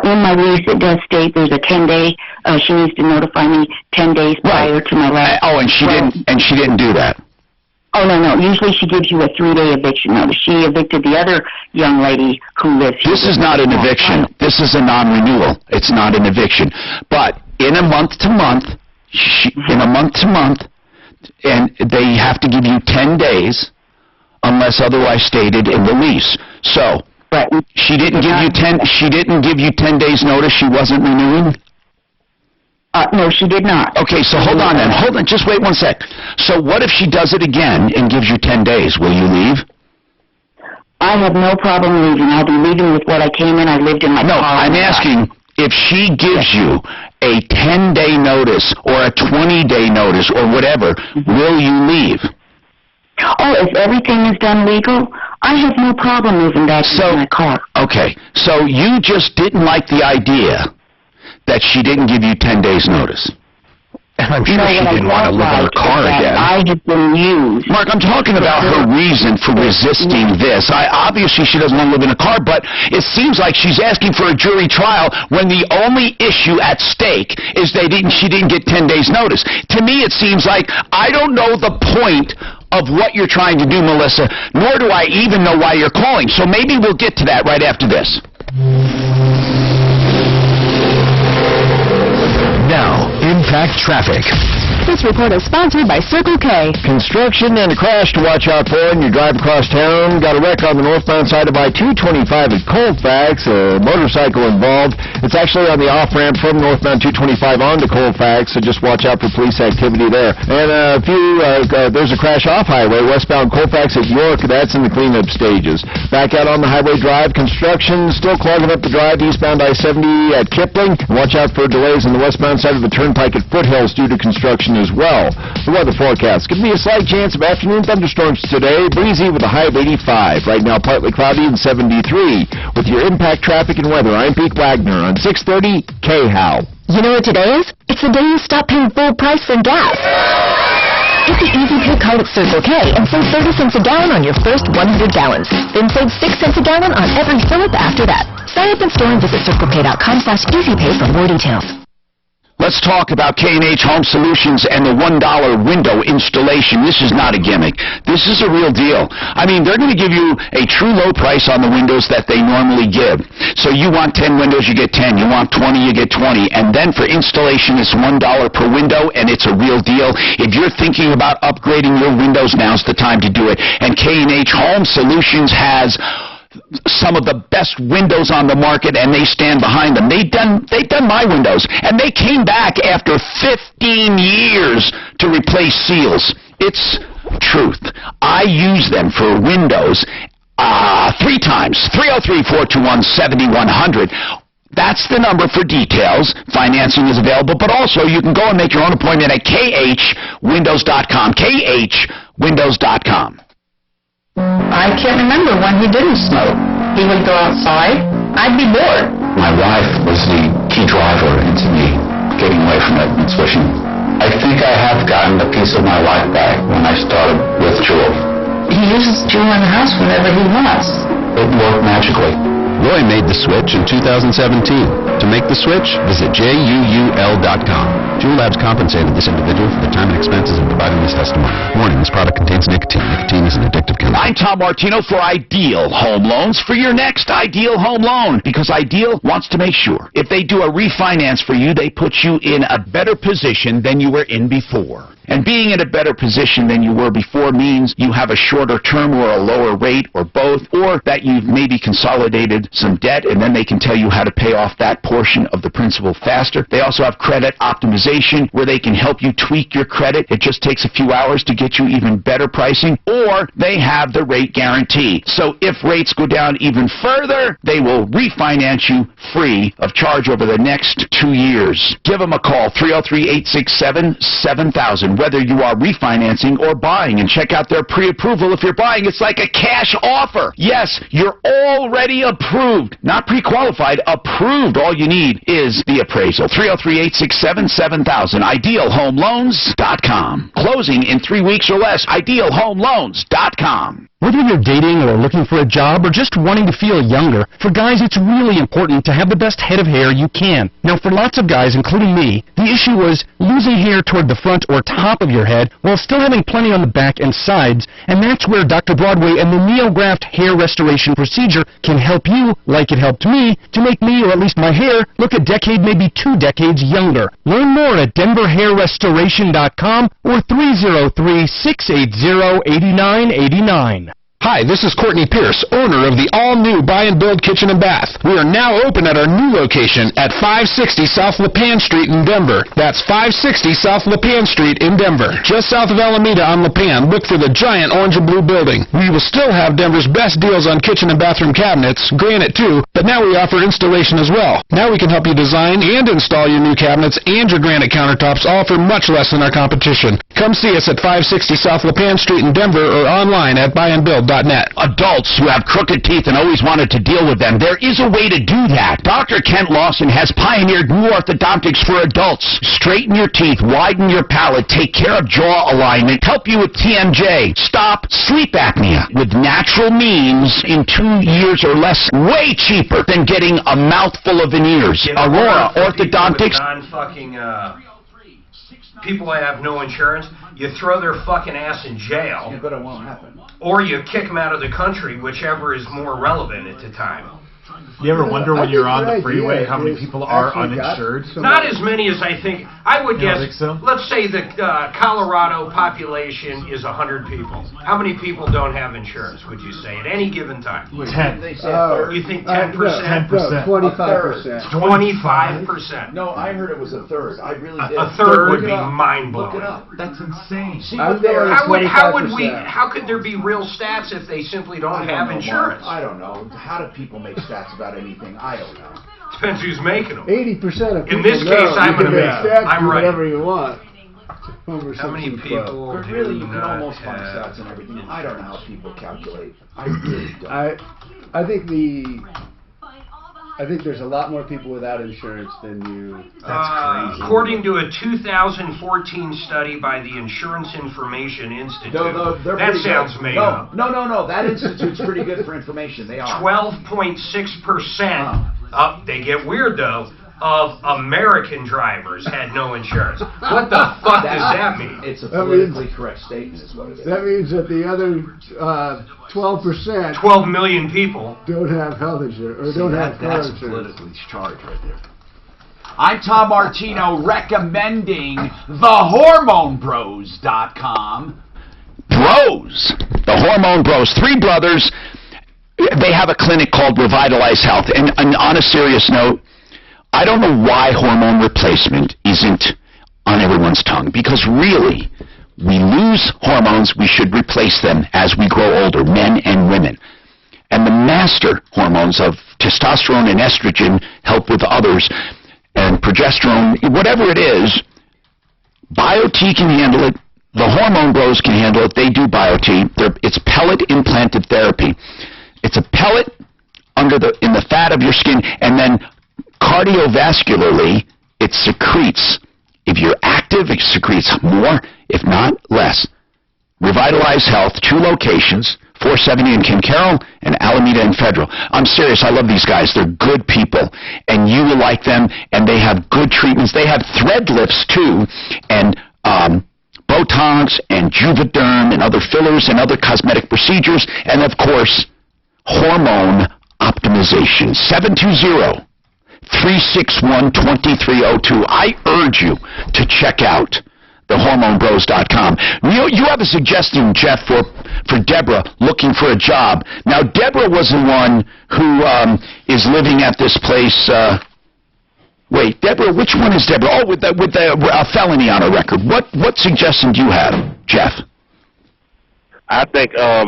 in my lease it does state there's a 10-day, she needs to notify me 10 days prior to my last... Oh, and she didn't do that? Oh, no. Usually she gives you a 3-day eviction notice. She evicted the other young lady who lives here. This is not an eviction. This is a non-renewal. It's not an eviction. But in a month-to-month, and they have to give you 10 days unless otherwise stated in the lease. So... Right. She didn't give you 10 days notice she wasn't renewing? No, she did not. Okay, so hold on, just wait one sec. So what if she does it again and gives you 10 days? Will you leave? I have no problem leaving. I'll be leaving with what I came in. I lived in my car. No, I'm asking if she gives you a 10-day notice or a 20-day notice or whatever, will you leave? Oh, if everything is done legal, I have no problem moving back to my car. Okay, so you just didn't like the idea that she didn't give you 10 days notice. And I'm sure she didn't want to live in her car again. I have been used. Mark, I'm talking about her reason for resisting this. Obviously, she doesn't want to live in a car, but it seems like she's asking for a jury trial when the only issue at stake is she didn't get 10 days notice. To me, it seems like I don't know the point of what you're trying to do, Melissa, nor do I even know why you're calling. So maybe we'll get to that right after this. Now, Impact Traffic. This report is sponsored by Circle K. Construction and a crash to watch out for when you drive across town. Got a wreck on the northbound side of I-225 at Colfax. A motorcycle involved. It's actually on the off-ramp from northbound 225 on to Colfax, so just watch out for police activity there. And there's a crash off-highway, westbound Colfax at York. That's in the cleanup stages. Back out on the highway drive, construction still clogging up the drive eastbound I-70 at Kipling. Watch out for delays on the westbound side of the turnpike at Foothills due to construction as well. The weather forecast. Could be a slight chance of afternoon thunderstorms today. Breezy with a high of 85. Right now, partly cloudy and 73. With your Impact Traffic and Weather, I'm Pete Wagner on 630 KHOW. You know what today is? It's the day you stop paying full price for gas. Get the Easy Pay card at Circle K and save 30 cents a gallon on your first 100 gallons. Then save 6 cents a gallon on every fill-up after that. Sign up in store and visit CircleK.com/EasyPay for more details. Let's talk about K&H Home Solutions and the $1 window installation. This is not a gimmick. This is a real deal. I mean, they're going to give you a true low price on the windows that they normally give. So you want 10 windows, you get 10. You want 20, you get 20. And then for installation, it's $1 per window, and it's a real deal. If you're thinking about upgrading your windows, now's the time to do it. And K&H Home Solutions has some of the best windows on the market, and they stand behind them. They've done my windows, and they came back after 15 years to replace seals. It's truth. I use them for windows 3 times. 303-421-7100. That's the number for details. Financing is available, but also you can go and make your own appointment at khwindows.com. khwindows.com. I can't remember when he didn't smoke. He would go outside. I'd be bored. My wife was the key driver into me getting away from it and switching. I think I have gotten a piece of my life back when I started with Jewel. He uses Jewel in the house whenever he wants. It worked magically. Roy made the switch in 2017. To make the switch, visit JUUL.com. Jewel Labs compensated this individual for the time and expenses in providing this testimony. Warning, this product contains nicotine. Nicotine is an addictive chemical. I'm Tom Martino for Ideal Home Loans for your next Ideal Home Loan, because Ideal wants to make sure if they do a refinance for you, they put you in a better position than you were in before. And being in a better position than you were before means you have a shorter term or a lower rate or both, or that you've maybe consolidated some debt and then they can tell you how to pay off that portion of the principal faster. They also have credit optimization where they can help you tweak your credit. It just takes a few hours to get you even better pricing, or they have the rate guarantee. So if rates go down even further, they will refinance you free of charge over the next 2 years. Give them a call, 303-867-7000. Whether you are refinancing or buying, and check out their pre-approval. If you're buying, it's like a cash offer. Yes, you're already approved. Not pre-qualified, approved. All you need is the appraisal. 303-867-7000. IdealHomeLoans.com. Closing in 3 weeks or less. IdealHomeLoans.com. Whether you're dating or looking for a job or just wanting to feel younger, for guys it's really important to have the best head of hair you can. Now for lots of guys, including me, the issue was losing hair toward the front or top of your head while still having plenty on the back and sides, and that's where Dr. Broadway and the NeoGraft hair restoration procedure can help you, like it helped me, to make me, or at least my hair, look a decade, maybe 2 decades younger. Learn more at denverhairrestoration.com or 303-680-8989. Hi, this is Courtney Pierce, owner of the all-new Buy and Build Kitchen and Bath. We are now open at our new location at 560 South Lipan Street in Denver. That's 560 South Lipan Street in Denver. Just south of Alameda on Lipan, look for the giant orange and blue building. We will still have Denver's best deals on kitchen and bathroom cabinets, Granite too, but now we offer installation as well. Now we can help you design and install your new cabinets and your Granite countertops, all for much less than our competition. Come see us at 560 South Lipan Street in Denver or online at buyandbuild.net. Adults who have crooked teeth and always wanted to deal with them, there is a way to do that. Dr. Kent Lawson has pioneered new orthodontics for adults. Straighten your teeth, widen your palate, take care of jaw alignment, help you with TMJ, stop sleep apnea with natural means in 2 years or less, way cheaper than getting a mouthful of veneers. Aurora Orthodontics. People that have no insurance, you throw their fucking ass in jail. Yeah, but it won't happen. Or you kick them out of the country, whichever is more relevant at the time. You ever wonder when you're on the freeway how many people are uninsured? Not as many as I think. I would guess, think so? let's say the Colorado population is 100 people. How many people don't have insurance, would you say, at any given time? 10. You think 10%? 10%. 25%. 25%. No, I heard it was a third. I really did. A third would be mind-blowing. Look it up. That's insane. See, I'm there at 25%. How could there be real stats if they simply don't have insurance? I don't know. How do people make stats about anything? I don't know. Depends who's making them. 80% of people In this case, I'm going to make stats, I'm right. whatever you want. How many people But really, you can almost find stats and everything. I don't know how people calculate. I really don't. I think there's a lot more people without insurance than you. That's crazy. According to a 2014 study by the Insurance Information Institute, that sounds made up. No. That institute's pretty good for information. They are. 12.6%. They get weird though. of American drivers had no insurance. What the fuck does that mean? It's a politically correct statement is what it is. That means that the other 12%... 12 million people don't have health insurance, or don't have car That's insurance. politically charged right there. I'm Tom Martino recommending thehormonebros.com. Bros, the Hormone Bros, 3 brothers. They have a clinic called Revitalize Health. And on a serious note, I don't know why hormone replacement isn't on everyone's tongue, because really, we lose hormones, we should replace them as we grow older, men and women. And the master hormones of testosterone and estrogen help with others, and progesterone, whatever it is, BioT can handle it. The Hormone Bros can handle it. They do BioT. It's pellet implanted therapy. It's a pellet in the fat of your skin, and then cardiovascularly, it secretes. If you're active, it secretes more, if not less. Revitalize Health, 2 locations, 470 in Kim Carroll and Alameda and Federal. I'm serious, I love these guys. They're good people, and you will like them, and they have good treatments. They have thread lifts, too, and Botox and Juvederm and other fillers and other cosmetic procedures, and, of course, hormone optimization. 720-361-2302. I urge you to check out thehormonebros.com. You have a suggestion, Jeff, for Deborah looking for a job. Now, Deborah was the one who is living at this place. Wait, Deborah, which one is Deborah? Oh, with the felony on her record. What suggestion do you have, Jeff? I think, how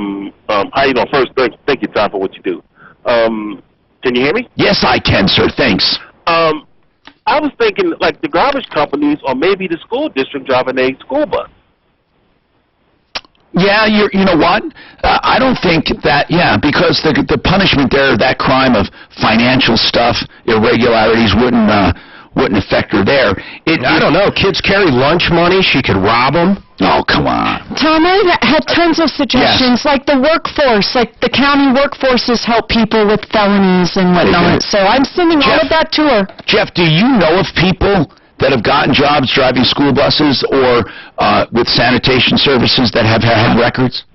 you doing? First, thank you, Tom, for what you do. Can you hear me? Yes, I can, sir. Thanks. I was thinking, like, the garbage companies or maybe the school district driving a school bus. Yeah, you know what? I don't think that, because the punishment there, that crime of financial stuff, irregularities wouldn't affect her there. I don't know. Kids carry lunch money. She could rob them. Oh, come on. Tom, I had tons of suggestions, like the workforce, like the county workforces help people with felonies and whatnot. So I'm sending all of that to her. Jeff, do you know of people that have gotten jobs driving school buses or with sanitation services that have had records?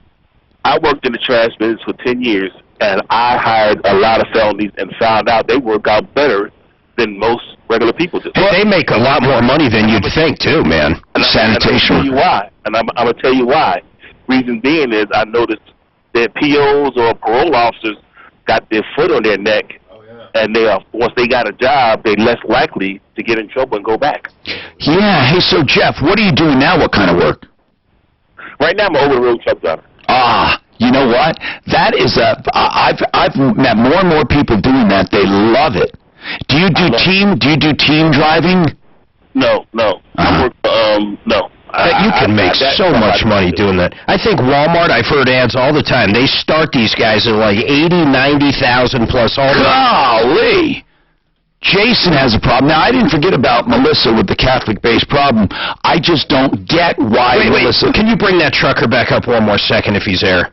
I worked in the trash business for 10 years, and I hired a lot of felonies and found out they work out better than most regular people do. Hey, they make a lot more money than you'd think, too, man. Sanitation. And I'm going to tell you why. And I'm going to tell you why. Reason being is I noticed that POs or parole officers got their foot on their neck, and once they got a job, they're less likely to get in trouble and go back. Yeah. Hey, so, Jeff, what are you doing now? What kind of work? Right now, I'm an over-the-road truck driver. You know what? That is I've met more and more people doing that. They love it. Do you do team driving? No. No. You can make so much money doing that. I think Walmart, I've heard ads all the time. They start these guys at like 80, 90,000 plus all the Golly! Jason has a problem. Now, I didn't forget about Melissa with the Catholic-based problem. I just don't get why Melissa... Can you bring that trucker back up one more second if he's there?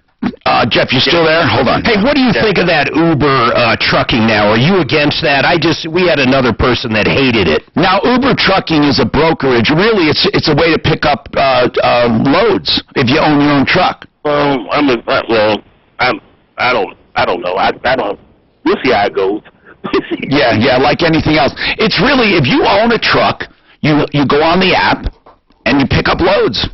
Jeff, you still there? Hold on. Hey, what do you think of that Uber trucking now? Are you against that? We had another person that hated it. Now, Uber trucking is a brokerage. Really, it's a way to pick up loads if you own your own truck. I don't know. We'll see how it goes. Yeah, like anything else. It's really, if you own a truck, you go on the app and you pick up loads.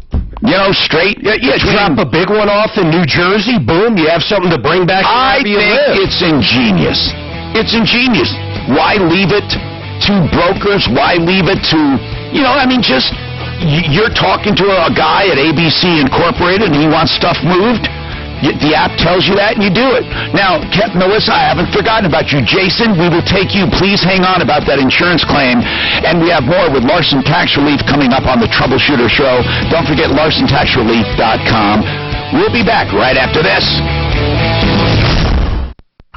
You know, straight. You drop a big one off in New Jersey, boom, you have something to bring back. I think it's ingenious. It's ingenious. Why leave it to brokers? Why leave it to, just, you're talking to a guy at ABC Incorporated and he wants stuff moved. The app tells you that, and you do it. Now, Melissa, I haven't forgotten about you. Jason, we will take you. Please hang on about that insurance claim. And we have more with Larson Tax Relief coming up on the Troubleshooter Show. Don't forget LarsonTaxRelief.com. We'll be back right after this.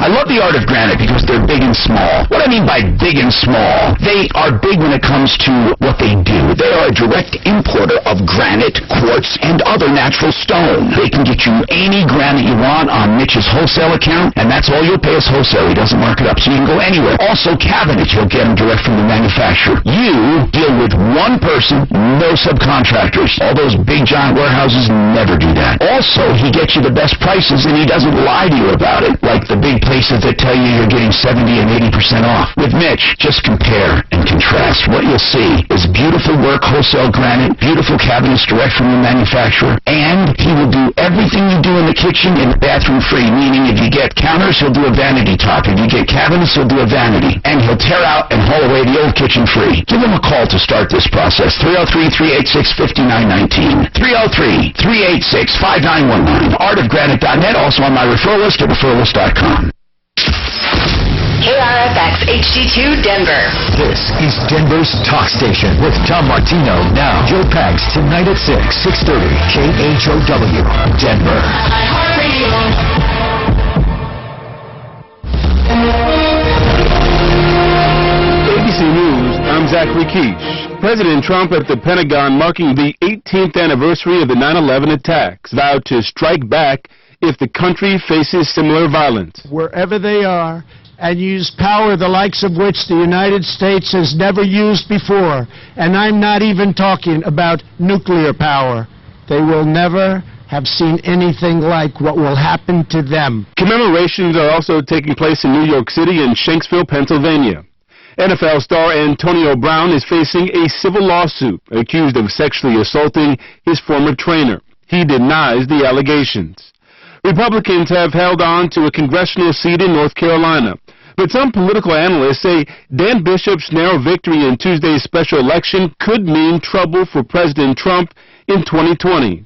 I love the Art of Granite because they're big and small. What I mean by big and small, they are big when it comes to what they do. They are a direct importer of granite, quartz, and other natural stone. They can get you any granite you want on Mitch's wholesale account, and that's all you'll pay is wholesale. He doesn't mark it up, so you can go anywhere. Also, cabinets, you'll get them direct from the manufacturer. You deal with one person, no subcontractors. All those big giant warehouses never do that. Also, he gets you the best prices, and he doesn't lie to you about it, like the big places that tell you you're getting 70 and 80% off. With Mitch, just compare and contrast. What you'll see is beautiful work, wholesale granite, beautiful cabinets direct from the manufacturer, and he will do everything you do in the kitchen and the bathroom free, meaning if you get counters, he'll do a vanity top. If you get cabinets, he'll do a vanity. And he'll tear out and haul away the old kitchen free. Give him a call to start this process. 303-386-5919. 303-386-5919. artofgranite.net, also on my referral list at referrals.com. KRFX HD2 Denver. This is Denver's Talk Station with Tom Martino. Now, Joe Pags tonight at 6:30. KHOW, Denver. ABC News, I'm Zachary Keish. President Trump at the Pentagon marking the 18th anniversary of the 9/11 attacks vowed to strike back if the country faces similar violence. Wherever they are, and use power the likes of which the United States has never used before. And I'm not even talking about nuclear power. They will never have seen anything like what will happen to them. Commemorations are also taking place in New York City and Shanksville, Pennsylvania. NFL star Antonio Brown is facing a civil lawsuit accused of sexually assaulting his former trainer. He denies the allegations. Republicans have held on to a congressional seat in North Carolina, but some political analysts say Dan Bishop's narrow victory in Tuesday's special election could mean trouble for President Trump in 2020.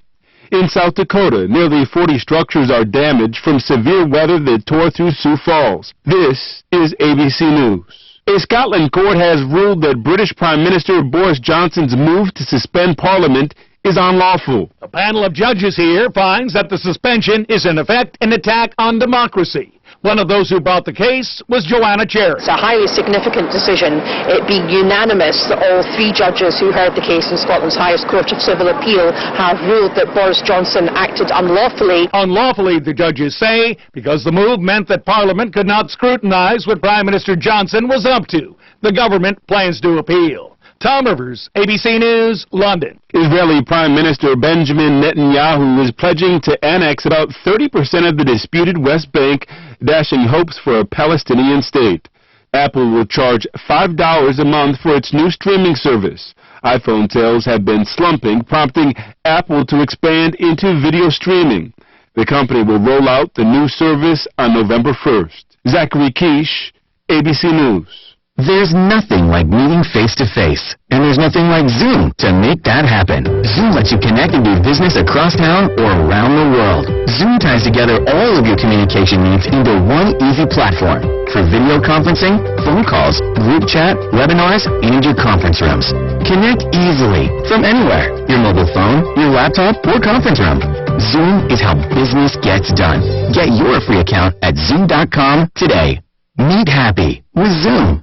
In South Dakota, nearly 40 structures are damaged from severe weather that tore through Sioux Falls. This is ABC News. A Scotland court has ruled that British Prime Minister Boris Johnson's move to suspend Parliament is unlawful. A panel of judges here finds that the suspension is in effect an attack on democracy. One of those who brought the case was Joanna Cherry. It's a highly significant decision. It being unanimous that all three judges who heard the case in Scotland's highest court of civil appeal have ruled that Boris Johnson acted unlawfully. Unlawfully, the judges say, because the move meant that Parliament could not scrutinize what Prime Minister Johnson was up to. The government plans to appeal. Tom Rivers, ABC News, London. Israeli Prime Minister Benjamin Netanyahu is pledging to annex about 30% of the disputed West Bank, dashing hopes for a Palestinian state. Apple will charge $5 a month for its new streaming service. iPhone sales have been slumping, prompting Apple to expand into video streaming. The company will roll out the new service on November 1st. Zachary Keish, ABC News. There's nothing like meeting face-to-face, and there's nothing like Zoom to make that happen. Zoom lets you connect and do business across town or around the world. Zoom ties together all of your communication needs into one easy platform for video conferencing, phone calls, group chat, webinars, and your conference rooms. Connect easily from anywhere, your mobile phone, your laptop, or conference room. Zoom is how business gets done. Get your free account at Zoom.com today. Meet happy with Zoom.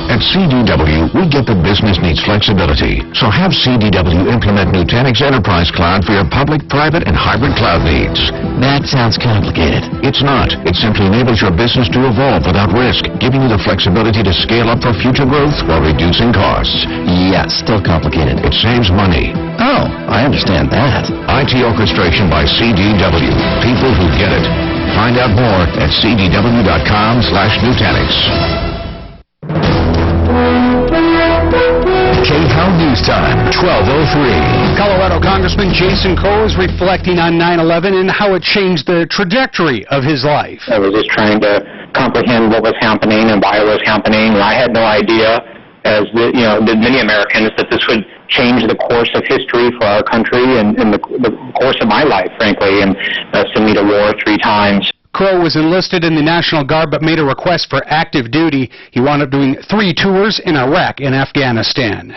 At CDW, we get that business needs flexibility, so have CDW implement Nutanix Enterprise Cloud for your public, private, and hybrid cloud needs. That sounds complicated. It's not. It simply enables your business to evolve without risk, giving you the flexibility to scale up for future growth while reducing costs. Yeah, still complicated. It saves money. Oh, I understand that. IT orchestration by CDW. People who get it. Find out more at cdw.com/Nutanix. KHOW News Time, 12:03. Colorado Congressman Jason Crow is reflecting on 9/11 and how it changed the trajectory of his life. I was just trying to comprehend what was happening and why it was happening. And I had no idea, as did many Americans, that this would change the course of history for our country and the course of my life, frankly, and send me to war 3 times. Crow was enlisted in the National Guard but made a request for active duty. He wound up doing 3 tours in Iraq and Afghanistan.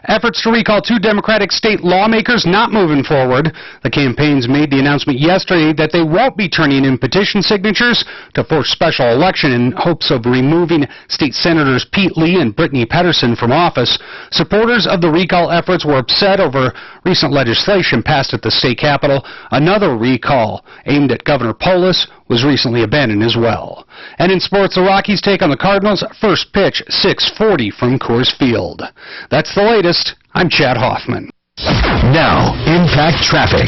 Efforts to recall 2 Democratic state lawmakers not moving forward. The campaigns made the announcement yesterday that they won't be turning in petition signatures to force special election in hopes of removing State Senators Pete Lee and Brittany Pedersen from office. Supporters of the recall efforts were upset over recent legislation passed at the state capitol. Another recall aimed at Governor Polis was recently abandoned as well. And in sports, the Rockies take on the Cardinals. First pitch, 6:40 from Coors Field. That's the latest. I'm Chad Hoffman. Now, Impact Traffic.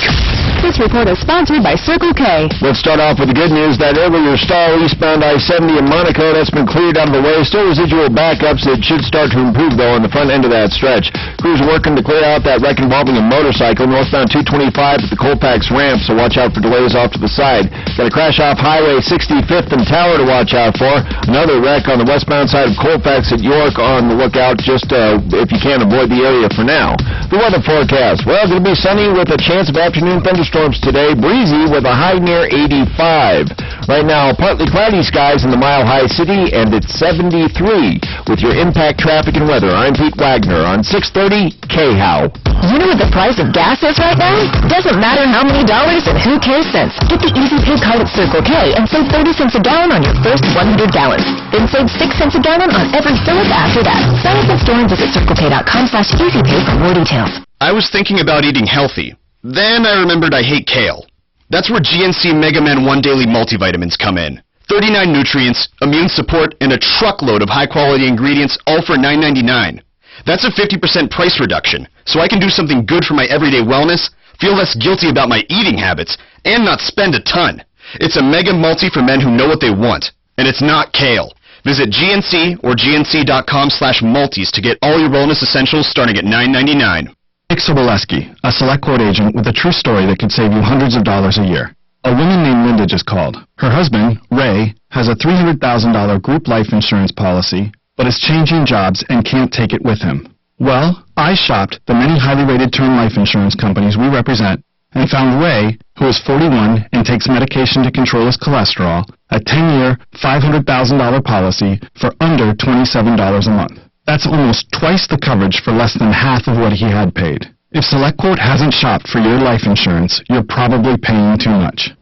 This report is sponsored by Circle K. Let's start off with the good news. That earlier stall eastbound I-70 in Monaco, that's been cleared out of the way. Still residual backups that should start to improve, though, on the front end of that stretch. Crews working to clear out that wreck involving a motorcycle northbound 225 at the Colfax ramp, so watch out for delays off to the side. Got a crash off Highway 65th and Tower to watch out for. Another wreck on the westbound side of Colfax at York. On the lookout, just if you can, avoid the area for now. The weather forecast. Well, going to be sunny with a chance of afternoon thunderstorms today. Breezy with a high near 85. Right now, partly cloudy skies in the Mile High City, and it's 73. With your Impact Traffic and Weather, I'm Pete Wagner on 630 KHOW. You know what the price of gas is right now? Doesn't matter how many dollars and who cares cents. Get the Easy Pay card at Circle K and save 30 cents a gallon on your first 100 gallons. Then save 6 cents a gallon on every fill-up after that. Sign up in store and visit CircleK.com/EasyPay for more details. I was thinking about eating healthy. Then I remembered I hate kale. That's where GNC Mega Man 1 Daily Multivitamins come in. 39 nutrients, immune support, and a truckload of high-quality ingredients, all for $9.99. That's a 50% price reduction, so I can do something good for my everyday wellness, feel less guilty about my eating habits, and not spend a ton. It's a mega multi for men who know what they want, and it's not kale. Visit GNC or gnc.com/multis to get all your wellness essentials starting at $9.99. Nick Soboleski, a Select Quote agent with a true story that could save you hundreds of dollars a year. A woman named Linda just called. Her husband, Ray, has a $300,000 group life insurance policy, but is changing jobs and can't take it with him. Well, I shopped the many highly rated term life insurance companies we represent and found Ray, who is 41 and takes medication to control his cholesterol, a 10-year, $500,000 policy for under $27 a month. That's almost twice the coverage for less than half of what he had paid. If SelectQuote hasn't shopped for your life insurance, you're probably paying too much.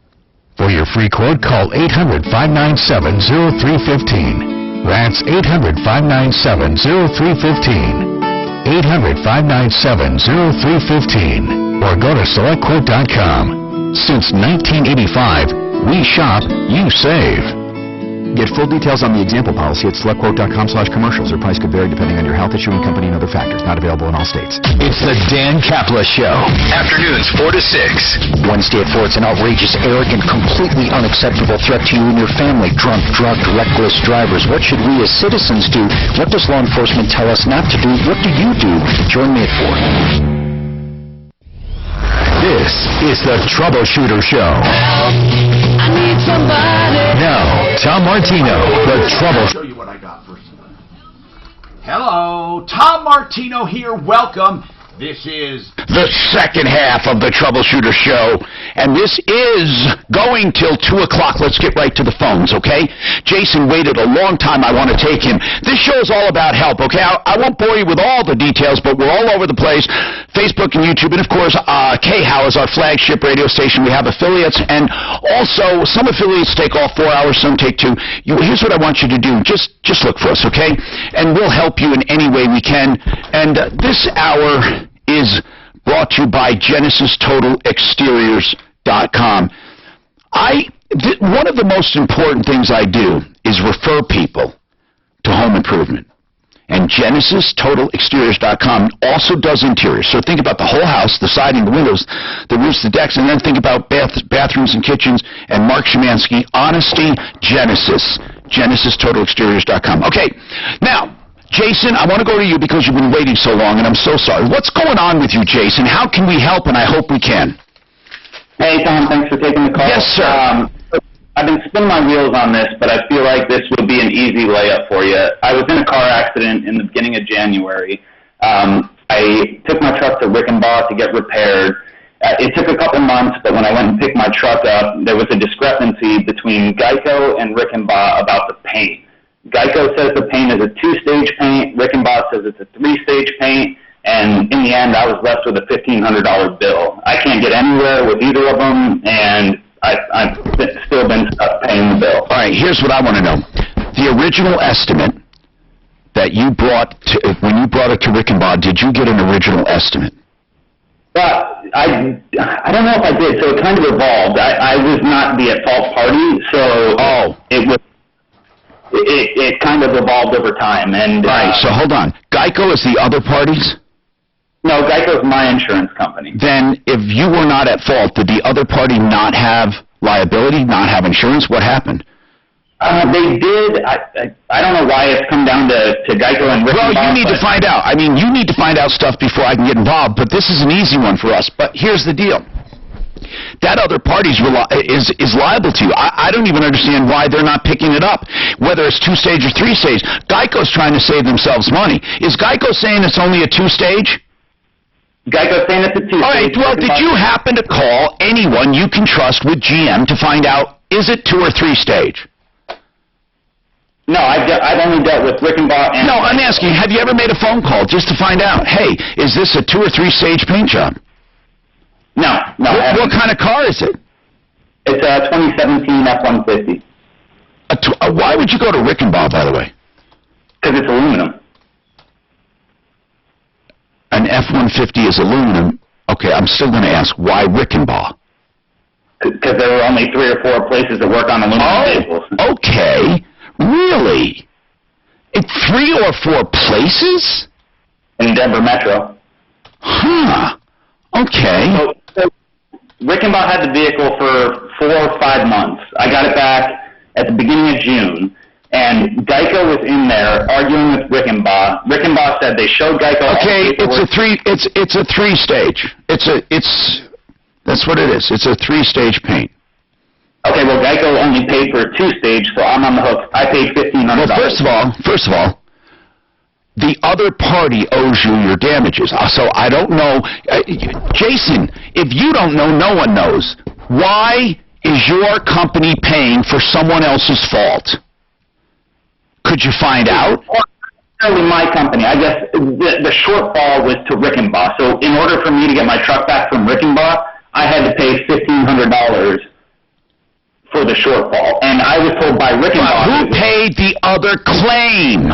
For your free quote, call 800-597-0315. That's 800-597-0315. 800-597-0315. Or go to SelectQuote.com. Since 1985, we shop, you save. Get full details on the example policy at SelectQuote.com/commercials. Their price could vary depending on your health, issuing company, and other factors. Not available in all states. It's the Dan Capla Show. Afternoons 4 to 6. Wednesday at 4, it's an outrageous, arrogant, completely unacceptable threat to you and your family. Drunk, drugged, reckless drivers. What should we as citizens do? What does law enforcement tell us not to do? What do you do? Join me at 4. This is the Troubleshooter Show. I need somebody. Now, Tom Martino, the I'll show you what I got first. Hello, Tom Martino here. Welcome. This is the second half of the Troubleshooter Show, and this is going till 2 o'clock. Let's get right to the phones, okay? Jason waited a long time. I want to take him. This show is all about help, okay? I won't bore you with all the details, but we're all over the place, Facebook and YouTube, and of course, KHOW is our flagship radio station. We have affiliates, and also some affiliates take all 4 hours, some take 2. Here's what I want you to do. Just look for us, okay? And we'll help you in any way we can. And this hour is brought to you by GenesisTotalExteriors.com. One of the most important things I do is refer people to home improvement. And GenesisTotalExteriors.com also does interiors. So think about the whole house, the siding, the windows, the roofs, the decks, and then think about bathrooms and kitchens. And Mark Szymanski, Honesty, Genesis. GenesisTotalExteriors.com. Okay, now, Jason, I want to go to you because you've been waiting so long, and I'm so sorry. What's going on with you, Jason? How can we help, and I hope we can. Hey, Tom, thanks for taking the call. Yes, sir. I've been spinning my wheels on this, but I feel like this would be an easy layup for you. I was in a car accident in the beginning of January. I took my truck to Rickenbaugh to get repaired, It took a couple months, but when I went and picked my truck up, there was a discrepancy between Geico and Rickenbaugh about the paint. Geico says the paint is a 2-stage paint. Rickenbaugh says it's a 3-stage paint. And in the end, I was left with a $1,500 bill. I can't get anywhere with either of them, and I've still been stuck paying the bill. All right, here's what I want to know. The original estimate that you brought when you brought it to Rickenbaugh, did you get an original estimate? I don't know if I did, so it kind of evolved. I was not the at-fault party, so it kind of evolved over time. And right, so hold on. Geico is the other parties? No, Geico is my insurance company. Then if you were not at fault, did the other party not have liability, not have insurance? What happened? They did. I don't know why it's come down to Geico and Rickenbaugh. Well, you need to find out. I mean, you need to find out stuff before I can get involved, but this is an easy one for us. But here's the deal. That other party is liable to you. I don't even understand why they're not picking it up, whether it's 2-stage or 3-stage. Geico's trying to save themselves money. Is Geico saying it's only a 2-stage? Geico's saying it's a 2-stage. All right, well, did you happen to call anyone you can trust with GM to find out, is it 2 or 3-stage? No, I've only dealt with Rickenbaugh and... No, I'm asking, have you ever made a phone call just to find out, hey, is this a 2 or 3-stage paint job? No. What kind of car is it? It's a 2017 F-150. Why would you go to Rickenbaugh, by the way? Because it's aluminum. An F-150 is aluminum. Okay, I'm still going to ask, why Rickenbaugh? Because there were only 3 or 4 places that work on aluminum vehicles. Okay. Really? In 3 or 4 places? In Denver Metro. Huh. Okay. So Rickenbaugh had the vehicle for 4 or 5 months. I got it back at the beginning of June, and Geico was in there arguing with Rickenbaugh. Rickenbaugh said they showed Geico... Okay, it's a 3-stage. That's what it is. It's a 3-stage paint. Okay, well, Geico only paid for a 2-stage, so I'm on the hook. I paid $1,500. Well, first of all, the other party owes you your damages. So I don't know. Jason, if you don't know, no one knows. Why is your company paying for someone else's fault? Could you find out? Not my company. I guess the shortfall was to Rickenbaugh. So in order for me to get my truck back from Rickenbaugh, I had to pay $1,500 for the shortfall. And I was told by Rickenbaugh... Who paid the other claim?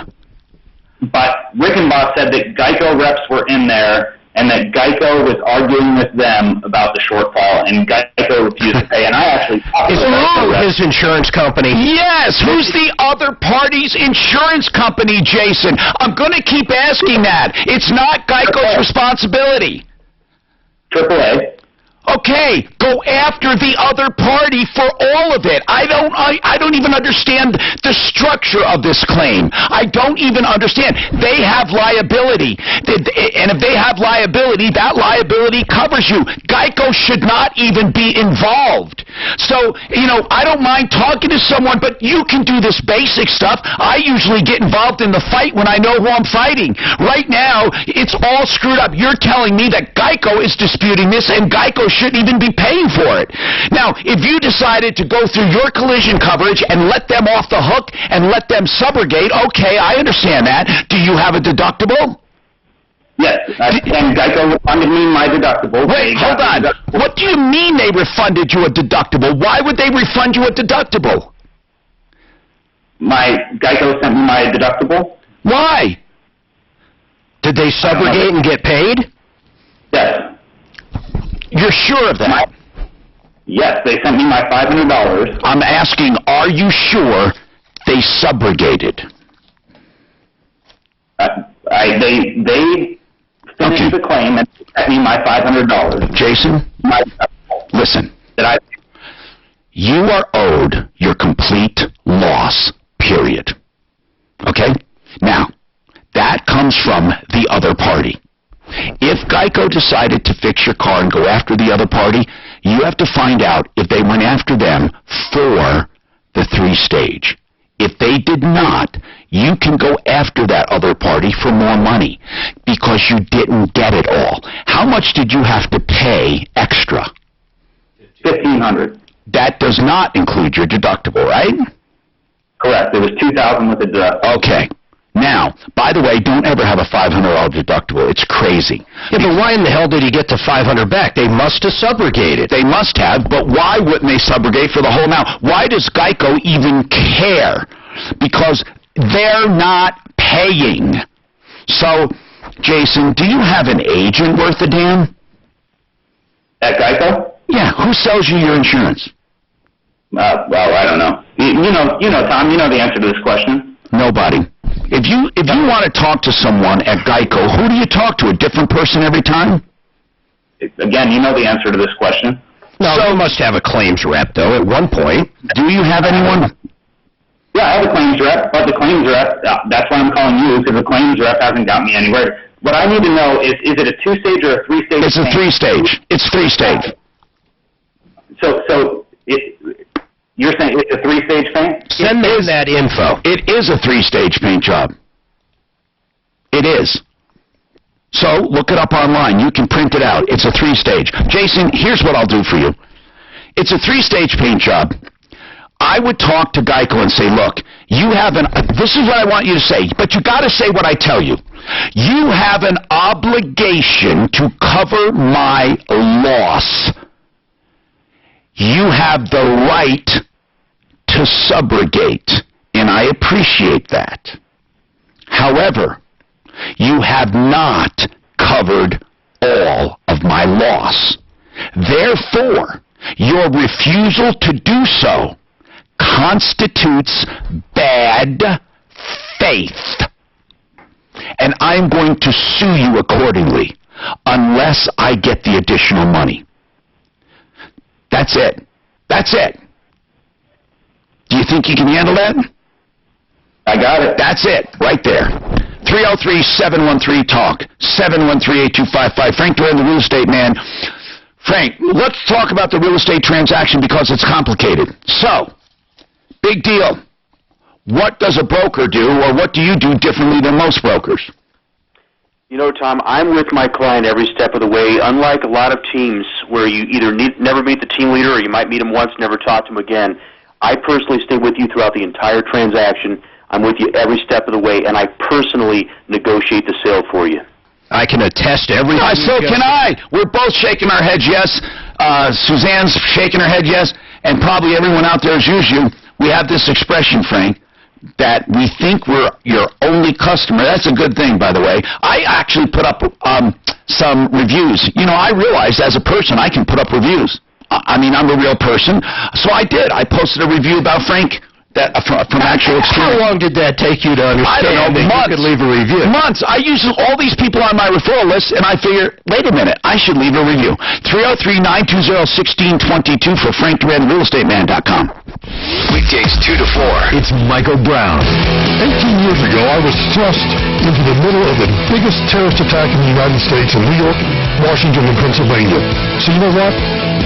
But Rickenbaugh said that Geico reps were in there and that Geico was arguing with them about the shortfall, and Geico refused to pay. And I actually talked to Who? His insurance company. Yes, who's the other party's insurance company, Jason? I'm going to keep asking that. It's not Geico's responsibility. AAA. Okay, go after the other party for all of it. I don't even understand the structure of this claim. I don't even understand. They have liability. And if they have liability, that liability covers you. Geico should not even be involved. So, I don't mind talking to someone, but you can do this basic stuff. I usually get involved in the fight when I know who I'm fighting. Right now, it's all screwed up. You're telling me that Geico is disputing this, and Geico shouldn't even be paying for it. Now, if you decided to go through your collision coverage and let them off the hook and let them subrogate, okay, I understand that. Do you have a deductible? Yes, and Geico refunded me my deductible. Wait, hold on. What do you mean they refunded you a deductible? Why would they refund you a deductible? Geico sent me my deductible. Why? Did they subrogate and get paid? Yes. You're sure of that? Yes, they sent me my $500. I'm asking, are you sure they subrogated? They finished the claim and sent me my $500. Jason, listen. You are owed your complete loss, period. Okay? Now, that comes from the other party. If Geico decided to fix your car and go after the other party, you have to find out if they went after them for the 3-stage. If they did not, you can go after that other party for more money because you didn't get it all. How much did you have to pay extra? $1,500. That does not include your deductible, right? Correct. It was $2,000 with the deductible. Okay. Now, by the way, don't ever have a $500 deductible. It's crazy. Yeah, but why in the hell did he get the $500 back? They must have subrogated. They must have, but why wouldn't they subrogate for the whole amount? Why does Geico even care? Because they're not paying. So, Jason, do you have an agent worth a damn? At Geico? Yeah, who sells you your insurance? Well, I don't know. You know, Tom, you know the answer to this question. Nobody. If you want to talk to someone at Geico, who do you talk to? A different person every time? Again, you know the answer to this question. No, so you must have a claims rep, though, at one point. Do you have anyone? Yeah, I have a claims rep, but the claims rep, that's why I'm calling you, because the claims rep hasn't got me anywhere. What I need to know is it a two-stage or a three-stage? It's a three-stage. It's three-stage. So you're saying it's a three-stage paint? Send me that info. It is a three-stage paint job. It is. So look it up online. You can print it out. It's a three-stage. Jason, here's what I'll do for you. It's a three-stage paint job. I would talk to Geico and say, look, you have this is what I want you to say, but you got to say what I tell you. You have an obligation to cover my loss. You have the right to subrogate, and I appreciate that. However, you have not covered all of my loss. Therefore, your refusal to do so constitutes bad faith. And I'm going to sue you accordingly unless I get the additional money. That's it. That's it. Do you think you can handle that? I got it. That's it, right there. 303-713-TALK, 713-8255. Frank Duran, the real estate man. Frank, let's talk about the real estate transaction because it's complicated. So, big deal. What does a broker do, or what do you do differently than most brokers? You know, Tom, I'm with my client every step of the way. Unlike a lot of teams where you either never meet the team leader or you might meet him once, never talk to him again, I personally stay with you throughout the entire transaction. I'm with you every step of the way, and I personally negotiate the sale for you. I can attest to everything. So can I. We're both shaking our heads yes. Suzanne's shaking her head yes, and probably everyone out there is usually. We have this expression, Frank, that we think we're your only customer. That's a good thing, by the way. I actually put up some reviews. You know, I realized as a person I can put up reviews. I mean, I'm a real person, so I did. I posted a review about Frank that from actual experience. How long did that take you to understand? I don't know, months. You could leave a review? Months. I use all these people on my referral list, and I figure, wait a minute, I should leave a review. 303-920-1622 for FrankDuranRealEstateMan.com. Weekdays 2 to 4. It's Michael Brown. 18 years ago, I was thrust into the middle of the biggest terrorist attack in the United States in New York, Washington, and Pennsylvania. So you know what?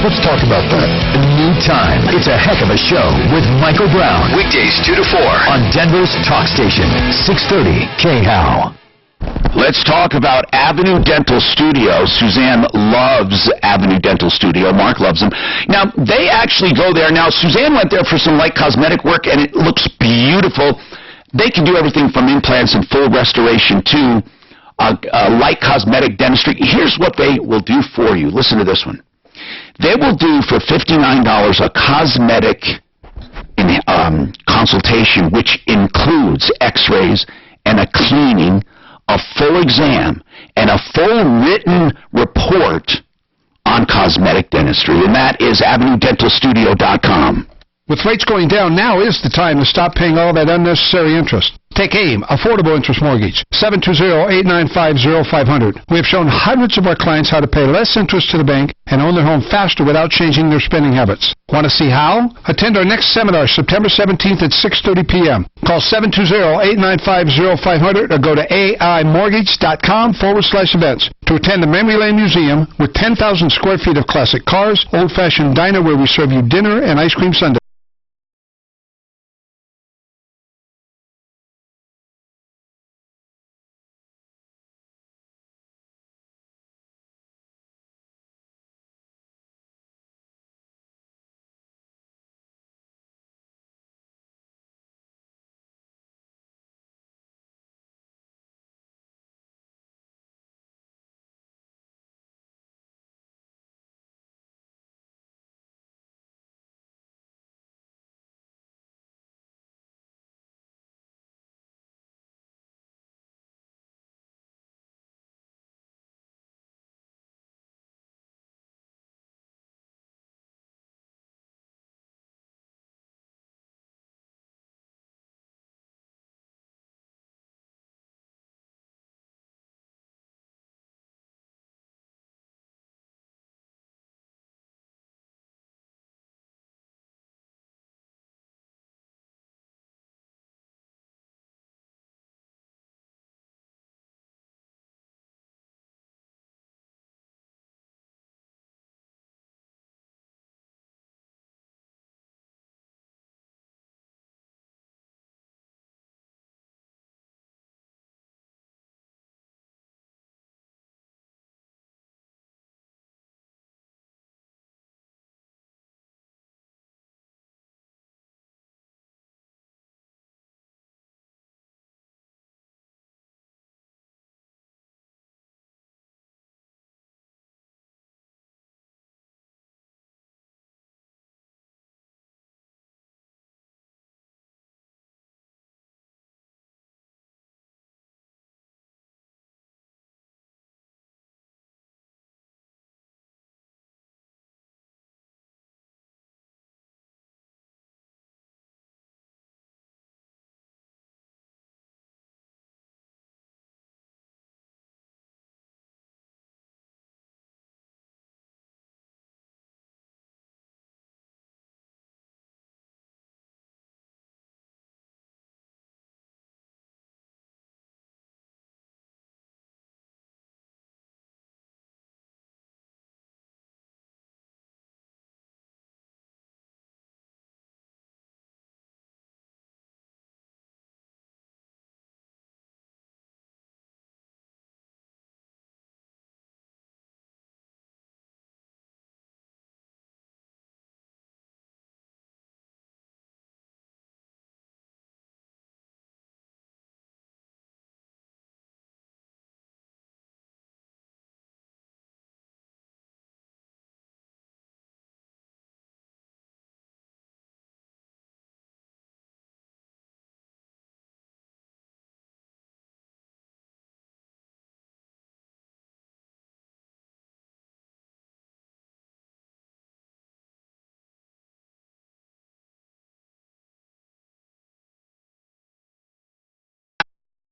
Let's talk about that. A new time. It's a heck of a show with Michael Brown. Weekdays 2 to 4. On Denver's talk station, 630 KHOW. Let's talk about Avenue Dental Studio. Suzanne loves Avenue Dental Studio. Mark loves them. Now, they actually go there. Now, Suzanne went there for some light cosmetic work, and it looks beautiful. They can do everything from implants and full restoration to light cosmetic dentistry. Here's what they will do for you. Listen to this one. They will do for $59 a cosmetic consultation, which includes x-rays and a cleaning, a full exam, and a full written report on cosmetic dentistry, and that is AvenueDentalStudio.com. With rates going down, now is the time to stop paying all that unnecessary interest. Take AIM, Affordable Interest Mortgage, 720-895-0500. We have shown hundreds of our clients how to pay less interest to the bank and own their home faster without changing their spending habits. Want to see how? Attend our next seminar, September 17th at 6:30 p.m. Call 720-895-0500 or go to aimortgage.com/events to attend the Memory Lane Museum with 10,000 square feet of classic cars, old-fashioned diner where we serve you dinner and ice cream sundaes.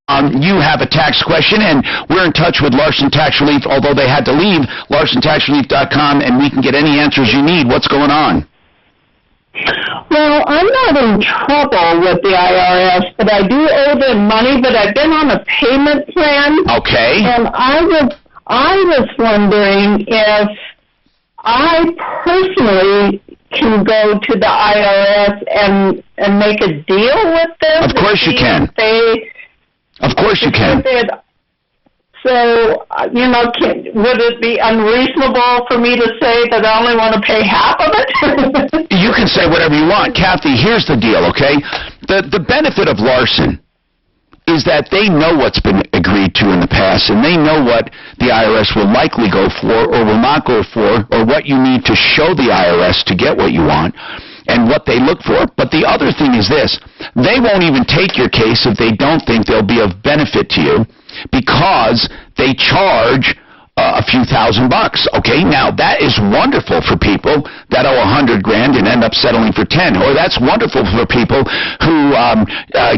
You have a tax question, and we're in touch with Larson Tax Relief, although they had to leave, LarsonTaxRelief.com, and we can get any answers you need. What's going on? Well, I'm not in trouble with the IRS, but I do owe them money, but I've been on a payment plan. Okay. And I was wondering if I personally can go to the IRS and make a deal with them. Of course you can. Of course you can. So, would it be unreasonable for me to say that I only want to pay half of it? You can say whatever you want. Kathy, here's the deal, okay? The benefit of Larson is that they know what's been agreed to in the past, and they know what the IRS will likely go for or will not go for, or what you need to show the IRS to get what you want, and what they look for. But the other thing is this: they won't even take your case if they don't think they'll be of benefit to you, because they charge a few $1,000. Okay, now that is wonderful for people that owe $100,000 and end up settling for 10, or that's wonderful for people who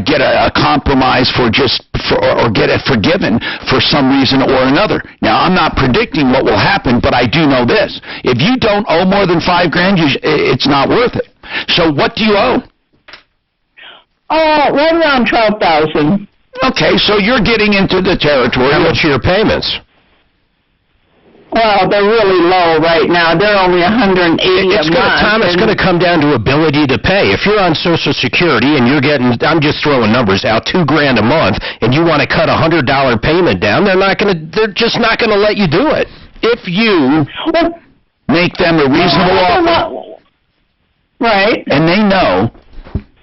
get a compromise or get it forgiven for some reason or another. Now, I'm not predicting what will happen, but I do know this: if you don't owe more than $5,000, it's not worth it. So, what do you owe? Right around $12,000. Okay, so you're getting into the territory. How much are your payments? Well, they're really low right now. They're only $180 a month. Tom, it's going to come down to ability to pay. If you're on Social Security and you're getting, I'm just throwing numbers out, $2,000 a month, and you want to cut a $100 payment down, they're just not going to let you do it. If you make them a reasonable offer, right, and they know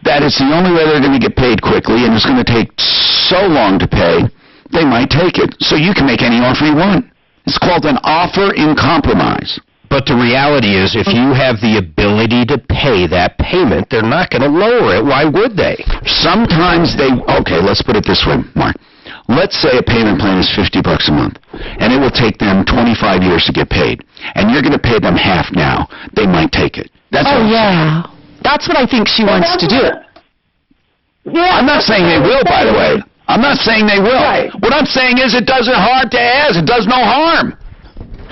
that it's the only way they're going to get paid quickly, and it's going to take so long to pay, they might take it. So you can make any offer you want. It's called an offer in compromise. But the reality is, if you have the ability to pay that payment, they're not going to lower it. Why would they? Sometimes okay, let's put it this way, Mark. Let's say a payment plan is $50 a month, and it will take them 25 years to get paid, and you're going to pay them half now. They might take it. Yeah. That's what I think she wants to do. Yeah, I'm not saying they will, by the way. I'm not saying they will. Right. What I'm saying is it doesn't hurt to ask. It does no harm.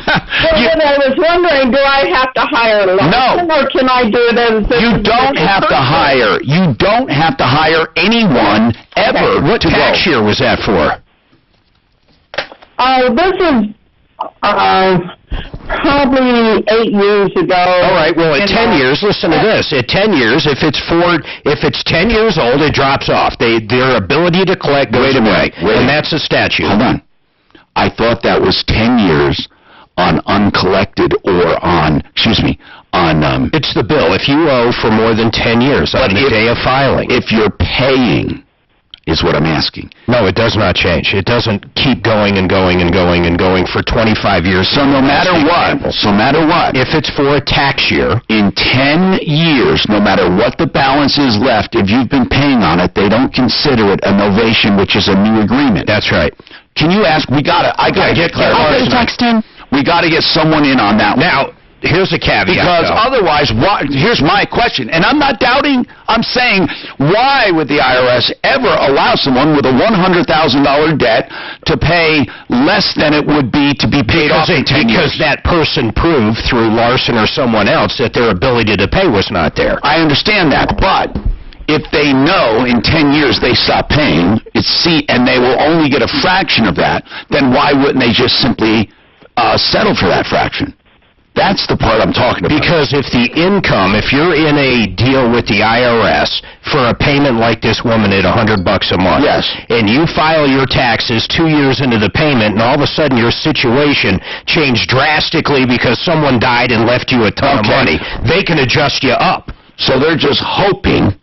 I was wondering, do I have to hire Larson, or can I do it as a... You don't have to hire. You don't have to hire anyone ever. Okay. What tax year was that for? This is probably 8 years ago. All right, well, at 10 years, listen to this. At 10 years, if it's 10 years old, it drops off. Their ability to collect goes away, and that's a statute. Hold on. I thought that was 10 years on uncollected or on, it's the bill. If you owe for more than 10 years on the day of filing. If you're paying, is what I'm asking. No, it does not change. It doesn't keep going and going and going and going for 25 years. So no matter what, if it's for a tax year, in 10 years, no matter what the balance is left, if you've been paying on it, they don't consider it a novation, which is a new agreement. That's right. Can you ask? I gotta get clarification. We gotta get someone in on that. Now, here's a caveat. Because otherwise, here's my question, and I'm not doubting, I'm saying, why would the IRS ever allow someone with a $100,000 debt to pay less than it would be to be paid off in 10 years? Because that person proved through Larson or someone else that their ability to pay was not there. I understand that, but if they know in 10 years they stop paying, and they will only get a fraction of that, then why wouldn't they just simply settle for that fraction? That's the part I'm talking about. Because if you're in a deal with the IRS for a payment like this woman at $100 a month, yes, and you file your taxes 2 years into the payment, and all of a sudden your situation changed drastically because someone died and left you a ton of money, they can adjust you up. So they're just hoping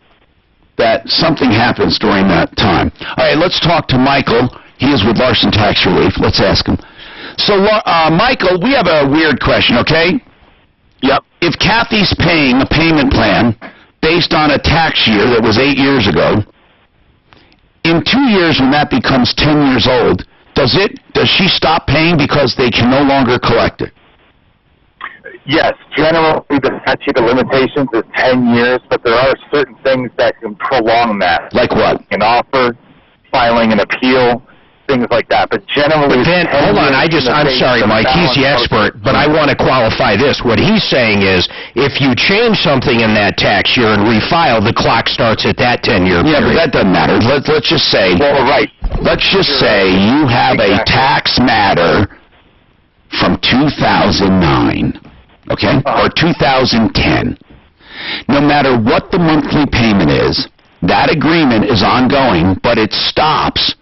that something happens during that time. All right, let's talk to Michael. He is with Larson Tax Relief. Let's ask him. So, Michael, we have a weird question, okay? Yep. If Kathy's paying a payment plan based on a tax year that was 8 years ago, in 2 years when that becomes 10 years old, does she stop paying because they can no longer collect it? Yes, generally the statute of limitations is 10 years, but there are certain things that can prolong that. Like what? An offer filing an appeal, things like that. But generally, But then, hold on, I'm sorry, Mike, he's the expert, but I want to qualify this. What he's saying is, if you change something in that tax year and refile, the clock starts at that 10-year period. Yeah, but that doesn't matter. Let's just say, let's just say you have a tax matter from 2009, okay, or 2010. No matter what the monthly payment is, that agreement is ongoing, but it stops.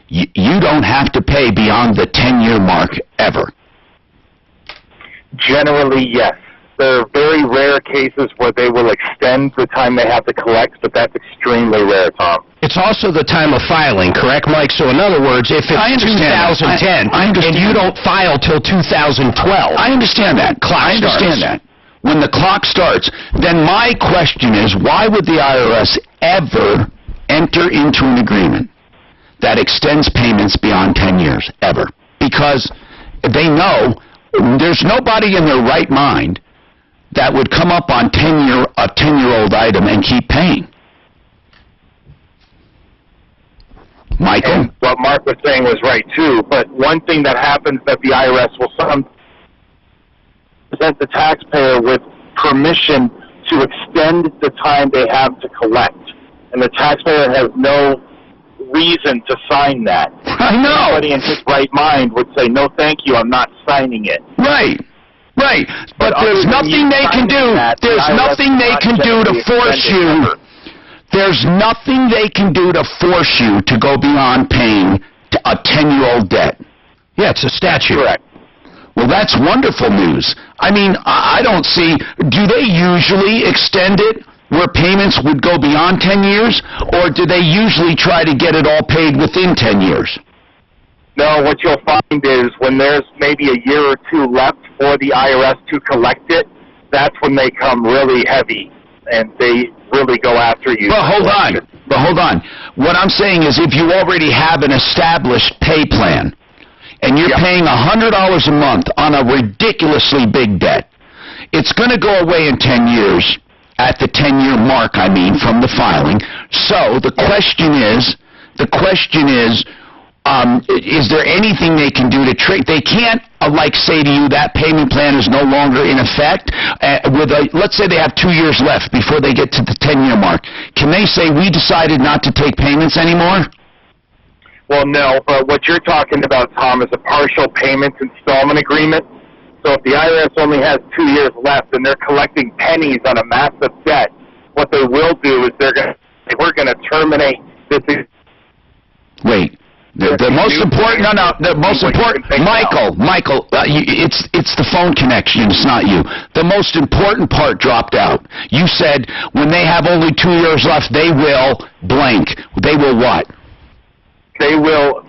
You don't have to pay beyond the 10-year mark ever. Generally, yes. There are very rare cases where they will extend the time they have to collect, but that's extremely rare, Tom. It's also the time of filing, correct, Mike? So in other words, if it's 2010 and you don't file till 2012. I understand that. I understand that. When the clock starts, then my question is, why would the IRS ever enter into an agreement that extends payments beyond 10 years, ever? Because they know there's nobody in their right mind that would come up on a 10-year-old item and keep paying. Michael? And what Mark was saying was right, too. But one thing that happens that the IRS will sometimes present the taxpayer with permission to extend the time they have to collect. And the taxpayer has no reason to sign that. I know. Anybody in his right mind would say, no, thank you, I'm not signing it. Right. Right. But there's nothing they can do. There's nothing they can do to force you. There's nothing they can do to force you to go beyond paying a 10-year-old debt. Yeah, it's a statute. Correct. Well, that's wonderful news. I mean, I don't see, do they usually extend it where payments would go beyond 10 years, or do they usually try to get it all paid within 10 years? No, what you'll find is when there's maybe a year or two left for the IRS to collect it, that's when they come really heavy, and they really go after you. But hold on. What I'm saying is if you already have an established pay plan, and you're paying $100 a month on a ridiculously big debt, it's going to go away in 10 years, at the 10-year mark, I mean, from the filing. So the question is, is there anything they can do to trick? They can't, say to you, that payment plan is no longer in effect. Let's say they have 2 years left before they get to the 10-year mark. Can they say, we decided not to take payments anymore? Well, no, but what you're talking about, Tom, is a partial payments installment agreement. So if the IRS only has 2 years left and they're collecting pennies on a massive debt, what they will do is we're going to terminate this. Wait. The most important, Michael, it's the phone connection, it's not you. The most important part dropped out. You said when they have only 2 years left, they will blank. They will what? They will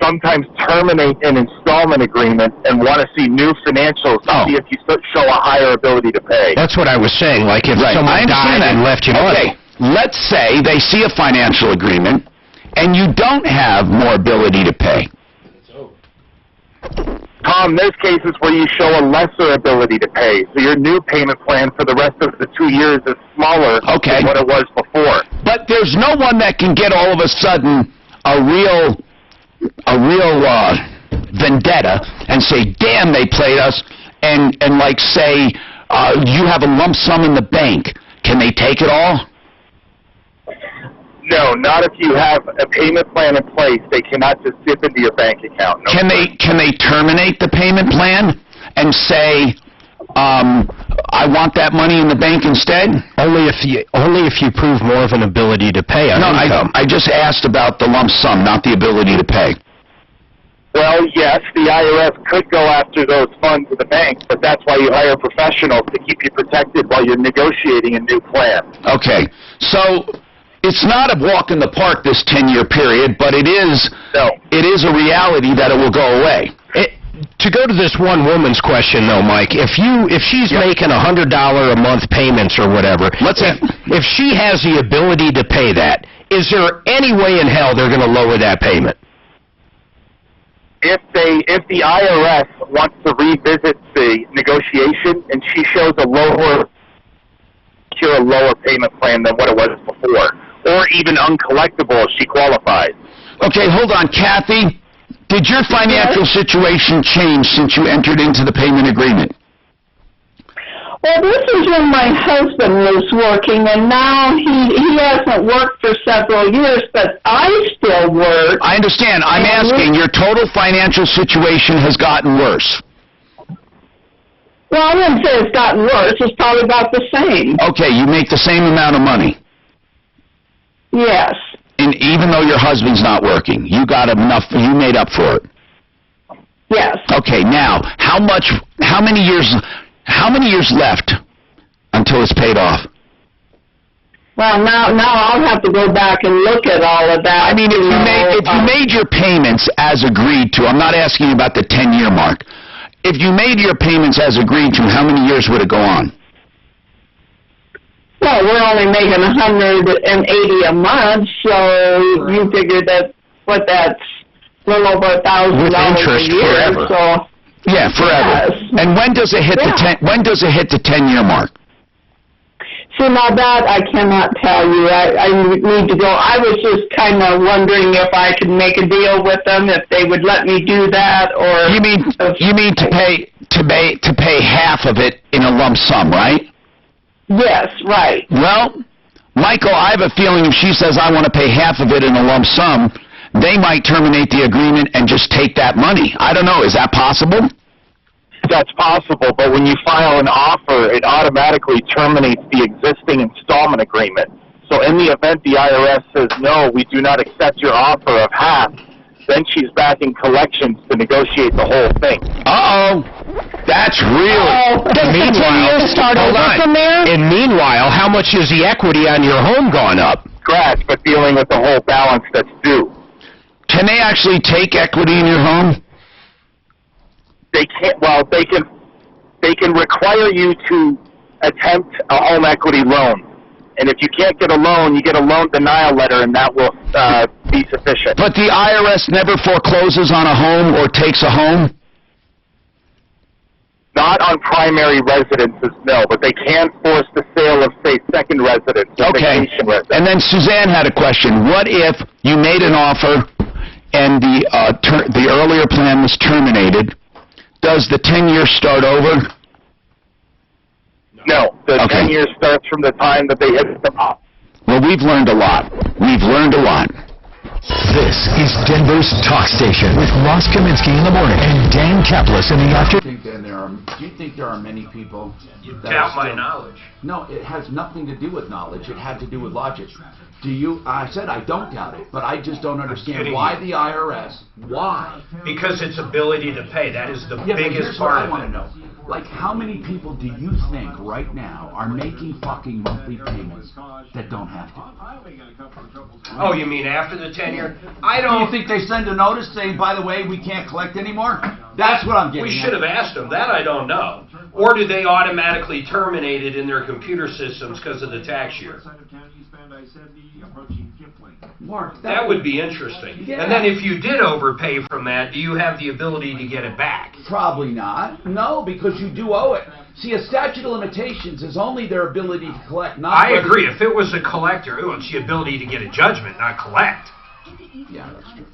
sometimes terminate an installment agreement and want to see new financials to see if you show a higher ability to pay. That's what I was saying, like if someone died and left you money. Okay, let's say they see a financial agreement and you don't have more ability to pay. Tom, there's cases where you show a lesser ability to pay, so your new payment plan for the rest of the 2 years is smaller than what it was before. But there's no one that can get all of a sudden a real vendetta and say, damn, they played us, and say, you have a lump sum in the bank. Can they take it all? No, not if you have a payment plan in place. They cannot just dip into your bank account. No. Can they terminate the payment plan and say, I want that money in the bank instead? Only if you prove more of an ability to pay on income. I just asked about the lump sum, not the ability to pay. Well, yes, the IRS could go after those funds in the bank, but that's why you hire professionals to keep you protected while you're negotiating a new plan. Okay, so it's not a walk in the park, this 10-year period, but it is a reality that it will go away. To go to this one woman's question, though, Mike, if she's making $100 a month payments or whatever, if she has the ability to pay that, is there any way in hell they're going to lower that payment? If the IRS wants to revisit the negotiation and she shows a lower payment plan than what it was before, or even uncollectible if she qualifies, Okay, hold on. Kathy, did your financial situation change since you entered into the payment agreement? Well, this is when my husband was working, and now he hasn't worked for several years, but I still work. I understand. I'm asking, your total financial situation has gotten worse. Well, I wouldn't say it's gotten worse. It's probably about the same. Okay, you make the same amount of money. Yes. And even though your husband's not working, you got enough, you made up for it. Yes. Okay, now, how many years left until it's paid off? Well, now I'll have to go back and look at all of that. I mean, if you made your payments as agreed to, I'm not asking about the 10-year mark. If you made your payments as agreed to, how many years would it go on? Well, we're only making $180 a month, so you figure that's a little over $1,000 with interest a year. Forever. So yeah, forever. Yes. And when does it hit the 10-year mark? See, now that I cannot tell you. I need to go. I was just kind of wondering if I could make a deal with them, if they would let me do that, or you mean to pay half of it in a lump sum, right? Yes, right. Well, Michael, I have a feeling if she says I want to pay half of it in a lump sum, they might terminate the agreement and just take that money. I don't know. Is that possible? That's possible, but when you file an offer, it automatically terminates the existing installment agreement. So in the event the IRS says, no, we do not accept your offer of half, then she's back in collections to negotiate the whole thing. Uh-oh. That's really... And meanwhile, how much is the equity on your home gone up? Scratch, but dealing with the whole balance that's due. Can they actually take equity in your home? They can't. Well, they can require you to attempt a home equity loan, and if you can't get a loan, you get a loan denial letter, and that will be sufficient. But the IRS never forecloses on a home or takes a home? Not on primary residences, no, but they can force the sale of, say, second residence, okay. Vacation residence. And then Suzanne had a question. What if you made an offer and the earlier plan was terminated? Does the 10 years start over? No, the 10 years starts from the time that they hit the top. Well, we've learned a lot. We've learned a lot. This is Denver's Talk Station with Ross Kaminsky in the morning and Dan Kaplis in the afternoon. Do you think there are many people... You doubt my knowledge. No, it has nothing to do with knowledge. It had to do with logic. I said I don't doubt it, but I just don't understand why the IRS, why? Because its ability to pay, that is the biggest part part I want to know. Like, how many people do you think right now are making fucking monthly payments that don't have to? Oh, you mean after the 10-year? Do you think they send a notice saying, by the way, we can't collect anymore? That's what I'm getting We should have asked them. That I don't know. Or do they automatically terminate it in their computer systems because of the tax year? Mark, that would be interesting. Yeah. And then if you did overpay from that, do you have the ability to get it back? Probably not. No, because you do owe it. See, a statute of limitations is only their ability to collect, not... I agree. If it was a collector, it's the ability to get a judgment, not collect. Yeah, that's true.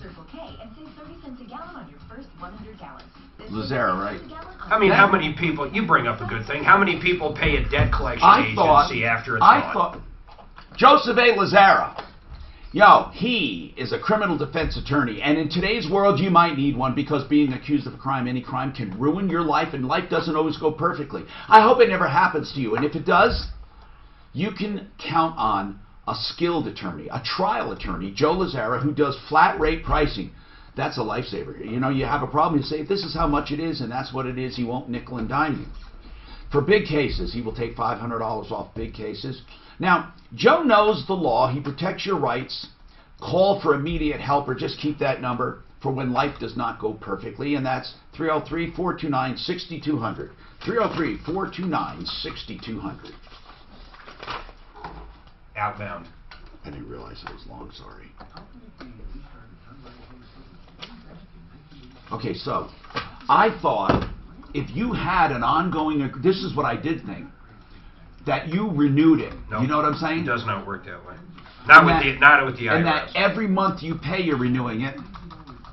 Lazara, right? I mean, how many people... You bring up a good thing. How many people pay a debt collection agency after it's gone? Joseph A. Lazara. He is a criminal defense attorney, and in today's world you might need one because being accused of a crime, any crime, can ruin your life, and life doesn't always go perfectly. I hope it never happens to you, and if it does, you can count on a skilled attorney, a trial attorney, Joe Lazara, who does flat rate pricing. That's a lifesaver. You have a problem, you say, this is how much it is, and that's what it is. He won't nickel and dime you. For big cases, he will take $500 off big cases. Now, Joe knows the law. He protects your rights. Call for immediate help, or just keep that number for when life does not go perfectly, and that's 303-429-6200. 303-429-6200. Outbound. I didn't realize it was long, sorry. Okay, so I thought if you had an ongoing, this is what I did think, that you renewed it. No, you know what I'm saying? It does not work that way. Not with the IRS. And that every month you pay, you're renewing it.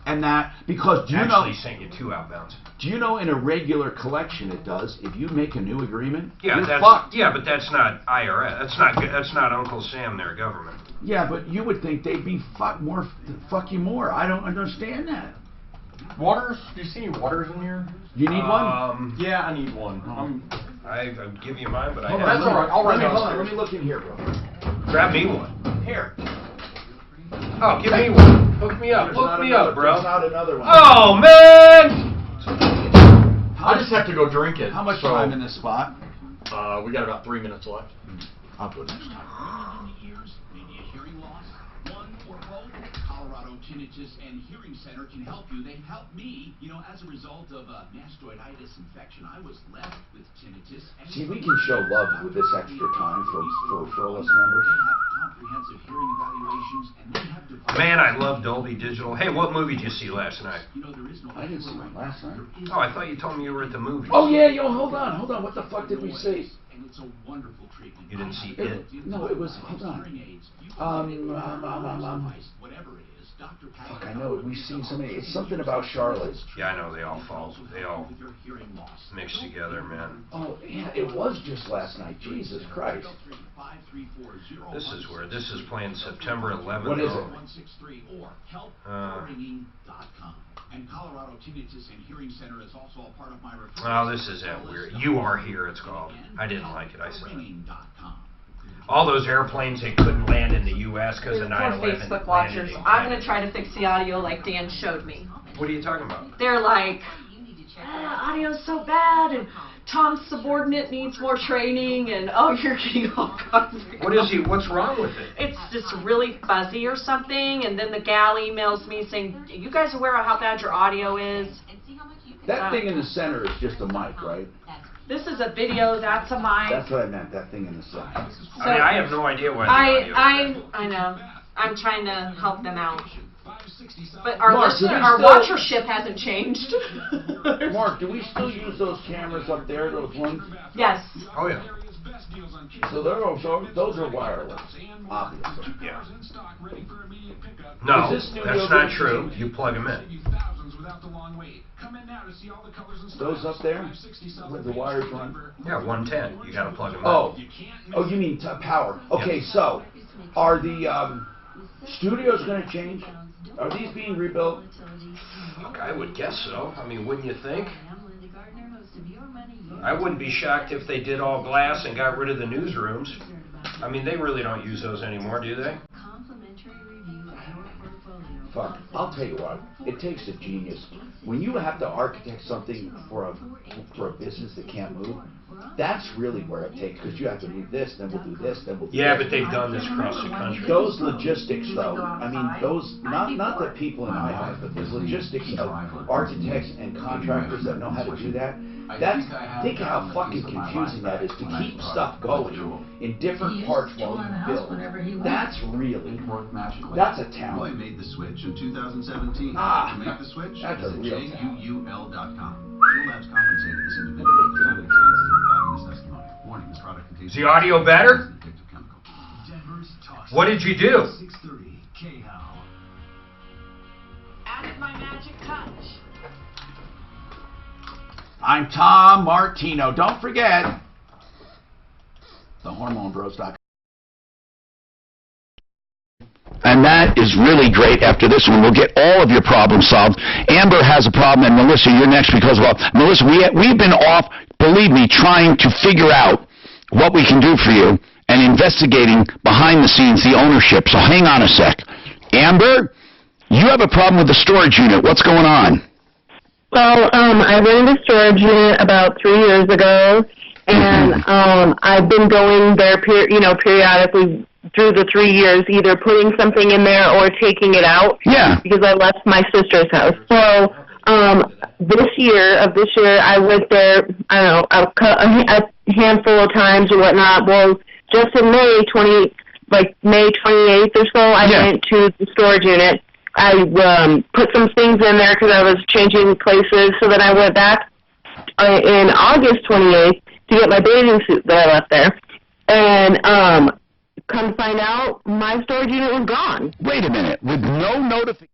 And that, because do you Actually know... sent you 2 outbounds. Do you know in a regular collection it does, if you make a new agreement, Yeah, you're fucked. Yeah, but that's not IRS. That's not Uncle Sam, their government. Yeah, but you would think they'd be fuck you more. I don't understand that. Waters? Do you see any waters in here? You need one? Yeah, I need one. I'll give you mine, but I Hold have... on, that's all right. I'll run down. Let me look in here, bro. Grab me one. Here. Oh, give me one. Hook me up. Hook me up, bro. There's not another one. Oh, man! I just have to go drink it. How much time in this spot? We got about 3 minutes left. I'll put it next time. Tinnitus and Hearing Center can help you. They helped me. You know, as a result of mastoiditis infection, I was left with tinnitus. See, we can show love with this extra time for referral list members. They have comprehensive hearing evaluations, and they have devices. Man, I love Dolby Digital. Hey, what movie did you see last night? You know, there is no... I didn't see one last night. Oh, I thought you told me you were at the movies. Oh, yeah, yo, hold on. What the fuck did we see? And it's a wonderful treatment. You didn't see it? No, it was, hold on. Whatever it is, Dr. Fuck, I know, we've seen so many. It's something about Charlotte. Yeah, I know, they all mix together, man. Oh, yeah, it was just last night. Jesus Christ. This is playing September 11th. What is it? 163 or helphearing.com. And Colorado Tinnitus and Hearing Center is also a part of my referrals. Oh, this is that weird. You Are Here, it's called. I didn't like it, I said it. All those airplanes that couldn't land in the U.S. because of 9/11. Poor Facebook watchers. I'm going to try to fix the audio like Dan showed me. What are you talking about? They're like, audio's so bad, and Tom's subordinate needs more training, and oh, you're getting all kinds of... What's wrong with it? It's just really fuzzy or something, and then the gal emails me saying, you guys aware of how bad your audio is? That thing in the center is just a mic, right? This is a video, that's a mic. That's what I meant, that thing in the side. So I mean, I have no idea why I know. I'm trying to help them out. But our Mark, watchership hasn't changed. Mark, do we still use those cameras up there, those ones? Yes. Oh, yeah. So those are wireless, obviously. Yeah. No, that's not true. You plug them in. Those up there? Where the wires run? Yeah, 110. You got to plug them in. Oh, you mean power. Okay, so are the studios going to change? Are these being rebuilt? Fuck, I would guess so. I mean, wouldn't you think? I wouldn't be shocked if they did all glass and got rid of the newsrooms. I mean, they really don't use those anymore, do they? Fuck, I'll tell you what, it takes a genius. When you have to architect something for a business that can't move, that's really where it takes, because you have to move this, then we'll do this, then we'll do Yeah, this. but they've done this across the country. Those logistics, though, I mean, those, not the people in my house, but those logistics of architects and contractors that know how to do that, think how fucking confusing that is to keep stuff going in different parts while you build. That's really, that's a talent. Boy made the switch in 2017. To make the switch, that's a real talent. JUUL.com. Your labs compensated this individual for time and expenses in providing this testimony. Warning, this product contains... Is the audio better? What did you do? 630 K-How. Added my magic touch. I'm Tom Martino. Don't forget, thehormonebros.com. And that is really great. After this one, we'll get all of your problems solved. Amber has a problem, and Melissa, you're next because, well, Melissa, we've been off, believe me, trying to figure out what we can do for you and investigating behind the scenes the ownership. So hang on a sec. Amber, you have a problem with the storage unit. What's going on? Well, I rented a storage unit about 3 years ago, and I've been going there, periodically through the 3 years, either putting something in there or taking it out. Yeah. Because I left my sister's house. So this year, I went there, I don't know, a handful of times or whatnot. Well, just in May 28th or so, I went to the storage unit. I put some things in there because I was changing places. So then I went back in August 28th to get my bathing suit that I left there. And come find out, my storage unit was gone. Wait a minute. With no notification,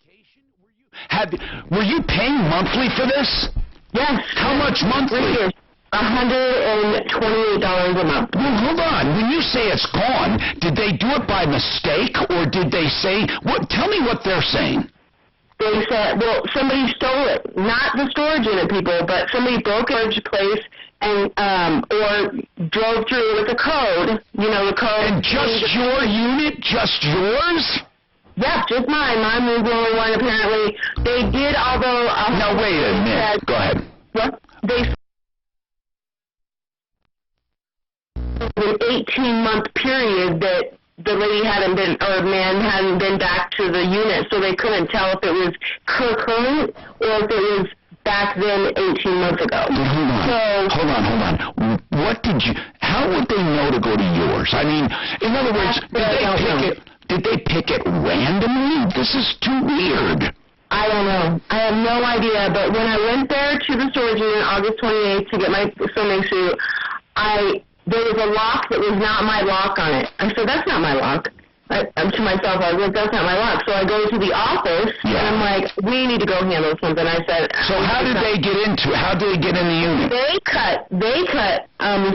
were you paying monthly for this? Yes. How much monthly? $128 a month. Well, hold on. When you say it's gone, did they do it by mistake, or did they say what? Tell me what they're saying. They said, well, somebody stole it. Not the storage unit people, but somebody broke a storage place and or drove through with a code. You know, the code. And just your unit, just yours? Yeah, just mine. Mine was the only one, apparently. They did, although... Now, wait a minute. Go ahead. What? They... an 18-month period that the lady hadn't been, or man hadn't been back to the unit, so they couldn't tell if it was current or if it was back then 18 months ago. Hold on. What did you, how would they know to go to yours? I mean, in other words, did they pick it randomly? This is too weird. I don't know. I have no idea, but when I went there to the storage unit August 28th to get my swimming suit, there was a lock that was not my lock on it. I said, that's not my lock. To myself, I was like, that's not my lock. So I go to the office, and I'm like, we need to go handle something. I said... So how did they get into it? How did they get in the unit? They cut the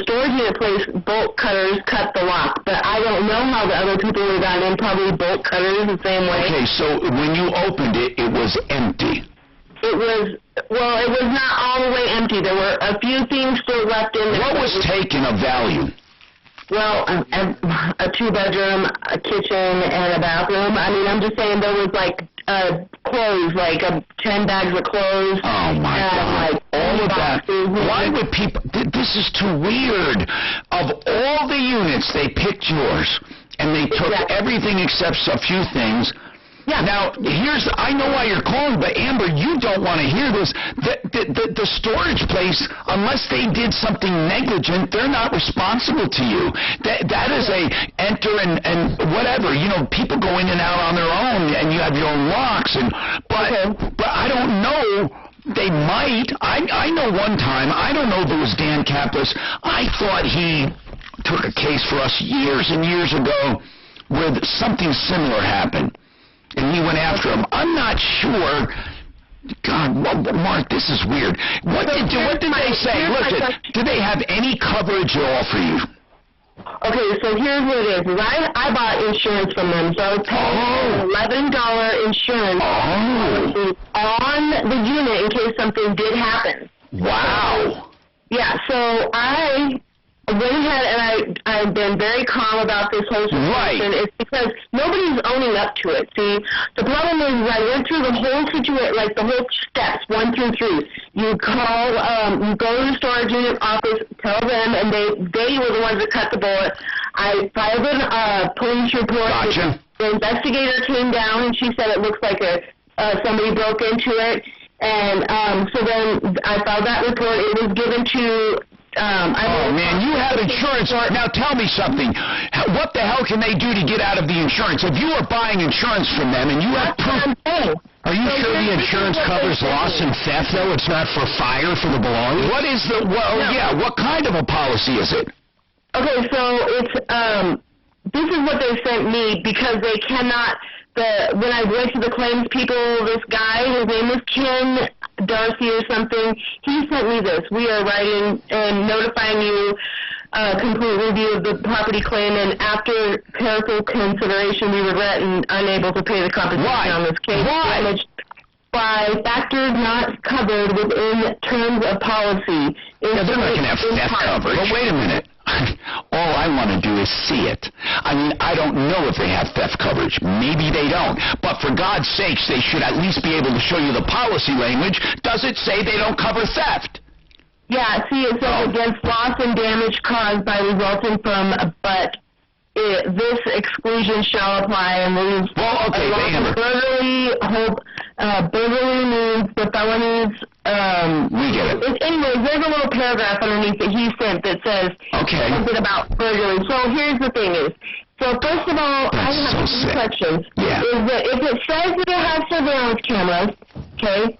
storage unit place, bolt cutters cut the lock. But I don't know how the other people would have gotten in, probably bolt cutters the same way. Okay, so when you opened it, it was empty. It was not all the way empty. There were a few things still left in there. What was taken of value? Well, a 2-bedroom, a kitchen, and a bathroom. I mean, I'm just saying there was, like, clothes, like 10 bags of clothes. Oh, my God. Like, all of that. Why would people... This is too weird. Of all the units, they picked yours, and they took everything except a few things. Yeah. Now, I know why you're calling, but Amber, you don't want to hear this. The storage place, unless they did something negligent, they're not responsible to you. That is a enter and whatever. You know, people go in and out on their own, and you have your own locks. But I don't know. They might. I know one time, I don't know if it was Dan Kaplis, I thought he took a case for us years and years ago where something similar happened. And he went after him. I'm not sure. God, Mark, this is weird. What did they say? Look, did they have any coverage at all for you? Okay, so here's what it is. I bought insurance from them, so I was paying $11 insurance on the unit in case something did happen. Wow. Yeah, so I went ahead and I've been very calm about this whole situation. Right. It's because nobody's owning up to it. See, the problem is I went through the whole situation, like the whole steps, 1 through 3. You call, you go to the storage unit office, tell them, and they were the ones that cut the bullet. I filed a police report. Gotcha. The investigator came down and she said it looks like somebody broke into it. And so then I filed that report. It was given to... man, you have insurance. Now tell me something. What the hell can they do to get out of the insurance? If you are buying insurance from them and you have proof... Are you sure the insurance covers loss and theft, though? It's not for fire for the belongings? What is the... Well, yeah, what kind of a policy is it? Okay, so it's... this is what they sent me because they cannot... When I went to the claims people, this guy, his name was Ken Darcy or something, he sent me this. We are writing and notifying you complete review of the property claim, and after careful consideration, we regret and unable to pay the compensation on this case. Why? By factors not covered within terms of policy. Yeah, they're not going to have theft coverage. But wait a minute. All I want to do is see it. I mean, I don't know if they have theft coverage. Maybe they don't. But for God's sakes, they should at least be able to show you the policy language. Does it say they don't cover theft? Yeah, see, it says against loss and damage caused by resulting from, but this exclusion shall apply and leaves... Well, okay, burglary means the felonies... we get it. Anyways, there's a little paragraph underneath that he sent that says something about burglary. So here's the thing is, so first of all, I have two questions. Yeah. Is that if it says that it has surveillance cameras, okay,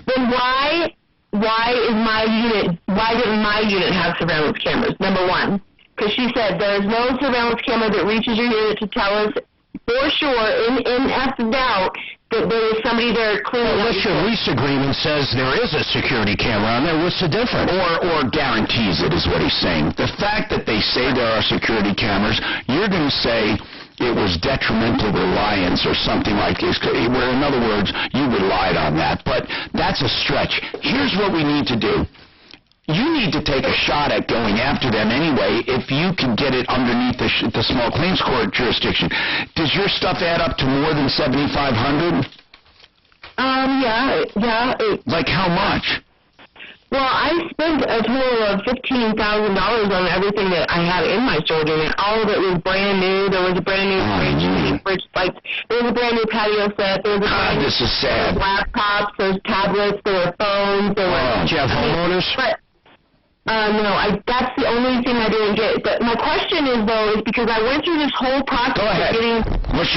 then why didn't my unit have surveillance cameras, number one? because she said there's no surveillance camera that reaches your unit to tell us for sure, in essence doubt, that there was somebody there cleaning up. Unless your lease agreement says there is a security camera on there, what's the difference? Or guarantees it, is what he's saying. The fact that they say there are security cameras, you're going to say it was detrimental reliance or something like this, where, in other words, you relied on that. But that's a stretch. Here's what we need to do. You need to take a shot at going after them anyway if you can get it underneath the small claims court jurisdiction. Does your stuff add up to more than $7,500? Yeah. Like how much? Well, I spent a total of $15,000 on everything that I had in my storage unit. All of it was brand new. There was a brand new fridge, like there was a brand new patio set. There was a brand new this is sad. Laptops, there's tablets, there were phones, there were. Do you have homeowners? No, that's the only thing I didn't get. But my question is, though, is because I went through this whole process of getting this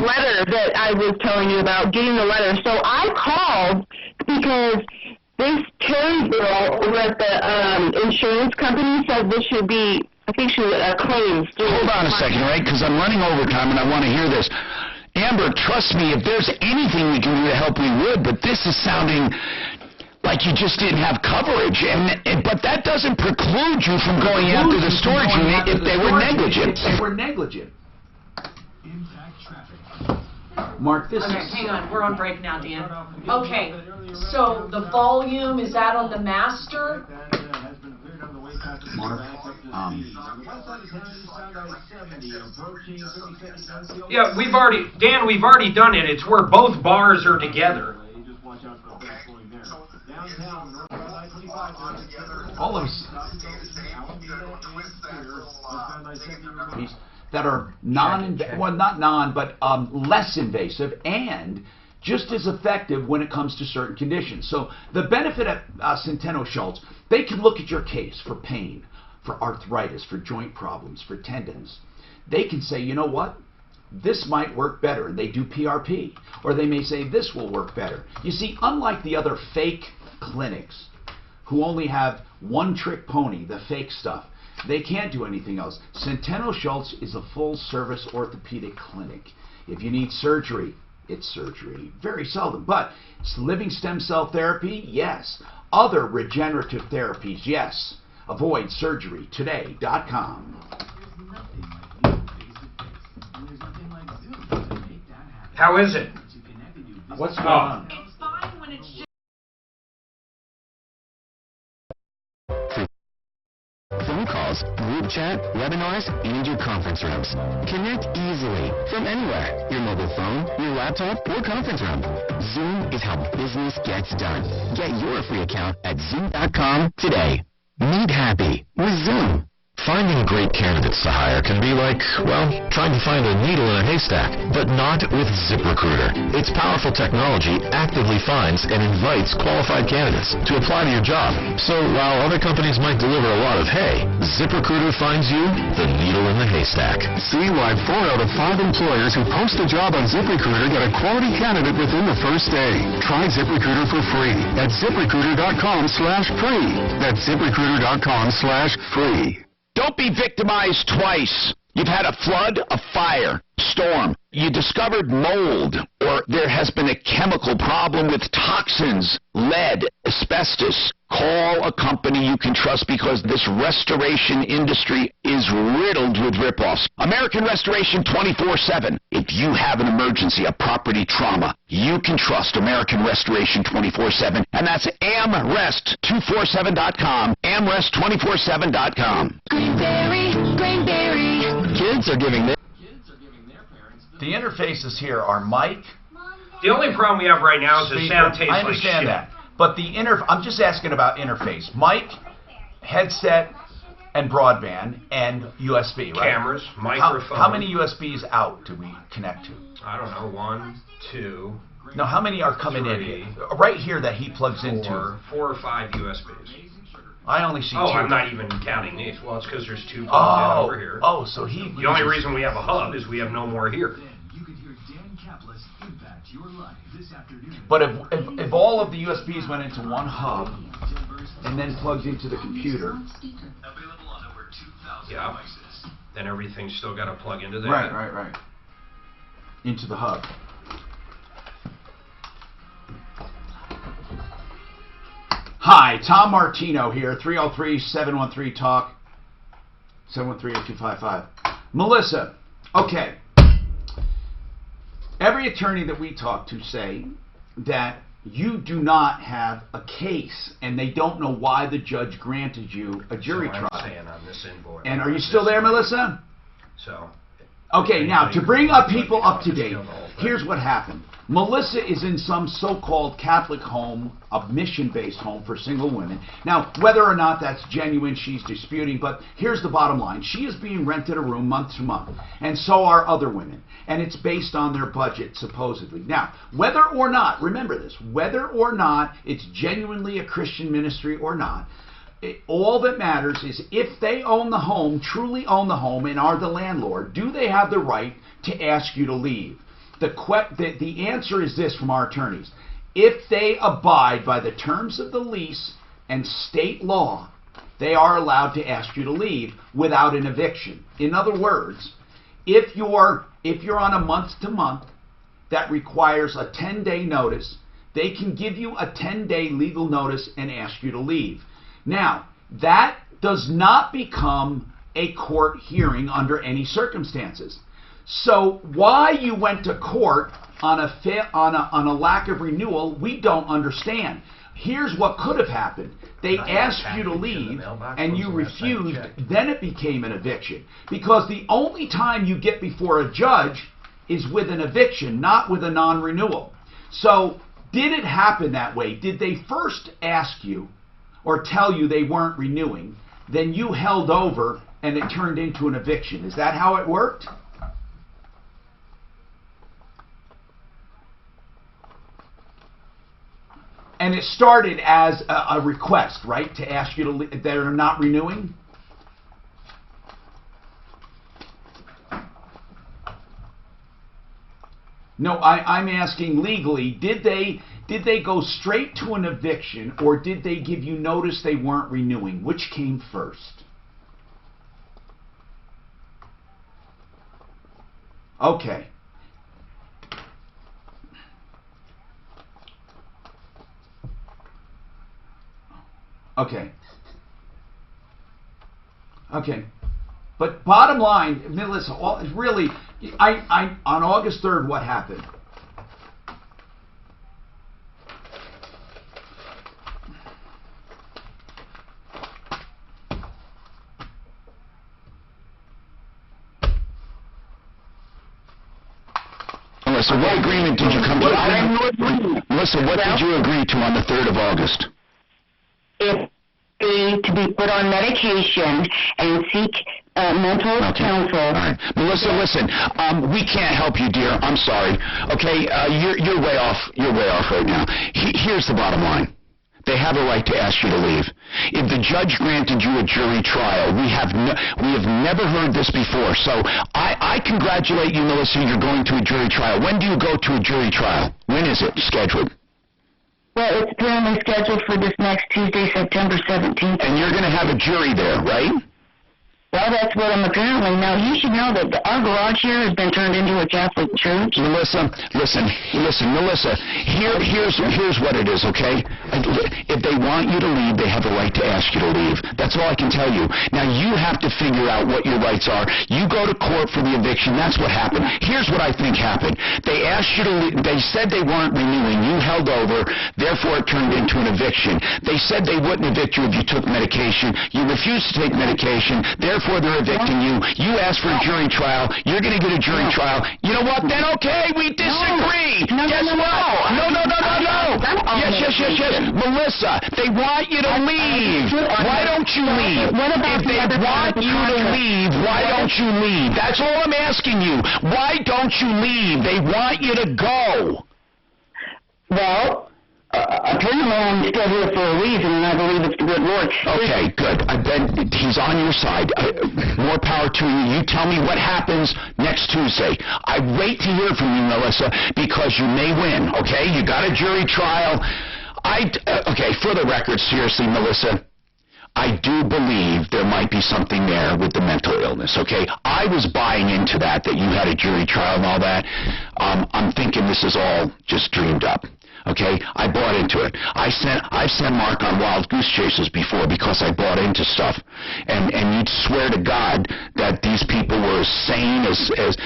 letter that I was telling you about, getting the letter. So I called because this Terry girl over at the insurance company said this should be, I think she was claims. Hold on a second, right? Because I'm running overtime and I want to hear this. Amber, trust me, if there's anything we can do to help, we would. But this is sounding like you just didn't have coverage, but that doesn't preclude you from going after the storage unit if they were negligent. If they were negligent. Mark, this okay, hang on. We're on break now, Dan. Okay, so the volume, is that on the master? Mark, yeah, we've already done it. It's where both bars are together. all of that are less invasive and just as effective when it comes to certain conditions. So the benefit of Centeno Schultz, they can look at your case for pain, for arthritis, for joint problems, for tendons. They can say, you know what? This might work better, and they do PRP. Or they may say, this will work better. You see, unlike the other fake clinics who only have one-trick pony, the fake stuff, they can't do anything else. Centeno Schultz is a full-service orthopedic clinic. If you need surgery, it's surgery. Very seldom. But living stem cell therapy, yes. Other regenerative therapies, yes. Avoid surgery today.com. How is it? What's going on? It's fine when it's just... Phone calls, group chat, webinars, and your conference rooms. Connect easily from anywhere. Your mobile phone, your laptop, or conference room. Zoom is how business gets done. Get your free account at Zoom.com today. Meet happy with Zoom. Finding great candidates to hire can be like, well, trying to find a needle in a haystack, but not with ZipRecruiter. Its powerful technology actively finds and invites qualified candidates to apply to your job. So while other companies might deliver a lot of hay, ZipRecruiter finds you the needle in the haystack. See why 4 out of 5 employers who post a job on ZipRecruiter get a quality candidate within the first day. Try ZipRecruiter for free at ZipRecruiter.com/free. That's ZipRecruiter.com/free. Don't be victimized twice. You've had a flood, a fire, storm. You discovered mold, or there has been a chemical problem with toxins, lead, asbestos. Call a company you can trust because this restoration industry is riddled with ripoffs. American Restoration 24/7. If you have an emergency, a property trauma, you can trust American Restoration 24/7. And that's AmRest247.com, AmRest247.com. Greenberry. Kids are giving their... The interfaces here are mic. The only problem we have right now is the sound tastes I like understand shit. that. But I'm just asking about interface. Mic, headset, and broadband, and USB, right? Cameras, microphone. How many USBs out do we connect to? I don't know, 1, 2... No, how many are coming 3, in? Right here that he plugs into. 4 or 5 USBs. I only see 2. Oh, I'm not even counting these. Well, it's because there's 2 plugged in over here. Oh, so he... The only reason we have a hub is we have no more here. But if all of the USBs went into one hub and then plugged into the computer, Yeah. Then everything's still got to plug into that. Right. Into the hub. Hi, Tom Martino here, 303-713-TALK, 713-8255. Melissa, okay. Every attorney that we talk to say that you do not have a case, and they don't know why the judge granted you a jury trial. I'm saying on this invoice. And are you still there, Melissa? So. Okay, now, to bring people up to date, here's what happened. Melissa is in some so-called Catholic home, a mission-based home for single women. Now, whether or not that's genuine, she's disputing, but here's the bottom line. She is being rented a room month to month, and so are other women, and it's based on their budget, supposedly. Now, whether or not, remember this, whether or not it's genuinely a Christian ministry or not, all that matters is if they own the home, truly own the home, and are the landlord, do they have the right to ask you to leave? The answer is this from our attorneys. If they abide by the terms of the lease and state law, they are allowed to ask you to leave without an eviction. In other words, if you're on a month-to-month that requires a 10-day notice, they can give you a 10-day legal notice and ask you to leave. Now, that does not become a court hearing under any circumstances. So why you went to court on a lack of renewal, we don't understand. Here's what could have happened. They asked you to leave and you refused, then it became an eviction. Because the only time you get before a judge is with an eviction, not with a non-renewal. So did it happen that way? Did they first ask you or tell you they weren't renewing, then you held over and it turned into an eviction? Is that how it worked? And it started as a request, right, to ask you to leave, they're not renewing? No, I'm asking legally, did they go straight to an eviction, or did they give you notice they weren't renewing? Which came first? Okay. Okay. But bottom line, Melissa, really, on August 3rd, what happened? Melissa, what agreement did you come to? Melissa, what did you agree to on the 3rd of August? To be put on medication and seek mental counsel. All right. Melissa, listen, we can't help you, dear. I'm sorry. Okay, you're way off. You're way off right now. Here's the bottom line. They have a right to ask you to leave. If the judge granted you a jury trial, we have never heard this before. So I congratulate you, Melissa. You're going to a jury trial. When do you go to a jury trial? When is it scheduled? Well, it's apparently scheduled for this next Tuesday, September 17th. And you're going to have a jury there, right? Well, that's what I'm apparently. Now, you should know that our garage here has been turned into a Catholic church. Melissa, listen, Melissa, here's what it is, okay? If they want you to leave, they have a right to ask you to leave. That's all I can tell you. Now, you have to figure out what your rights are. You go to court for the eviction. That's what happened. Here's what I think happened. They asked you to leave. They said they weren't renewing. You held over. Therefore, it turned into an eviction. They said they wouldn't evict you if you took medication. You refused to take medication. Therefore, they're evicting you. You asked for a jury trial. You're going to get a jury trial. You know what? Then okay, we disagree. Guess what? No. Yes. Melissa, they want you to leave. Why don't you leave? If they want you to leave, why don't you leave? That's all I'm asking you. Why don't you leave? They want you to go. Well, apparently I'm still here for a reason, and I believe it's the good Lord. Okay, good. Then he's on your side. More power to you. You tell me what happens next Tuesday. I wait to hear from you, Melissa, because you may win, okay? You got a jury trial. Okay, for the record, seriously, Melissa, I do believe there might be something there with the mental illness, okay? I was buying into that you had a jury trial and all that. I'm thinking this is all just dreamed up. Okay, I bought into it. I've sent Mark on wild goose chases before because I bought into stuff, and you'd swear to God that these people were as sane as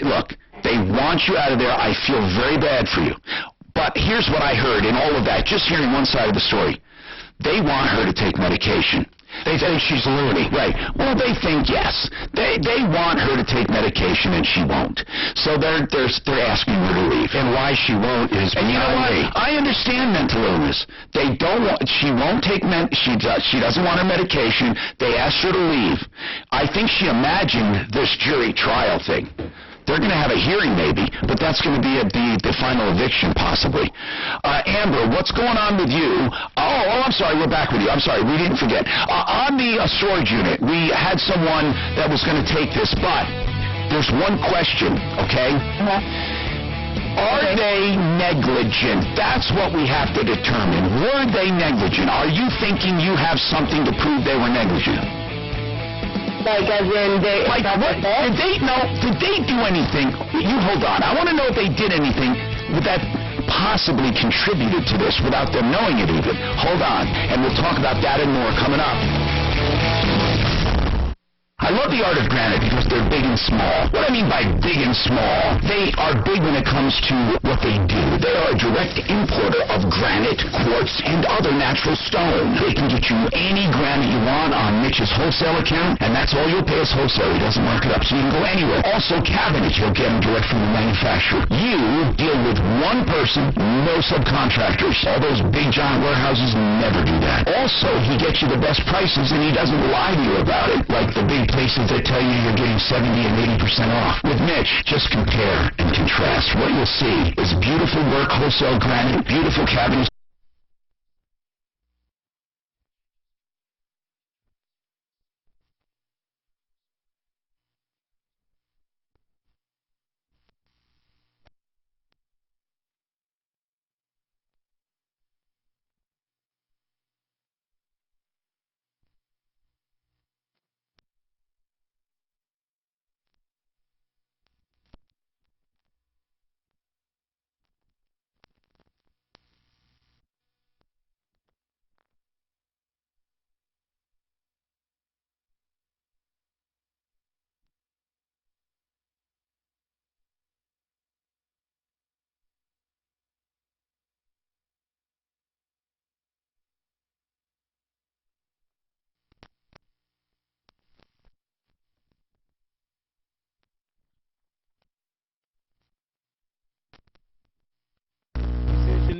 look. They want you out of there. I feel very bad for you, but here's what I heard in all of that. Just hearing one side of the story, they want her to take medication. They think she's loony. Right. Well, they think yes. They want her to take medication, and she won't. So they're asking her to leave. And why she won't is and you know what? I understand mental illness. They don't want. She won't take she doesn't want her medication. They asked her to leave. I think she imagined this jury trial thing. They're going to have a hearing maybe, but that's going to be the final eviction possibly. Amber, what's going on with you? Oh, I'm sorry, we're back with you. I'm sorry, we didn't forget. On the storage unit, we had someone that was going to take this, but there's one question, okay? Are they negligent? That's what we have to determine. Were they negligent? Are you thinking you have something to prove they were negligent? Like as in they... Like what? Did they do anything? You hold on. I want to know if they did anything that possibly contributed to this without them knowing it even. Hold on. And we'll talk about that and more coming up. I love the art of Granite because they're big and small. What I mean by big and small, they are big when it comes to what they do. They are a direct importer of granite, quartz, and other natural stone. They can get you any granite you want on Mitch's wholesale account, and that's all you'll pay is wholesale. He doesn't mark it up, so you can go anywhere. Also, cabinets, you'll get them direct from the manufacturer. You deal with one person, no subcontractors. All those big giant warehouses never do that. Also, he gets you the best prices, and he doesn't lie to you about it, like the big places that tell you you're getting 70 and 80% off. With Mitch, just compare and contrast. What you'll see is beautiful work, wholesale granite, beautiful cabinets.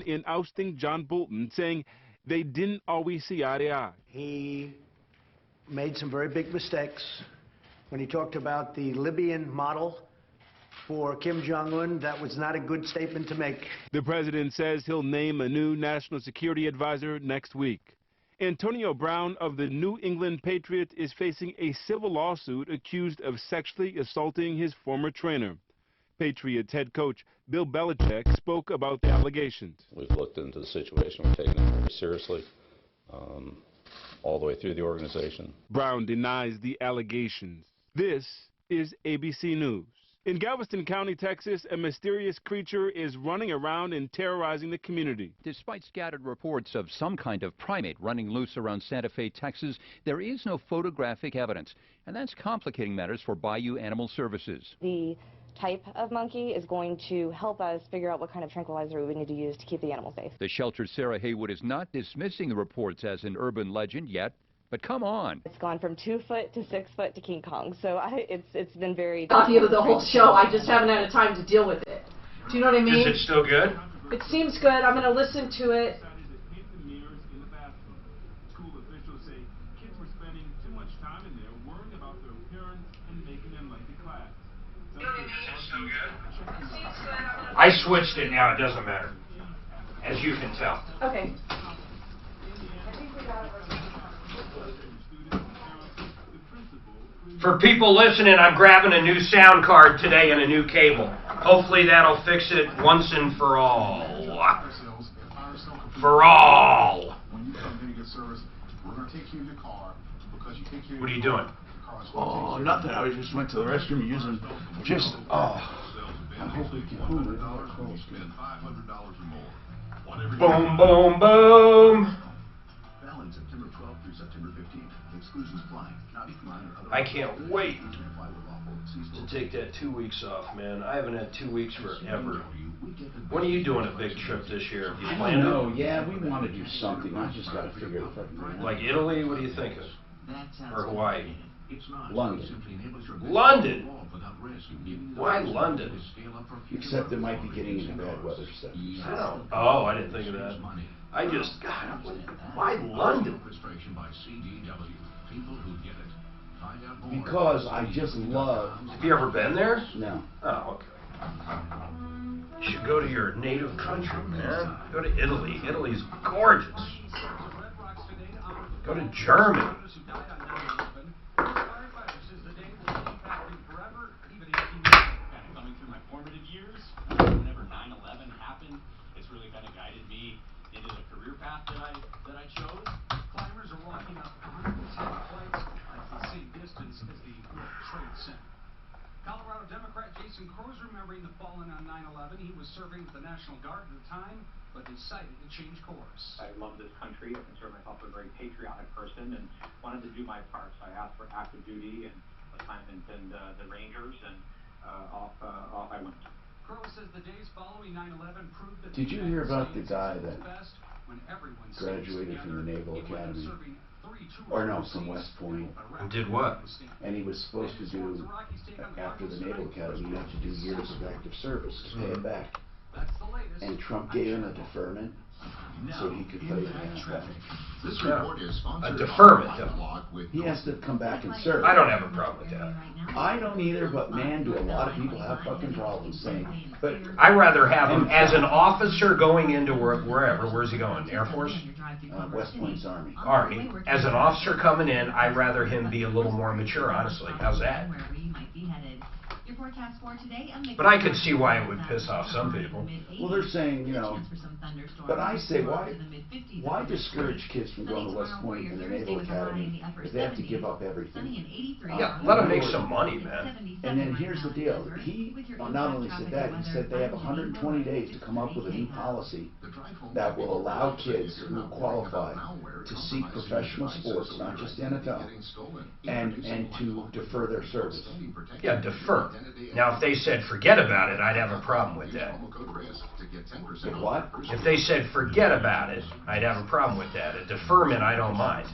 In ousting John Bolton, saying they didn't always see eye to eye. He made some very big mistakes when he talked about the Libyan model for Kim Jong-un. That was not a good statement to make. The president says he'll name a new national security advisor next week. Antonio Brown of the New England Patriot is facing a civil lawsuit accused of sexually assaulting his former trainer. Patriots head coach Bill Belichick spoke about the allegations. We've looked into the situation. We're taking it very seriously, all the way through the organization. Brown denies the allegations. This is ABC News. In Galveston County, Texas, a mysterious creature is running around and terrorizing the community. Despite scattered reports of some kind of primate running loose around Santa Fe, Texas, there is no photographic evidence, and that's complicating matters for Bayou Animal Services. The type of monkey is going to help us figure out what kind of tranquilizer we need to use to keep the animal safe. The shelter's Sarah Haywood is not dismissing the reports as an urban legend yet, but come on. It's gone from 2 foot to 6 foot to King Kong, so it's been very... Copy of the whole show, I just haven't had a time to deal with it. Do you know what I mean? Is it still good? It seems good. I'm going to listen to it. I switched it now, it doesn't matter, as you can tell. Okay. For people listening, I'm grabbing a new sound card today and a new cable. Hopefully that'll fix it once and for all. For all. When you come in and get service, we're going to What are you doing? Oh, nothing. I just went to the restroom using just, I hope we can. Boom, boom, boom. I can't wait to take that 2 weeks off, man. I haven't had 2 weeks forever. When are you doing a big trip this year? You planning? No, yeah, we want to do something. I just got to figure the fucking thing out. Like Italy? What are you thinking? Or Hawaii? London. London? Why London? Except it might be getting into bad weather stuff. Oh, I didn't think of that. I just, God, why London? Because I just love... Have you ever been there? No. Oh, okay. You should go to your native country, man. Go to Italy. Italy's gorgeous. Go to Germany. Whenever 9/11 happened, it's really kind of guided me into the career path that I chose. Climbers are walking up 110 flights at the same distance as the World Trade Center. Colorado Democrat Jason Crow's remembering the fallen on 9/11. He was serving with the National Guard at the time, but decided to change course. I love this country. I consider myself a very patriotic person and wanted to do my part. So I asked for active duty and assignment in the Rangers, and off I went. Crow says the days following 9/11 proved that. Did you hear about the guy that graduated from the Naval Academy? Or no, from West Point. And did what? And he was supposed to do, after the Naval Academy, you have to do years of active service to pay it back. And Trump gave him a deferment so he could play in the NFL. This report is sponsored. A deferment, though. He has to come back and serve. I don't have a problem with that. I don't either, but man, do a lot of people have fucking problems saying. But I'd rather have him as an officer going into wherever. Where's he going? Air Force? West Point's Army. Army. As an officer coming in, I'd rather him be a little more mature, honestly. How's that? But I could see why it would piss off some people. Well, they're saying, you know, but I say, why discourage kids from going to West Point and their Naval Academy if they have to give up everything? Yeah, let them make some money, man. And then here's the deal. He not only said that, he said they have 120 days to come up with a new policy that will allow kids who qualify to seek professional sports, not just NFL, and to defer their service. Yeah, defer. Now, if they said forget about it, I'd have a problem with that. What? If they said forget about it, I'd have a problem with that. A deferment, I don't mind.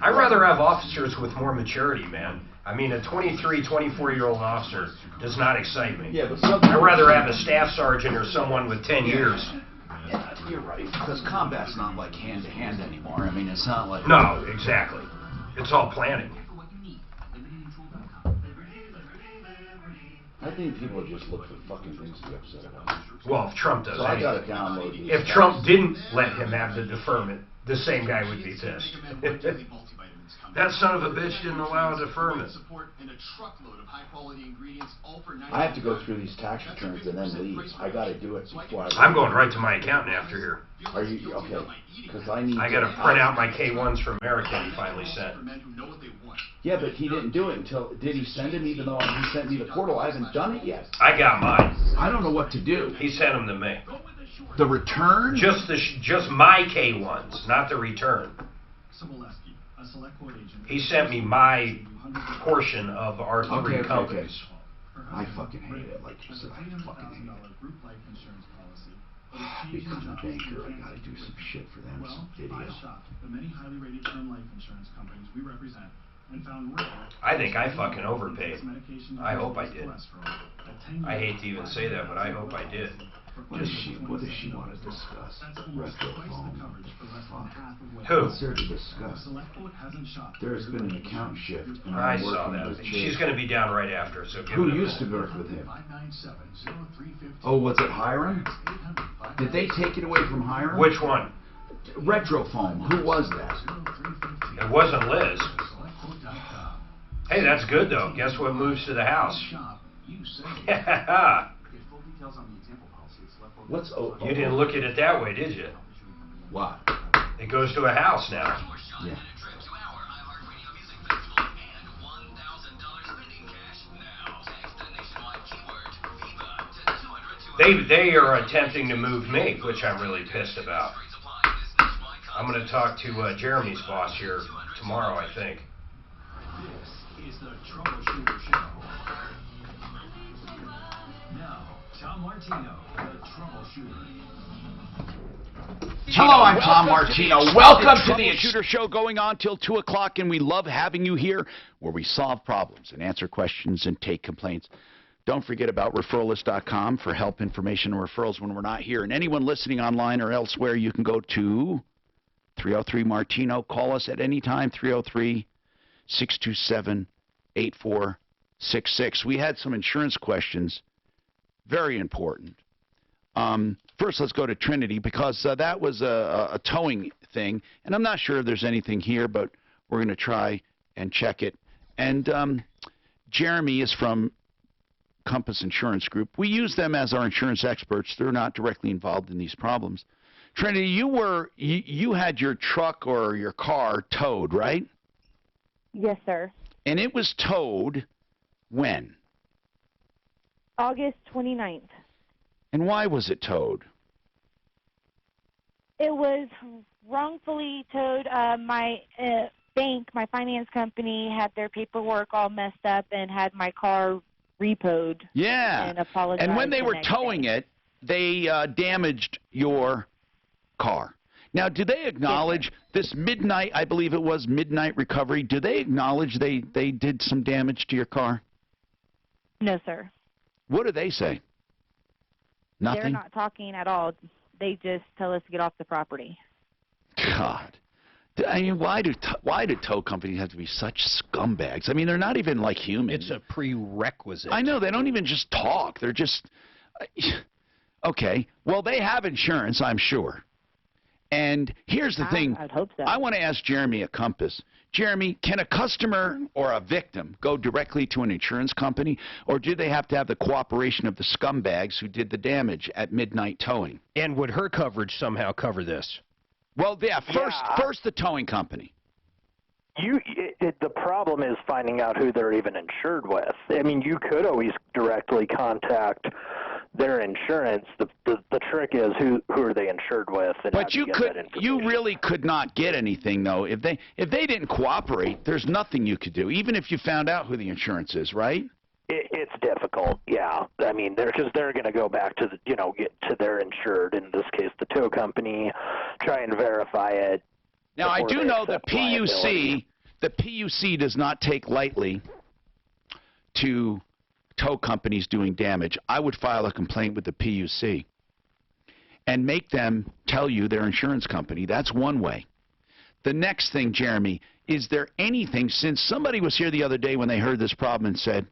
I'd rather have officers with more maturity, man. I mean, a 23, 24-year-old officer does not excite me. Yeah, but I'd rather have a staff sergeant or someone with 10 years. Yeah, you're right, because combat's not like hand-to-hand anymore. I mean, it's not like... No, exactly. It's all planning. I think people just look for fucking things to be upset about. Well, if Trump does so I gotta download these. If Trump didn't let him have the deferment, the same guy would be pissed. That son of a bitch didn't allow a deferment. I have to go through these tax returns and then leave. I gotta do it before I'm going right to my accountant after here. Are you okay? Because I need. I gotta print out my K1s from America he finally sent. Yeah, but he didn't do it until. Did he send him? Even though he sent me the portal, I haven't done it yet. I got mine. I don't know what to do. He sent them to me. The return? Just my K1s, not the return. He sent me my portion of our three companies. I fucking hate it. Like you said, I fucking hate it. Become a banker, I gotta do some shit for them, some video. The many highly rated term life insurance companies we represent and found I think I fucking overpaid. I hope I did. I hate to even say that, but I hope I did. What does she want to discuss? Retro phone. Who? What's there to discuss? There's been an account shift. I saw that. She's going to be down right after, so give Who it a used to minute. work with him? Oh, was it Hiram? Did they take it away from Hiram? Which one? Retro phone. Who was that? It wasn't Liz. Hey, that's good, though. Guess what moves to the house? What's You didn't look at it that way, did you? What? It goes to a house now. Yeah. They are attempting to move me, which I'm really pissed about. I'm going to talk to Jeremy's boss here tomorrow, I think. This is the Troubleshooter Show. Now, Tom Martino, the Troubleshooter. Hello, I'm Tom Martino. Welcome to the Troubleshooter Show, going on till 2 o'clock, and we love having you here where we solve problems and answer questions and take complaints. Don't forget about referrals.com for help, information, and referrals when we're not here. And anyone listening online or elsewhere, you can go to 303-MARTINO. Call us at any time, 303-627-8466. We had some insurance questions, very important. First, let's go to Trinity, because that was a towing thing. And I'm not sure if there's anything here, but we're going to try and check it. And Jeremy is from Compass Insurance Group. We use them as our insurance experts. They're not directly involved in these problems. Trinity, you had your truck or your car towed, right? Yes, sir. And it was towed when? August 29th. And why was it towed? It was wrongfully towed. My bank, my finance company, had their paperwork all messed up and had my car repoed. Yeah. And apologized. And when they were towing it, they damaged your car. Now, do they acknowledge this midnight, I believe it was, midnight recovery, do they acknowledge they did some damage to your car? No, sir. What do they say? Nothing? They're not talking at all. They just tell us to get off the property. God. I mean, why do tow companies have to be such scumbags? I mean, they're not even like human. It's a prerequisite. I know. They don't even just talk. They're just... Okay. Well, they have insurance, I'm sure. And here's the thing. I'd hope so. I want to ask Jeremy at Compass. Jeremy, can a customer or a victim go directly to an insurance company, or do they have to have the cooperation of the scumbags who did the damage at midnight towing? And would her coverage somehow cover this? Well, yeah, first the towing company. The problem is finding out who they're even insured with. I mean, you could always directly contact their insurance. The trick is who are they insured with, and but you really could not get anything though if they didn't cooperate. There's nothing you could do, even if you found out who the insurance is, right? It's difficult, yeah. I mean, they're going to go back to get to their insured, in this case the tow company, try and verify it. Now I do know the PUC does not take lightly to tow companies doing damage. I would file a complaint with the PUC and make them tell you their insurance company. That's one way. The next thing, Jeremy, is there anything, since somebody was here the other day when they heard this problem and said,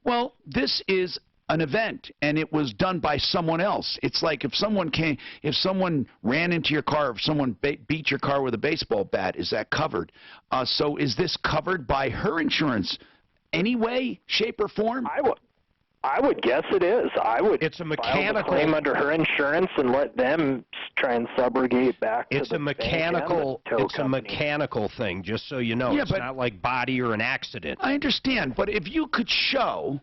well, this is an event and it was done by someone else. It's like if someone ran into your car, if someone beat your car with a baseball bat, is that covered? So is this covered by her insurance any way, shape, or form? I would guess it is. It's a mechanical file the claim under her insurance and let them try and subrogate back to the bank and the tow company. A mechanical thing, just so you know. Yeah, it's not like body or an accident. I understand, but if you could show,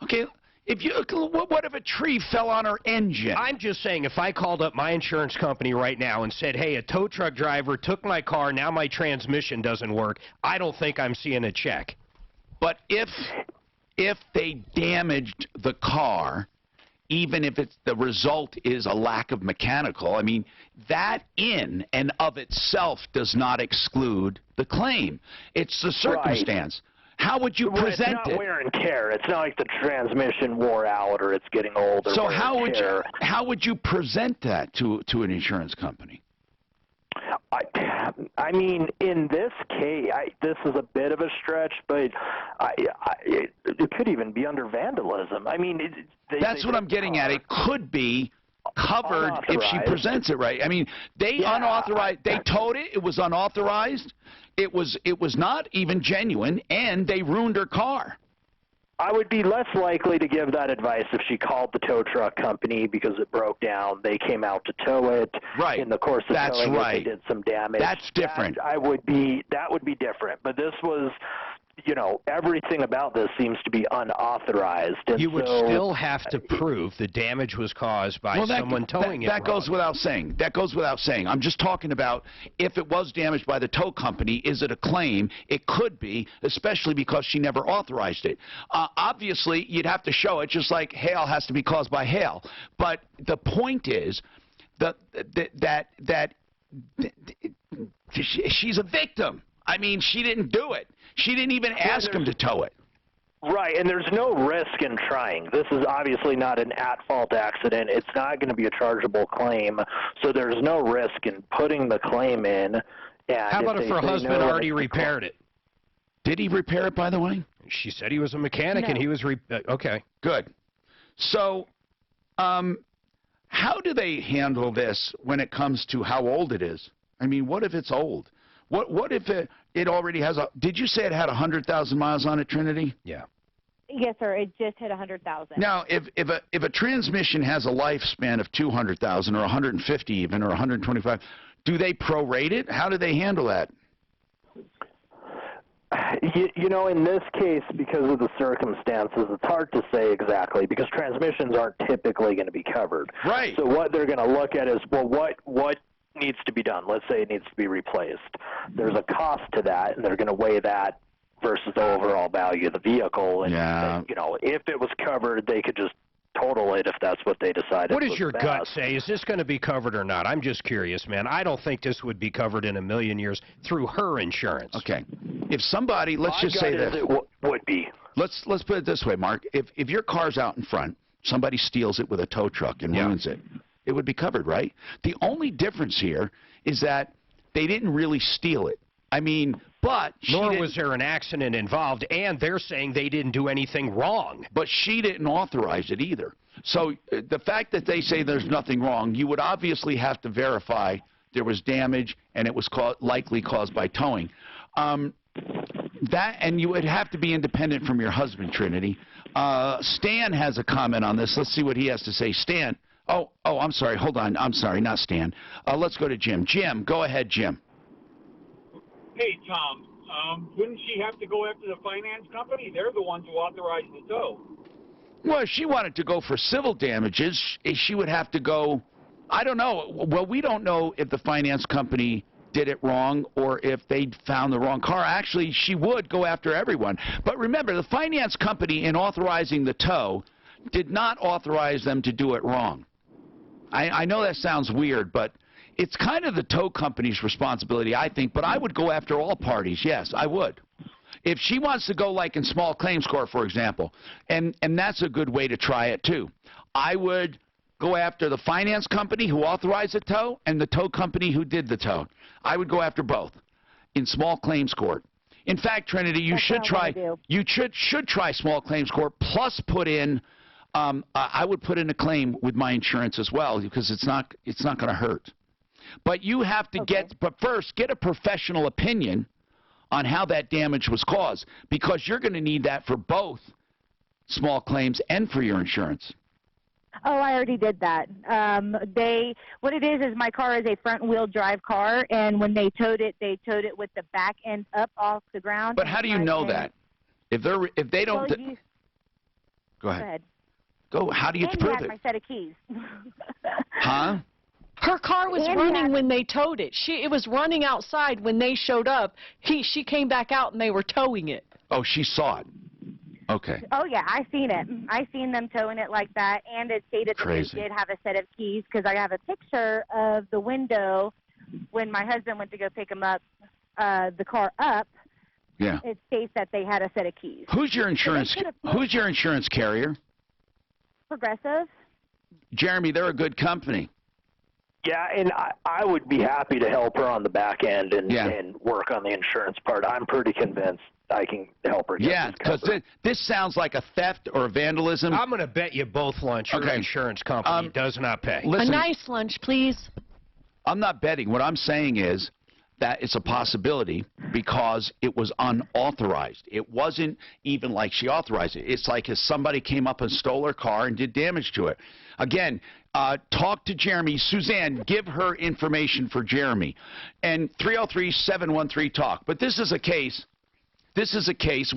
okay, what if a tree fell on her engine? I'm just saying, if I called up my insurance company right now and said, hey, a tow truck driver took my car, now my transmission doesn't work, I don't think I'm seeing a check. But if they damaged the car, even if the result is a lack of mechanical, I mean, that in and of itself does not exclude the claim. It's the circumstance. Right. How would you present it? It's not wear and tear. It's not like the transmission wore out or it's getting old. So how would you present that to an insurance company? I mean, in this case, this is a bit of a stretch, but it could even be under vandalism. I mean, that's what I'm getting at. It could be covered if she presents it right. I mean, they unauthorized. They towed it. It was unauthorized. It was not even genuine, and they ruined her car. I would be less likely to give that advice if she called the tow truck company because it broke down. They came out to tow it. Right. In the course of That's towing right. it, they did some damage. That's different. That would be different. But this was, everything about this seems to be unauthorized. And you would still have to prove the damage was caused by someone towing it. That goes without saying. That goes without saying. I'm just talking about if it was damaged by the tow company, is it a claim? It could be, especially because she never authorized it. Obviously, you'd have to show it, just like hail has to be caused by hail. But the point is that she's a victim. I mean, she didn't do it. She didn't even ask him to tow it. Right, and there's no risk in trying. This is obviously not an at-fault accident. It's not going to be a chargeable claim, so there's no risk in putting the claim in. And how about if her husband already repaired it? Did he repair it, by the way? She said he was a mechanic and he was okay. Good. So, how do they handle this when it comes to how old it is? I mean, what if it's old? What if it already has a? Did you say it had 100,000 miles on it, Trinity? Yeah. Yes, sir. It just hit 100,000. Now, if a transmission has a lifespan of 200,000 or 150 even or 125, do they prorate it? How do they handle that? In this case, because of the circumstances, it's hard to say exactly because transmissions aren't typically going to be covered. Right. So what they're going to look at is, well, what needs to be done? Let's say it needs to be replaced. There's a cost to that, and they're going to weigh that versus the overall value of the vehicle. And, if it was covered, they could just total it if that's what they decided. What does your gut say? Is this going to be covered or not? I'm just curious, man. I don't think this would be covered in a million years through her insurance. Okay. If somebody, let's just say that it would be. Let's put it this way, Mark. If your car's out in front, somebody steals it with a tow truck and ruins it, it would be covered, right? The only difference here is that they didn't really steal it. I mean, but nor was there an accident involved, and they're saying they didn't do anything wrong. But she didn't authorize it either. So the fact that they say there's nothing wrong, you would obviously have to verify there was damage and it was likely caused by towing. And you would have to be independent from your husband, Trinity. Stan has a comment on this. Let's see what he has to say. Stan. Oh, I'm sorry. Hold on. I'm sorry, not Stan. Let's go to Jim. Jim, go ahead, Jim. Hey, Tom, wouldn't she have to go after the finance company? They're the ones who authorized the tow. Well, if she wanted to go for civil damages, she would have to go, I don't know. Well, we don't know if the finance company did it wrong or if they found the wrong car. Actually, she would go after everyone. But remember, the finance company, in authorizing the tow, did not authorize them to do it wrong. I know that sounds weird, but it's kind of the tow company's responsibility, I think, but I would go after all parties. Yes, I would. If she wants to go like in small claims court, for example, and that's a good way to try it too, I would go after the finance company who authorized the tow and the tow company who did the tow. I would go after both in small claims court. In fact, Trinity, you should try small claims court plus put in I would put in a claim with my insurance as well because it's not going to hurt. But you have to but first get a professional opinion on how that damage was caused because you're going to need that for both small claims and for your insurance. Oh, I already did that. What it is my car is a front-wheel drive car, and when they towed it with the back end up off the ground. But how do you know that? If they don't, go ahead. Go. How do you prove it? My set of keys. Huh? Her car was running when they towed it. It was running outside when they showed up. She came back out and they were towing it. Oh, she saw it. Okay. Oh, yeah, I seen it. I seen them towing it like that, and it stated that they did have a set of keys because I have a picture of the window when my husband went to go pick him up, the car up. Yeah. It states that they had a set of keys. Who's your insurance? Who's your insurance carrier? Progressive. Jeremy, they're a good company. Yeah, and I would be happy to help her on the back end and work on the insurance part. I'm pretty convinced I can help her. Yeah, because this sounds like a theft or a vandalism. I'm going to bet you both lunch your insurance company does not pay. Listen, a nice lunch, please. I'm not betting. What I'm saying is that it's a possibility because it was unauthorized. It wasn't even like she authorized it. It's like if somebody came up and stole her car and did damage to it. Again, talk to Jeremy. Suzanne, give her information for Jeremy. And 303-713-TALK. But this is a case,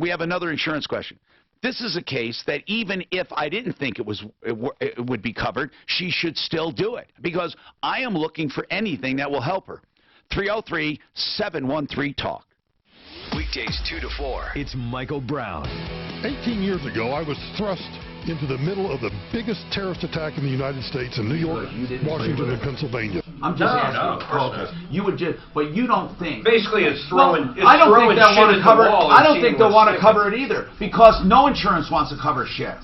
we have another insurance question. This is a case that even if I didn't think it would be covered, she should still do it because I am looking for anything that will help her. 303-713-TALK. Weekdays 2 to 4. It's Michael Brown. 18 years ago, I was thrust into the middle of the biggest terrorist attack in the United States in New York, Washington, and Pennsylvania. I'm just asking. You would just, but you don't think. Basically, it's throwing. It's I don't throwing think they'll want to cover. I don't think they'll want to sticking. cover it either because no insurance wants to cover shit.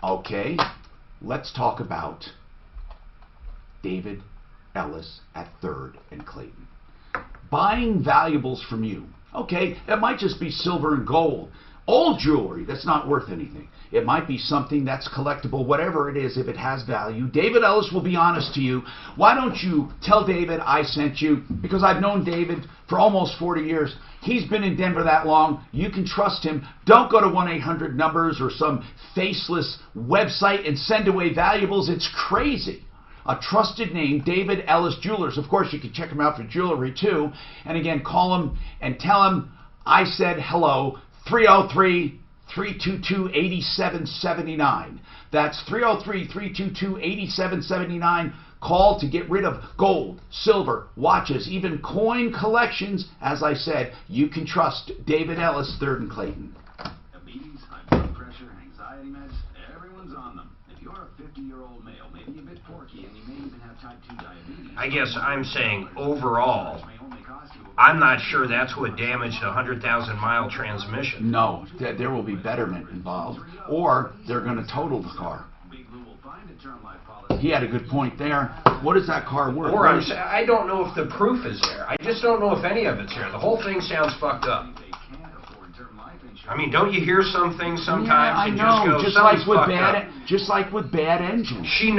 Okay, let's talk about David Ellis at 3rd and Clayton. Buying valuables from you. Okay, it might just be silver and gold. Old jewelry that's not worth anything. It might be something that's collectible, whatever it is, if it has value. David Ellis will be honest to you. Why don't you tell David I sent you? Because I've known David for almost 40 years. He's been in Denver that long. You can trust him. Don't go to 1-800-numbers or some faceless website and send away valuables. It's crazy. A trusted name, David Ellis Jewelers. Of course, you can check him out for jewelry too. And again, call him and tell him I said hello. 303-322-8779. That's 303-322-8779. Call to get rid of gold, silver, watches, even coin collections. As I said, you can trust David Ellis, 3rd and Clayton. Diabetes, high blood pressure, anxiety meds, everyone's on them. If you're a 50-year-old male, maybe a bit porky, and you may even have type 2 diabetes. I guess I'm saying overall, I'm not sure that's what damaged a 100,000-mile transmission. No, there will be betterment involved, or they're going to total the car. He had a good point there. What is that car worth? Or I don't know if the proof is there. I just don't know if any of it's there. The whole thing sounds fucked up. I mean, don't you hear some things sometimes and just go, something's fucked up? Just like with bad engines. She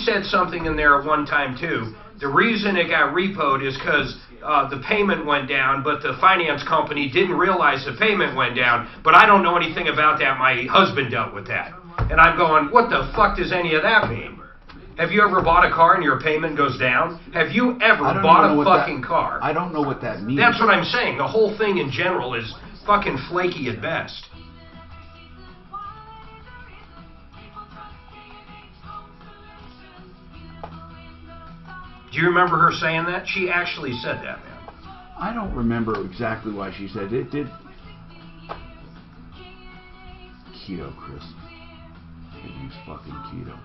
said something in there at one time too. The reason it got repoed is because the payment went down, but the finance company didn't realize the payment went down. But I don't know anything about that. My husband dealt with that. And I'm going, what the fuck does any of that mean? Have you ever bought a car and your payment goes down? Have you ever bought a fucking car? I don't know what that means. That's what I'm saying. The whole thing in general is fucking flaky at best. Do you remember her saying that? She actually said that, man. I don't remember exactly why she said it. Did keto crisp? Everything's fucking keto.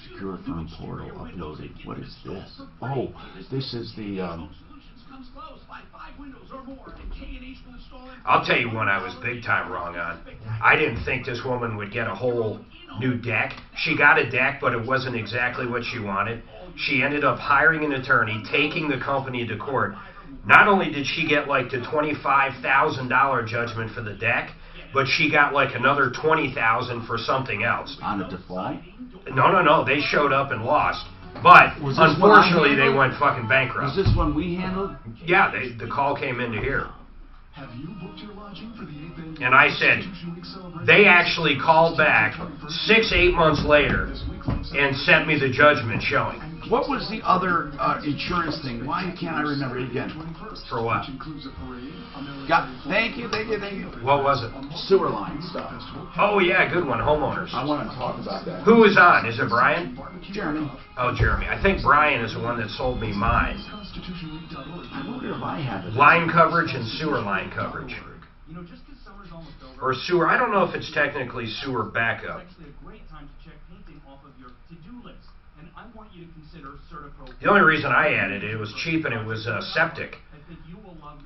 Secure phone portal uploaded. What is this? Oh, this is the. I'll tell you one I was big time wrong on. I didn't think this woman would get a whole new deck. She got a deck, but it wasn't exactly what she wanted. She ended up hiring an attorney, taking the company to court. Not only did she get like the $25,000 judgment for the deck, but she got like another $20,000 for something else. On a default? No. They showed up and lost. But unfortunately, they went fucking bankrupt. Was this one we handled? Yeah, the call came into here. And I said, they actually called back 6-8 months later and sent me the judgment showing. What was the other insurance thing? Why can't I remember it again? For what? Thank you. What was it? Sewer line stuff. Oh, yeah, good one. Homeowners. I want to talk about that. Who is on? Is it Brian? Jeremy. Oh, Jeremy. I think Brian is the one that sold me mine. I wonder if I have it. Line coverage and sewer line coverage. Or sewer. I don't know if it's technically sewer backup. The only reason I added it was cheap and it was septic.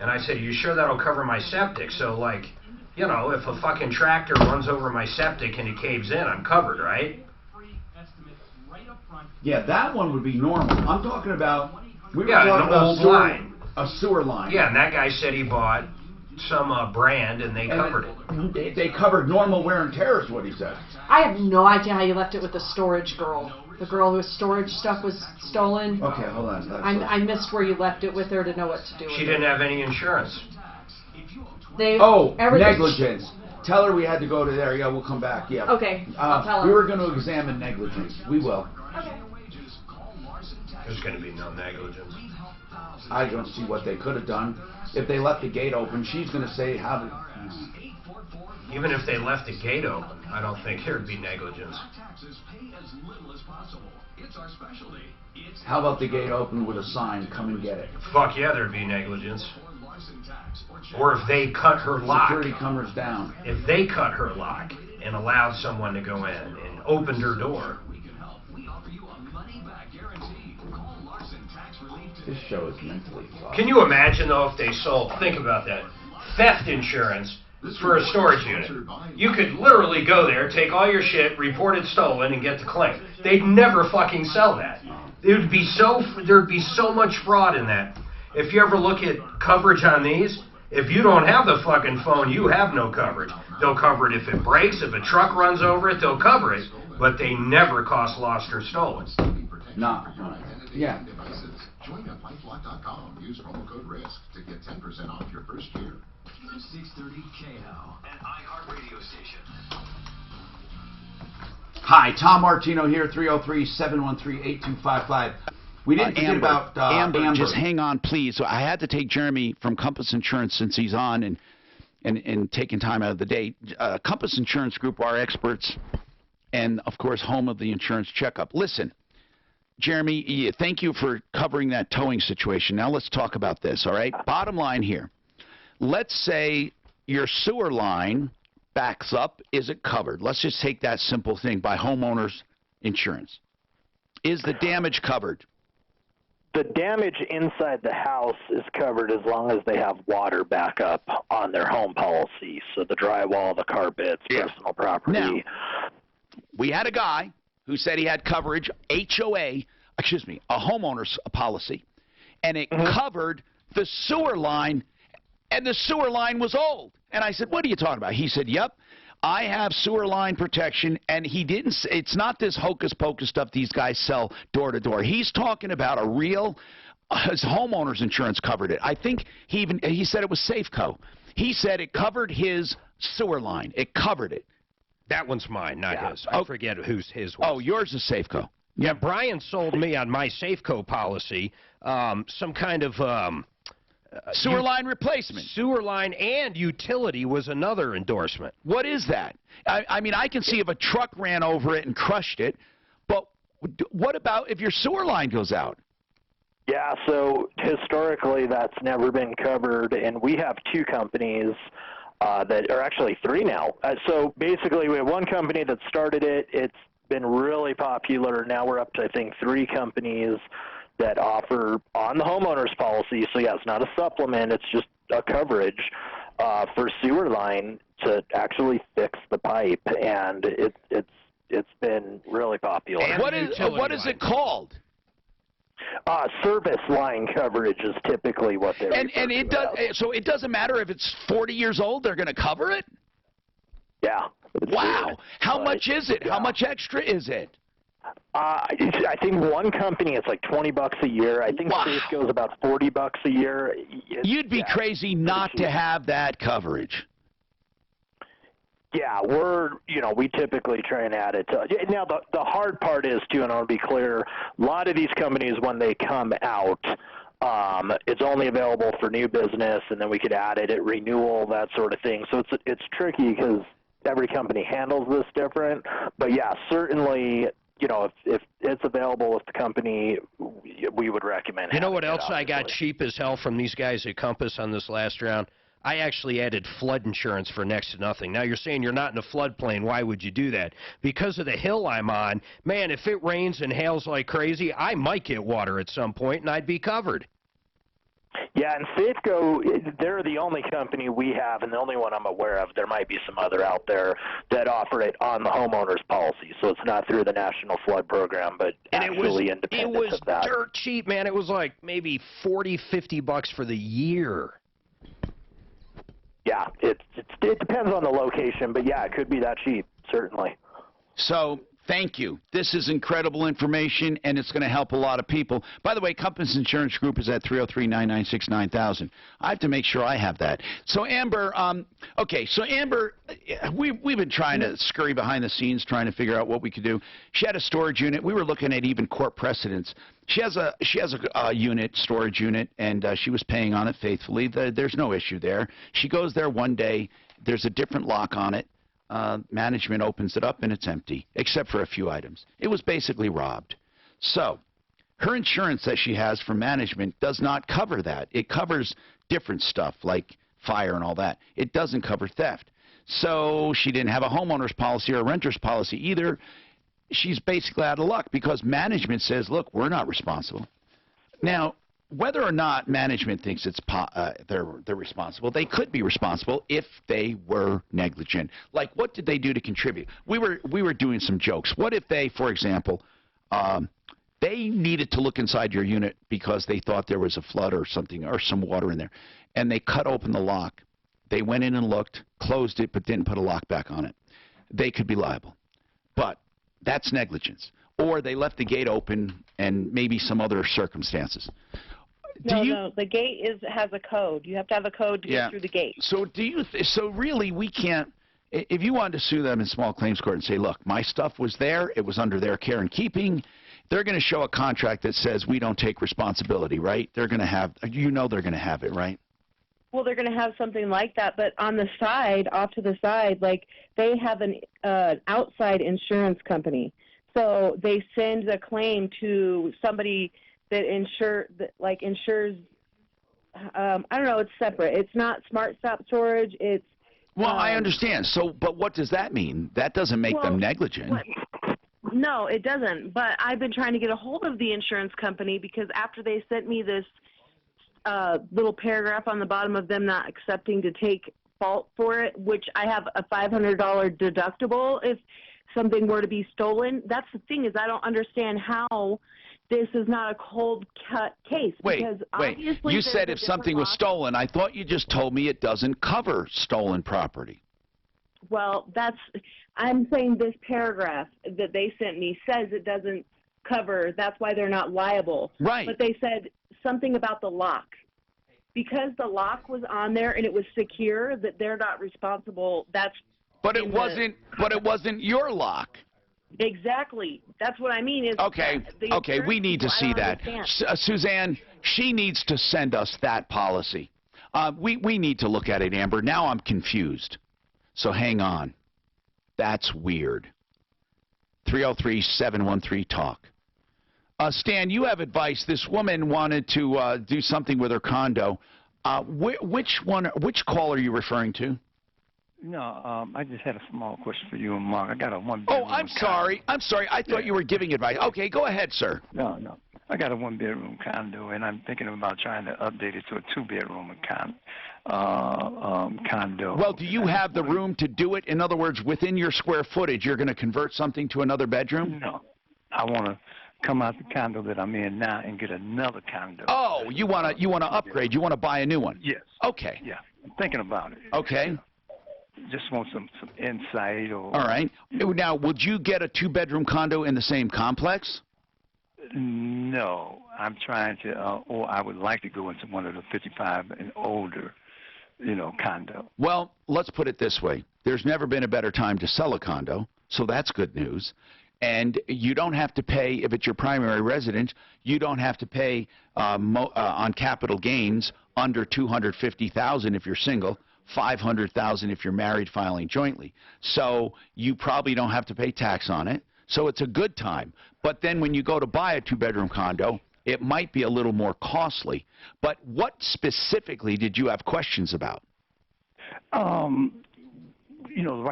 And I said, you sure that'll cover my septic? So, like, you know, if a fucking tractor runs over my septic and it caves in, I'm covered, right? Yeah, that one would be normal. I'm talking about, we were Yeah, talking an about old line. A sewer line. Yeah, and that guy said he bought some brand, and they covered it. They covered normal wear and tear, is what he said. I have no idea how you left it with the storage girl. The girl whose storage stuff was stolen. Okay, hold on. I missed where you left it with her to know what to do with it. She didn't have any insurance. Negligence. Tell her we had to go to there. Yeah, we'll come back. Yeah. Okay, I'll tell her. We were going to examine negligence. We will. Okay. There's going to be no negligence. I don't see what they could have done. If they left the gate open, she's going to say how to... Even if they left the gate open, I don't think there'd be negligence. How about the gate open with a sign, come and get it? Fuck yeah, there'd be negligence. Or if they cut her lock. Security cameras down. If they cut her lock and allowed someone to go in and opened her door. This show is mentally fucked. Can you imagine, though, if they sold, think about that, theft insurance for a storage unit? You could literally go there, take all your shit, report it stolen, and get the claim. They'd never fucking sell that. There'd be so much fraud in that. If you ever look at coverage on these, if you don't have the fucking phone, you have no coverage. They'll cover it if it breaks, if a truck runs over it, they'll cover it, but they never cost lost or stolen. No. Yeah. Join at LifeLock.com. Use promo code RISK to get 10% off your first year. 630 KNO, an iHeartRadio station. Hi, Tom Martino here, 303-713-8255. We didn't forget about Amber. Just hang on, please. So I had to take Jeremy from Compass Insurance since he's on and taking time out of the day. Compass Insurance Group are experts and, of course, home of the insurance checkup. Listen. Jeremy, thank you for covering that towing situation. Now let's talk about this, all right? Bottom line here. Let's say your sewer line backs up. Is it covered? Let's just take that simple thing by homeowners insurance. Is the damage covered? The damage inside the house is covered as long as they have water backup on their home policy. So the drywall, the carpets, personal property. Now, we had a guy who said he had coverage, a homeowner's policy, and it covered the sewer line, and the sewer line was old. And I said, what are you talking about? He said, yep, I have sewer line protection, and he didn't, it's not this hocus-pocus stuff these guys sell door to door. He's talking about a real, his homeowner's insurance covered it. I think he said it was Safeco. He said it covered his sewer line. It covered it. That one's mine, not his. I forget whose his was. Oh, yours is Safeco. Yeah, Brian sold me on my Safeco policy some kind of sewer line replacement. Sewer line and utility was another endorsement. What is that? I mean, I can see if a truck ran over it and crushed it, but what about if your sewer line goes out? Yeah, so historically that's never been covered, and we have two companies that are actually three now. So basically we have one company that started it. It's been really popular. Now we're up to, I think, three companies that offer on the homeowner's policy. So yeah, it's not a supplement. It's just a coverage for sewer line to actually fix the pipe, and it's been really popular. And what is it called? Service line coverage is typically what they're and it does. So it doesn't matter if it's 40 years old; they're going to cover it. Yeah. Wow. How much is it? Yeah. How much extra is it? I think one company it's like $20 a year. I think Safeco's about $40 a year. You'd be crazy not to have that coverage. Yeah, we typically try and add it to. Now, the hard part is, too, and I want to be clear, a lot of these companies, when they come out, it's only available for new business, and then we could add it at renewal, that sort of thing. So it's tricky because every company handles this different. But, yeah, certainly, if it's available with the company, we would recommend. You know what else I got cheap as hell from these guys at Compass on this last round? I actually added flood insurance for next to nothing. Now, you're saying you're not in a floodplain. Why would you do that? Because of the hill I'm on, man, if it rains and hails like crazy, I might get water at some point, and I'd be covered. Yeah, and Safeco, they're the only company we have, and the only one I'm aware of. There might be some other out there that offer it on the homeowner's policy. So it's not through the National Flood Program, but actually independent of that. It was dirt cheap, man. It was like maybe $40, $50 for the year. Yeah, it depends on the location, but yeah, it could be that cheap, certainly. So, thank you. This is incredible information, and it's going to help a lot of people. By the way, Compass Insurance Group is at 303-996-9000. I have to make sure I have that. So, Amber, okay, so Amber, we've been trying to scurry behind the scenes, trying to figure out what we could do. She had a storage unit. We were looking at even court precedents. She has a unit, storage unit, and she was paying on it faithfully. There's no issue there. She goes there one day. There's a different lock on it. Management opens it up and it's empty, except for a few items. It was basically robbed. So, her insurance that she has for management does not cover that. It covers different stuff like fire and all that. It doesn't cover theft. So, she didn't have a homeowner's policy or a renter's policy either. She's basically out of luck because management says, look, we're not responsible. Now, whether or not management thinks it's they're responsible, they could be responsible if they were negligent. Like, what did they do to contribute? We were doing some jokes. What if they, for example, they needed to look inside your unit because they thought there was a flood or something or some water in there, and they cut open the lock. They went in and looked, closed it, but didn't put a lock back on it. They could be liable. But that's negligence. Or they left the gate open and maybe some other circumstances. No, the gate has a code. You have to have a code to get through the gate. So so really we can't, if you wanted to sue them in small claims court and say, look, my stuff was there, it was under their care and keeping, they're going to show a contract that says we don't take responsibility, right? They're going to have, they're going to have it, right? Well, they're going to have something like that, but on the side, off to the side, like they have an outside insurance company. So they send the claim to somebody that insures, I don't know, it's separate. It's not Smart Stop Storage. It's well, I understand. So, but what does that mean? That doesn't make them negligent. No, it doesn't. But I've been trying to get a hold of the insurance company because after they sent me this little paragraph on the bottom of them not accepting to take fault for it, which I have a $500 deductible if something were to be stolen. That's the thing is I don't understand how this is not a cold cut case. Wait. You said if something was stolen. I thought you just told me it doesn't cover stolen property. Well, I'm saying this paragraph that they sent me says it doesn't cover. That's why they're not liable. Right. But they said something about the lock. Because the lock was on there and it was secure, that they're not responsible. But it wasn't your lock. Exactly. That's what I mean. Is okay. We need to see that. Suzanne, she needs to send us that policy. We need to look at it, Amber. Now I'm confused. So hang on. That's weird. 303-713-TALK. Stan, you have advice. This woman wanted to do something with her condo. Which call are you referring to? No, I just had a small question for you and Mark. I got a one-bedroom. Oh, I'm sorry. I thought you were giving advice. Okay, go ahead, sir. No. I got a one-bedroom condo, and I'm thinking about trying to update it to a two-bedroom condo. Well, do you have the room to do it? In other words, within your square footage, you're going to convert something to another bedroom? No. I want to come out the condo that I'm in now and get another condo. Oh, you want to upgrade. You want to buy a new one? Yes. Okay. Yeah, I'm thinking about it. Okay. Just want some insight. All right. Now, would you get a two-bedroom condo in the same complex? No. I'm trying to, or I would like to go into one of the 55 and older, condo. Well, let's put it this way. There's never been a better time to sell a condo, so that's good news. And you don't have to pay, if it's your primary residence, you don't have to pay on capital gains under $250,000 if you're single, $500,000 if you're married filing jointly. So you probably don't have to pay tax on it. So it's a good time. But then when you go to buy a two-bedroom condo, it might be a little more costly. But what specifically did you have questions about?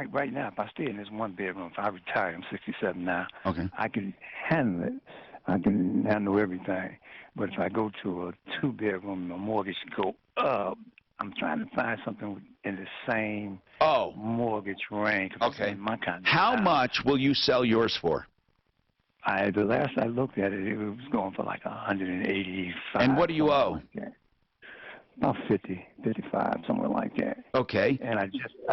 Right now, if I stay in this one bedroom, if I retire, I'm 67 now. Okay. I can handle it. I can handle everything. But if I go to a two-bedroom, the mortgage go up. I'm trying to find something in the same mortgage range. Okay. My kind of How much will you sell yours for? The last I looked at it, it was going for like $185. And what do you owe? About 50, 55, somewhere like that. Okay. And I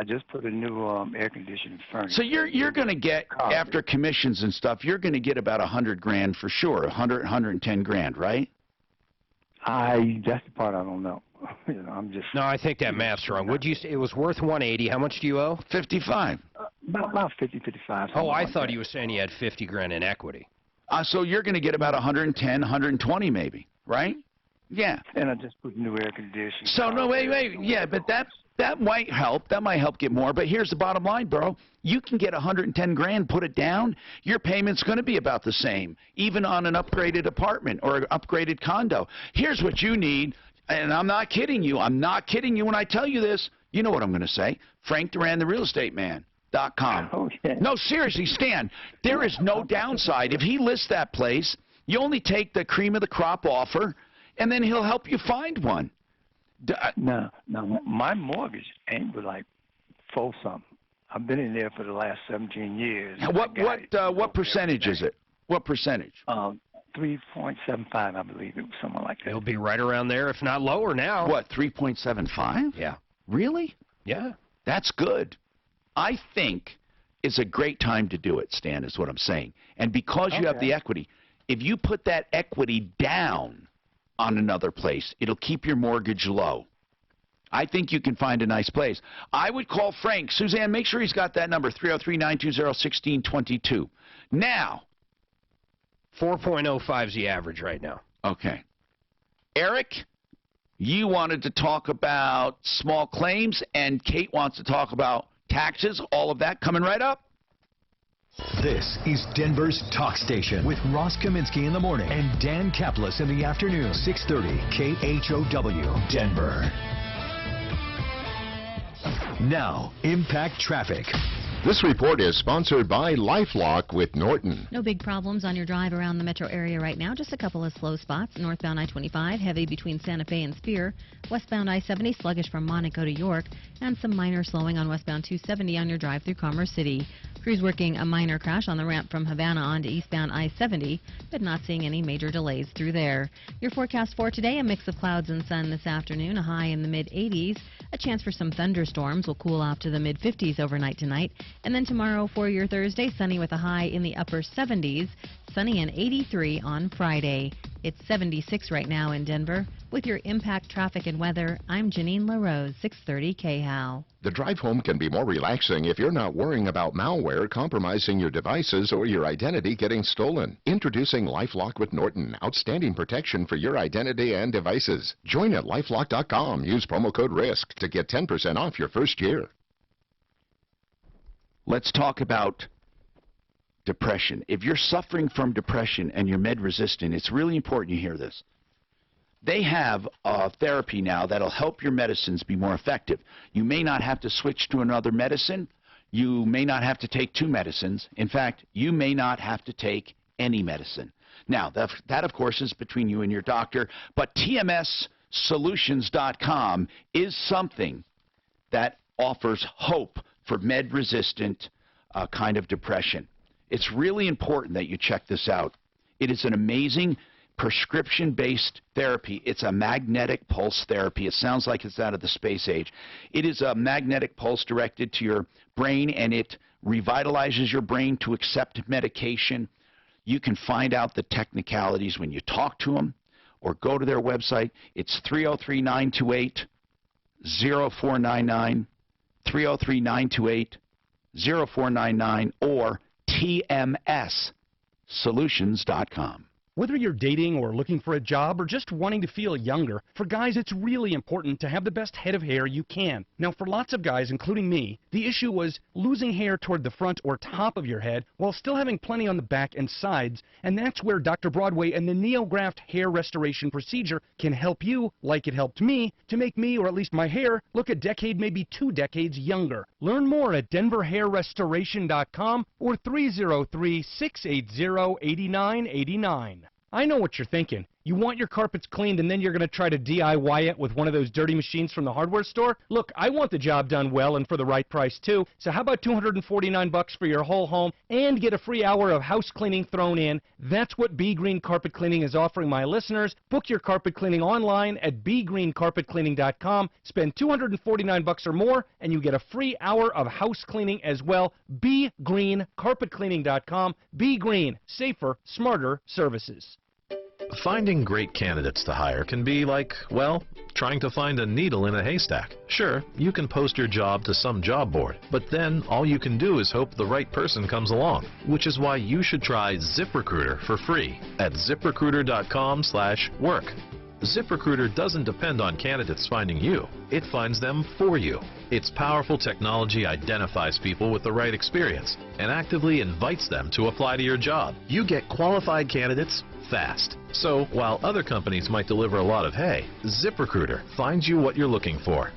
just put a new air conditioning furnace. So you're going to get, after commissions and stuff, you're going to get about $100,000 for sure, 110 grand, right? That's the part I don't know. I'm just. No, I think that math's wrong. Would you say it was worth 180? How much do you owe? 55. About 50, 55. Oh, I thought he was saying he had 50 grand in equity. So you're going to get about 110, 120 maybe, right? Yeah. And I just put new air conditioning. So no, wait. Yeah, but that might help. That might help get more. But here's the bottom line, bro. You can get 110 grand, put it down. Your payment's going to be about the same, even on an upgraded apartment or an upgraded condo. Here's what you need, and I'm not kidding you. I'm not kidding you when I tell you this. You know what I'm going to say. Frank Duran, the real estate man.com. Oh, yeah. No, seriously, Stan. There is no downside. If he lists that place, you only take the cream of the crop offer, and then he'll help you find one. No, my mortgage ain't but like 4-something. I've been in there for the last 17 years. What percentage is it? What percentage? 3.75, I believe it was something like that. It'll be right around there, if not lower now. What, 3.75? Yeah. Really? Yeah. That's good. I think it's a great time to do it, Stan, is what I'm saying. And because you have the equity, if you put that equity down on another place, it'll keep your mortgage low. I think you can find a nice place. I would call Frank. Suzanne, make sure he's got that number, 303-920-1622. Now. 4.05 is the average right now. Okay. Eric, you wanted to talk about small claims, and Kate wants to talk about taxes. All of that coming right up. This is Denver's Talk Station with Ross Kaminsky in the morning and Dan Kaplis in the afternoon. 630 KHOW, Denver. Now, Impact Traffic. This report is sponsored by LifeLock with Norton. No big problems on your drive around the metro area right now. Just a couple of slow spots. Northbound I-25, heavy between Santa Fe and Spear. Westbound I-70, sluggish from Monaco to York. And some minor slowing on westbound 270 on your drive through Commerce City. Crews working a minor crash on the ramp from Havana on to eastbound I-70, but not seeing any major delays through there. Your forecast for today, a mix of clouds and sun this afternoon, a high in the mid-80s. A chance for some thunderstorms will cool off to the mid-50s overnight tonight. And then tomorrow for your Thursday, sunny with a high in the upper 70s, sunny and 83 on Friday. It's 76 right now in Denver. With your Impact Traffic and Weather, I'm Janine LaRose, 630 KHOW. The drive home can be more relaxing if you're not worrying about malware compromising your devices or your identity getting stolen. Introducing LifeLock with Norton. Outstanding protection for your identity and devices. Join at lifelock.com. Use promo code RISK to get 10% off your first year. Let's talk about depression. If you're suffering from depression and you're med-resistant, it's really important you hear this. They have a therapy now that'll help your medicines be more effective. You may not have to switch to another medicine. You may not have to take 2 medicines. In fact, you may not have to take any medicine. Now, that of course, is between you and your doctor, but TMSsolutions.com is something that offers hope for med-resistant kind of depression. It's really important that you check this out. It is an amazing prescription-based therapy. It's a magnetic pulse therapy. It sounds like it's out of the space age. It is a magnetic pulse directed to your brain, and it revitalizes your brain to accept medication. You can find out the technicalities when you talk to them or go to their website. It's 303-928-0499, 303-928-0499, or TMSsolutions.com. Whether you're dating or looking for a job or just wanting to feel younger, for guys it's really important to have the best head of hair you can. Now for lots of guys, including me, the issue was losing hair toward the front or top of your head while still having plenty on the back and sides, and that's where Dr. Broadway and the NeoGraft hair restoration procedure can help you, like it helped me, to make me, or at least my hair, look a decade, maybe 2 decades younger. Learn more at denverhairrestoration.com or 303-680-8989. I know what you're thinking. You want your carpets cleaned and then you're going to try to DIY it with one of those dirty machines from the hardware store? Look, I want the job done well and for the right price too. So how about $249 for your whole home and get a free hour of house cleaning thrown in? That's what B Green Carpet Cleaning is offering my listeners. Book your carpet cleaning online at bgreencarpetcleaning.com. Spend $249 or more and you get a free hour of house cleaning as well. bgreencarpetcleaning.com. Be Green, safer, smarter services. Finding great candidates to hire can be like, well, trying to find a needle in a haystack. Sure, you can post your job to some job board, but then all you can do is hope the right person comes along, which is why you should try ZipRecruiter for free at ziprecruiter.com/work. ZipRecruiter doesn't depend on candidates finding you. It finds them for you. Its powerful technology identifies people with the right experience and actively invites them to apply to your job. You get qualified candidates fast. So while other companies might deliver a lot of hay, ZipRecruiter finds you what you're looking for.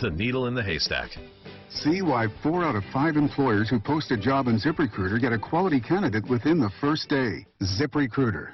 The needle in the haystack. See why 4 out of 5 employers who post a job in ZipRecruiter get a quality candidate within the first day. ZipRecruiter,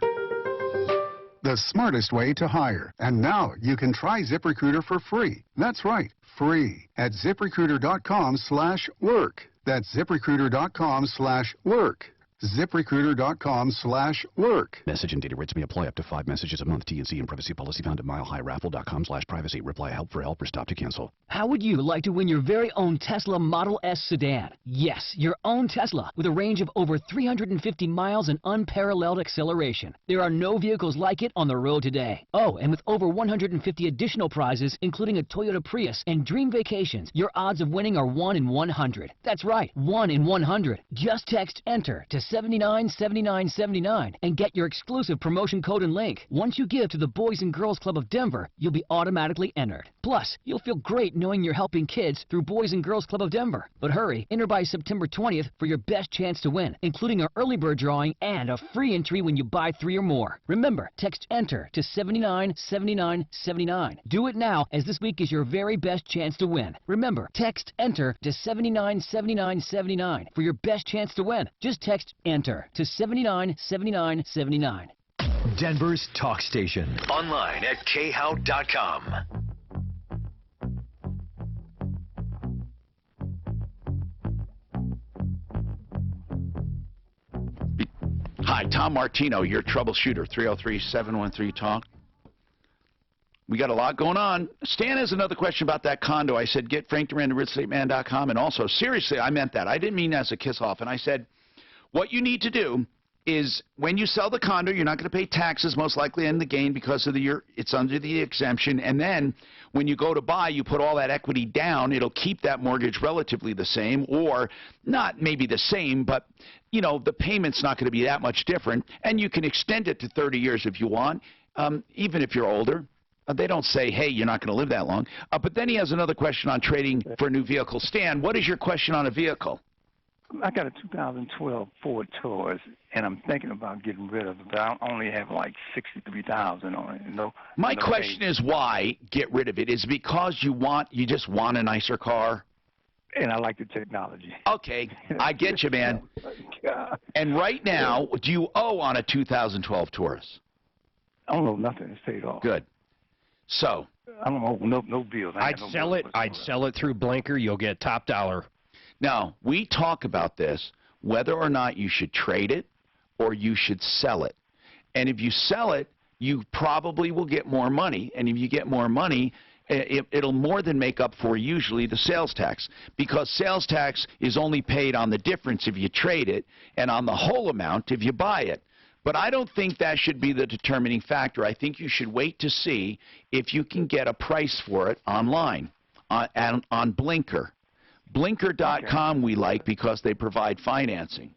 the smartest way to hire. And now you can try ZipRecruiter for free. That's right, free at ziprecruiter.com/work. That's ziprecruiter.com/work. ZipRecruiter.com/work. Message and data rates may apply up to 5 messages a month. T&C and privacy policy found at milehighraffle.com/privacy. Reply help for help or stop to cancel. How would you like to win your very own Tesla Model S sedan? Yes, your own Tesla with a range of over 350 miles and unparalleled acceleration. There are no vehicles like it on the road today. Oh, and with over 150 additional prizes, including a Toyota Prius and Dream Vacations, your odds of winning are 1 in 100. That's right, 1 in 100. Just text ENTER to 797979 and get your exclusive promotion code and link. Once you give to the Boys and Girls Club of Denver, you'll be automatically entered. Plus, you'll feel great knowing you're helping kids through Boys and Girls Club of Denver. But hurry, enter by September 20th for your best chance to win, including our early bird drawing and a free entry when you buy 3 or more. Remember, text ENTER to 797979. Do it now, as this week is your very best chance to win. Remember, text ENTER to 797979 for your best chance to win. Just text ENTER to 797979. Denver's talk station. Online at khow.com. Hi, Tom Martino, your troubleshooter, 303-713-TALK. We got a lot going on. Stan has another question about that condo. I said, get Frank Duran to realestateman.com. And also, seriously, I meant that. I didn't mean as a kiss-off. And I said, what you need to do is when you sell the condo, you're not going to pay taxes, most likely in the gain because of it's under the exemption. And then when you go to buy, you put all that equity down. It'll keep that mortgage relatively the same, or not maybe the same, but you know, the payment's not going to be that much different. And you can extend it to 30 years if you want, even if you're older. They don't say, hey, you're not going to live that long. But then he has another question on trading for a new vehicle. Stan, what is your question on a vehicle? I got a 2012 Ford Taurus, and I'm thinking about getting rid of it, but I only have like 63,000 on it. My question is why get rid of it? Is it because you just want a nicer car? And I like the technology. Okay, I get you, man. And right now, do you owe on a 2012 Taurus? I don't owe nothing. It's paid off. Good. So I don't owe no bills. I'd sell it through Blinker. You'll get top dollar. Now, we talk about this, whether or not you should trade it or you should sell it. And if you sell it, you probably will get more money. And if you get more money, it'll more than make up for usually the sales tax, because sales tax is only paid on the difference if you trade it and on the whole amount if you buy it. But I don't think that should be the determining factor. I think you should wait to see if you can get a price for it online on Blinker. Blinker.com we like because they provide financing.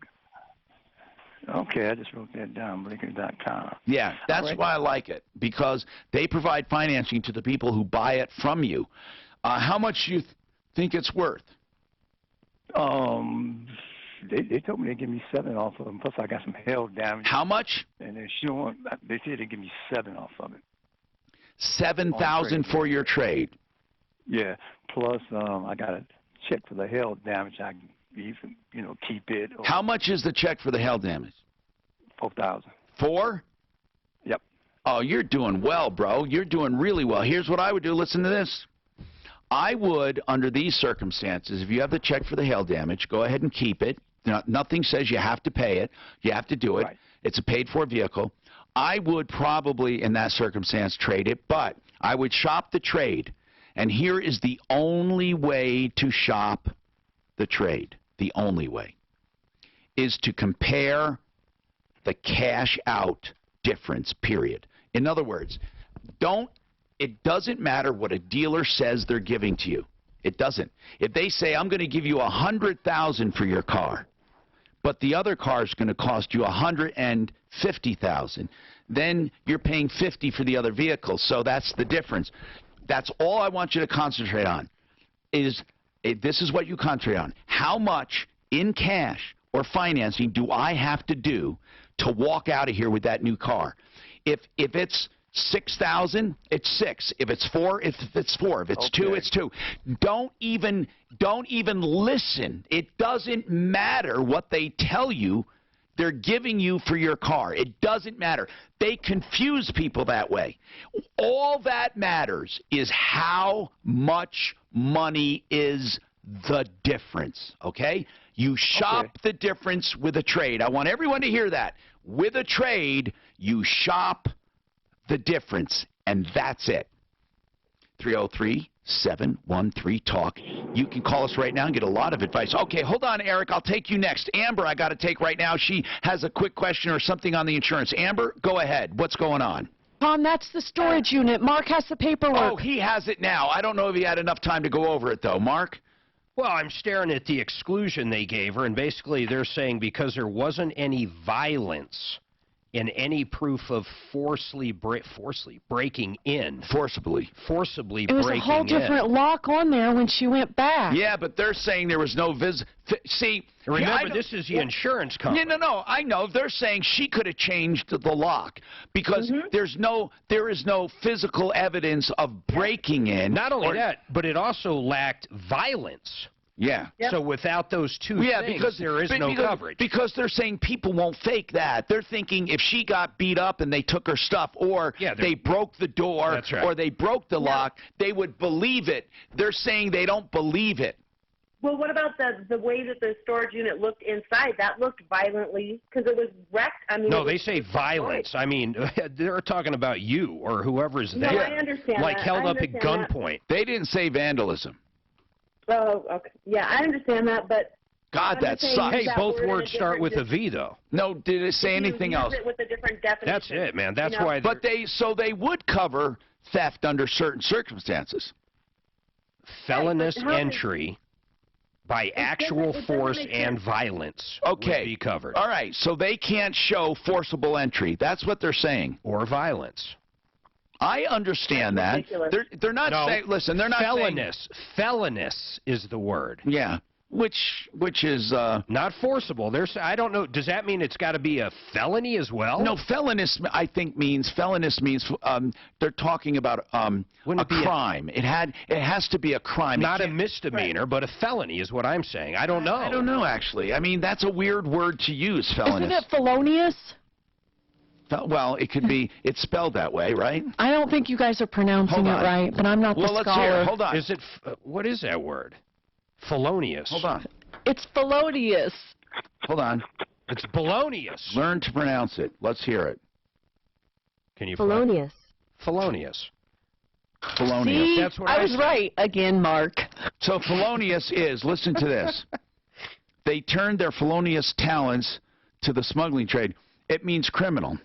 Okay, I just wrote that down, Blinker.com. Yeah, that's why I like it, because they provide financing to the people who buy it from you. How much do you think it's worth? They told me they'd give me 7 off of them, plus I got some hail damage. How much? And they said they'd give me 7 off of it. 7,000 for your trade? Yeah, plus I got a check for the hail damage. I can even, keep it. How much is the check for the hail damage? 4,000. 4? Yep. Oh, you're doing well, bro. You're doing really well. Here's what I would do. Listen to this. I would, under these circumstances, if you have the check for the hail damage, go ahead and keep it. Nothing says you have to pay it. You have to do it. Right. It's a paid-for vehicle. I would probably, in that circumstance, trade it, but I would shop the trade. And here is the only way to shop the trade. The only way is to compare the cash-out difference, period. In other words, it doesn't matter what a dealer says they're giving to you. It doesn't. If they say, I'm going to give you $100,000 for your car, but the other car is going to cost you $150,000, then you're paying $50,000 for the other vehicle. So that's the difference. That's all I want you to concentrate on. This is what you concentrate on. How much in cash or financing do I have to do to walk out of here with that new car? If it's $6,000, it's $6,000. If it's $4,000, it's $4,000. If it's $2,000, it's $2,000. Don't even listen. It doesn't matter what they tell you they're giving you for your car. It doesn't matter. They confuse people that way. All that matters is how much money is the difference, okay? You shop the difference with a trade. I want everyone to hear that. With a trade, you shop the difference, and that's it. 303-713-TALK. You can call us right now and get a lot of advice. Okay, hold on, Eric. I'll take you next. Amber, I got to take right now. She has a quick question or something on the insurance. Amber, go ahead. What's going on? Tom, that's the storage unit. Mark has the paperwork. Oh, he has it now. I don't know if he had enough time to go over it, though. Mark? Well, I'm staring at the exclusion they gave her, and basically they're saying because there wasn't any violence in any proof of forcibly breaking in. Forcibly breaking in. It was a whole different lock on there when she went back. Yeah, but they're saying there was no see, remember, this is the insurance company. Yeah, no, I know. They're saying she could have changed the lock because there is no physical evidence of breaking in. Not only that, but it also lacked violence. Yeah. Yep. So without those two things, because there is no coverage. Because they're saying people won't fake that. They're thinking if she got beat up and they took her stuff, or they broke the door, or they broke the lock, they would believe it. They're saying they don't believe it. Well, what about the way that the storage unit looked inside? That looked violently, because it was wrecked. I mean, no, they say violence. I mean, they're talking about you or whoever's there. No, I understand like that. held up at gunpoint. They didn't say vandalism. Oh, okay. Yeah, I understand that, but... God, that sucks. Hey, both words start with a V, though. No, did it say anything else? It with a different definition. That's it, man. That's why. But they would cover theft under certain circumstances. Felonious entry by actual force and violence would be covered. All right, so they can't show forcible entry. That's what they're saying. Or violence. I understand that. They're not saying. Listen, they're not felonious. saying. Felonious is the word. Yeah, which is not forcible. I don't know. Does that mean it's got to be a felony as well? No, felonious I think means they're talking about a crime. It has to be a crime. Not a misdemeanor, but a felony is what I'm saying. I don't know. I don't know actually. I mean, that's a weird word to use. Felonious. Isn't it felonious? Well, it could be. It's spelled that way, right? I don't think you guys are pronouncing it right, but I'm not the scholar. Let's hear. Hold on. Is it? What is that word? Felonious. Hold on. It's felonious. Hold on. It's felonious. Learn to pronounce it. Let's hear it. Can you? Felonious. Felonious. Felonious. See, That's what I was right again, Mark. So felonious is. Listen to this. They turned their felonious talents to the smuggling trade. It means criminal.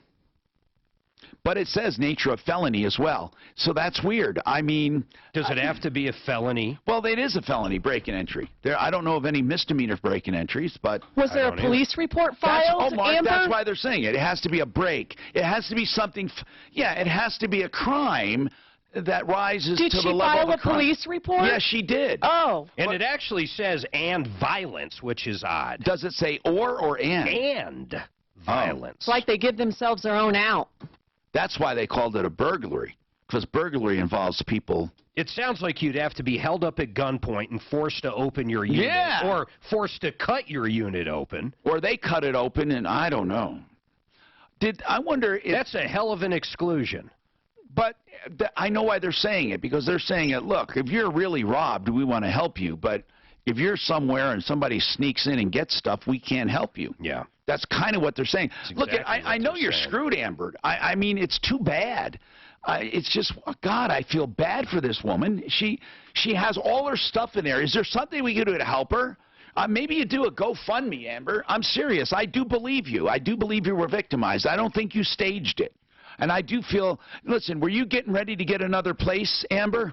But it says nature of felony as well. So that's weird. I mean... Does it have to be a felony? Well, it is a felony, break-in entry. I don't know of any misdemeanor break-in entries, but... Was there a police report filed, Amber? That's why they're saying it. It has to be a break. It has to be something... Yeah, it has to be a crime that rises to the level of a crime. Did she file a police report? Yes, she did. Oh. And it actually says and violence, which is odd. Does it say or and? And violence. It's like they give themselves their own out. That's why they called it a burglary, because burglary involves people. It sounds like you'd have to be held up at gunpoint and forced to open your unit. Yeah. Or forced to cut your unit open. Or they cut it open, and I don't know. I wonder if... That's a hell of an exclusion. But I know why they're saying it, because they're saying it, look, if you're really robbed, we want to help you, but if you're somewhere and somebody sneaks in and gets stuff, we can't help you. Yeah. That's kind of what they're saying. Look, I know you're screwed, Amber. I mean, it's too bad. It's just, God, I feel bad for this woman. She has all her stuff in there. Is there something we can do to help her? Maybe you do a GoFundMe, Amber. I'm serious. I do believe you. I do believe you were victimized. I don't think you staged it. And I do feel, listen, were you getting ready to get another place, Amber?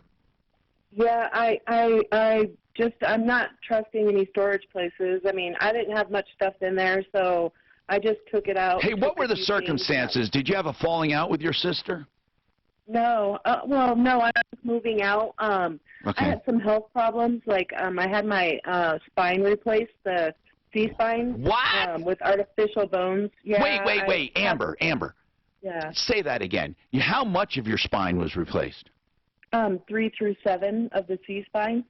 Yeah, I'm not trusting any storage places. I mean, I didn't have much stuff in there, so I just took it out. Hey, what were the circumstances? Did you have a falling out with your sister? No. Well, no, I was moving out. Okay. I had some health problems. Like, I had my spine replaced, the C-spine. What? With artificial bones. Yeah. Wait, Amber. Yeah. Say that again. How much of your spine was replaced? 3 through 7 of the C-spine.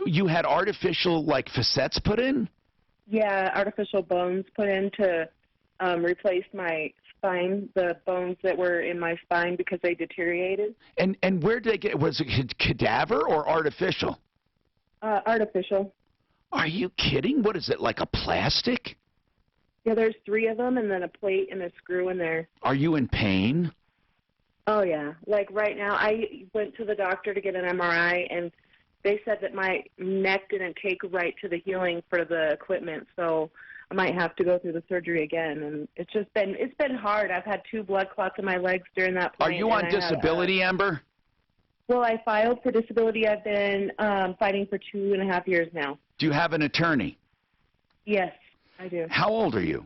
You had artificial, like, facets put in? Yeah, artificial bones put in to replace my spine, the bones that were in my spine because they deteriorated. And where did they get? Was it cadaver or artificial? Artificial. Are you kidding? What is it, like a plastic? Yeah, there's 3 of them and then a plate and a screw in there. Are you in pain? Oh, yeah. Like right now, I went to the doctor to get an MRI, and they said that my neck didn't take right to the healing for the equipment, so I might have to go through the surgery again. And it's been hard. I've had 2 blood clots in my legs during that point. Are you on disability, Amber? Well, I filed for disability. I've been fighting for 2.5 years now. Do you have an attorney? Yes, I do. How old are you?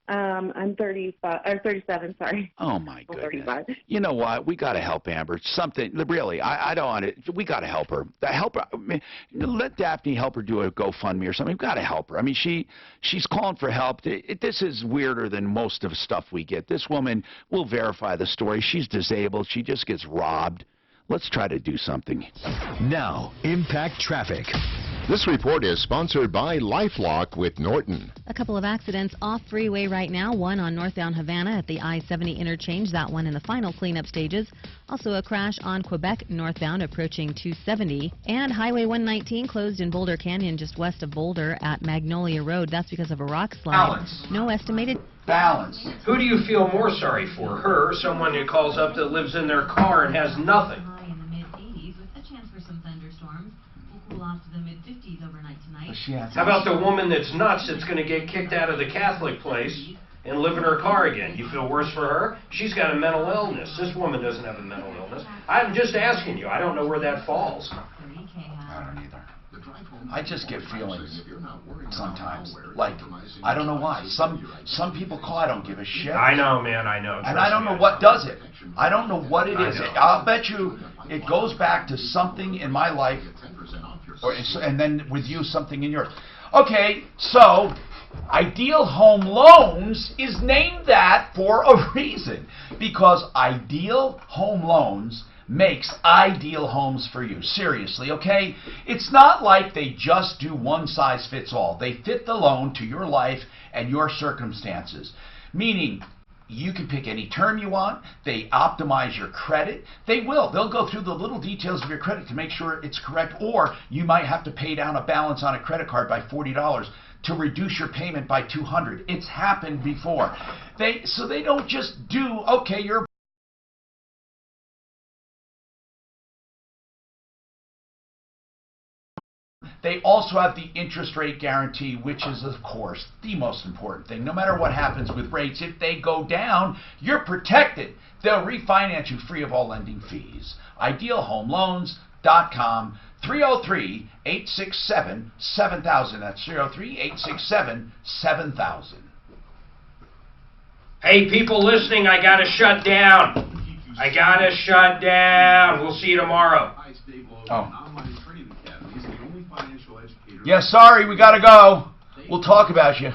I'm 37, sorry. Oh, my goodness. 35. You know what? We got to help Amber. Something, really, I don't want it. We got to help her. Help her. I mean, let Daphne help her do a GoFundMe or something. We've got to help her. I mean, she's calling for help. This is weirder than most of the stuff we get. This woman will verify the story. She's disabled. She just gets robbed. Let's try to do something. Now, Impact Traffic. This report is sponsored by LifeLock with Norton. A couple of accidents off freeway right now. One on northbound Havana at the I-70 interchange. That one in the final cleanup stages. Also a crash on Quebec northbound approaching 270. And Highway 119 closed in Boulder Canyon just west of Boulder at Magnolia Road. That's because of a rock slide. Balance. No estimated... Balance. Who do you feel more sorry for? Her, someone who calls up that lives in their car and has nothing? How about the woman that's nuts that's going to get kicked out of the Catholic place and live in her car again? You feel worse for her? She's got a mental illness. This woman doesn't have a mental illness. I'm just asking you. I don't know where that falls. I don't either. I just get feelings sometimes. Like, I don't know why. Some people call, I don't give a shit. I know, man, I know. And I don't know what does it. I don't know what it is. I'll bet you it goes back to something in my life, and then with you, something in yours. Okay, so Ideal Home Loans is named that for a reason. Because Ideal Home Loans makes ideal homes for you. Seriously, okay? It's not like they just do one size fits all. They fit the loan to your life and your circumstances. Meaning, you can pick any term you want. They optimize your credit. They will. They'll go through the little details of your credit to make sure it's correct. Or you might have to pay down a balance on a credit card by $40 to reduce your payment by $200. It's happened before. So they don't just do, okay, you're They also have the interest rate guarantee, which is, of course, the most important thing. No matter what happens with rates, if they go down, you're protected. They'll refinance you free of all lending fees. IdealHomeLoans.com, 303-867-7000. That's 303-867-7000. Hey, people listening, I got to shut down. We'll see you tomorrow. Oh. Yeah, sorry, we gotta go. We'll talk about you.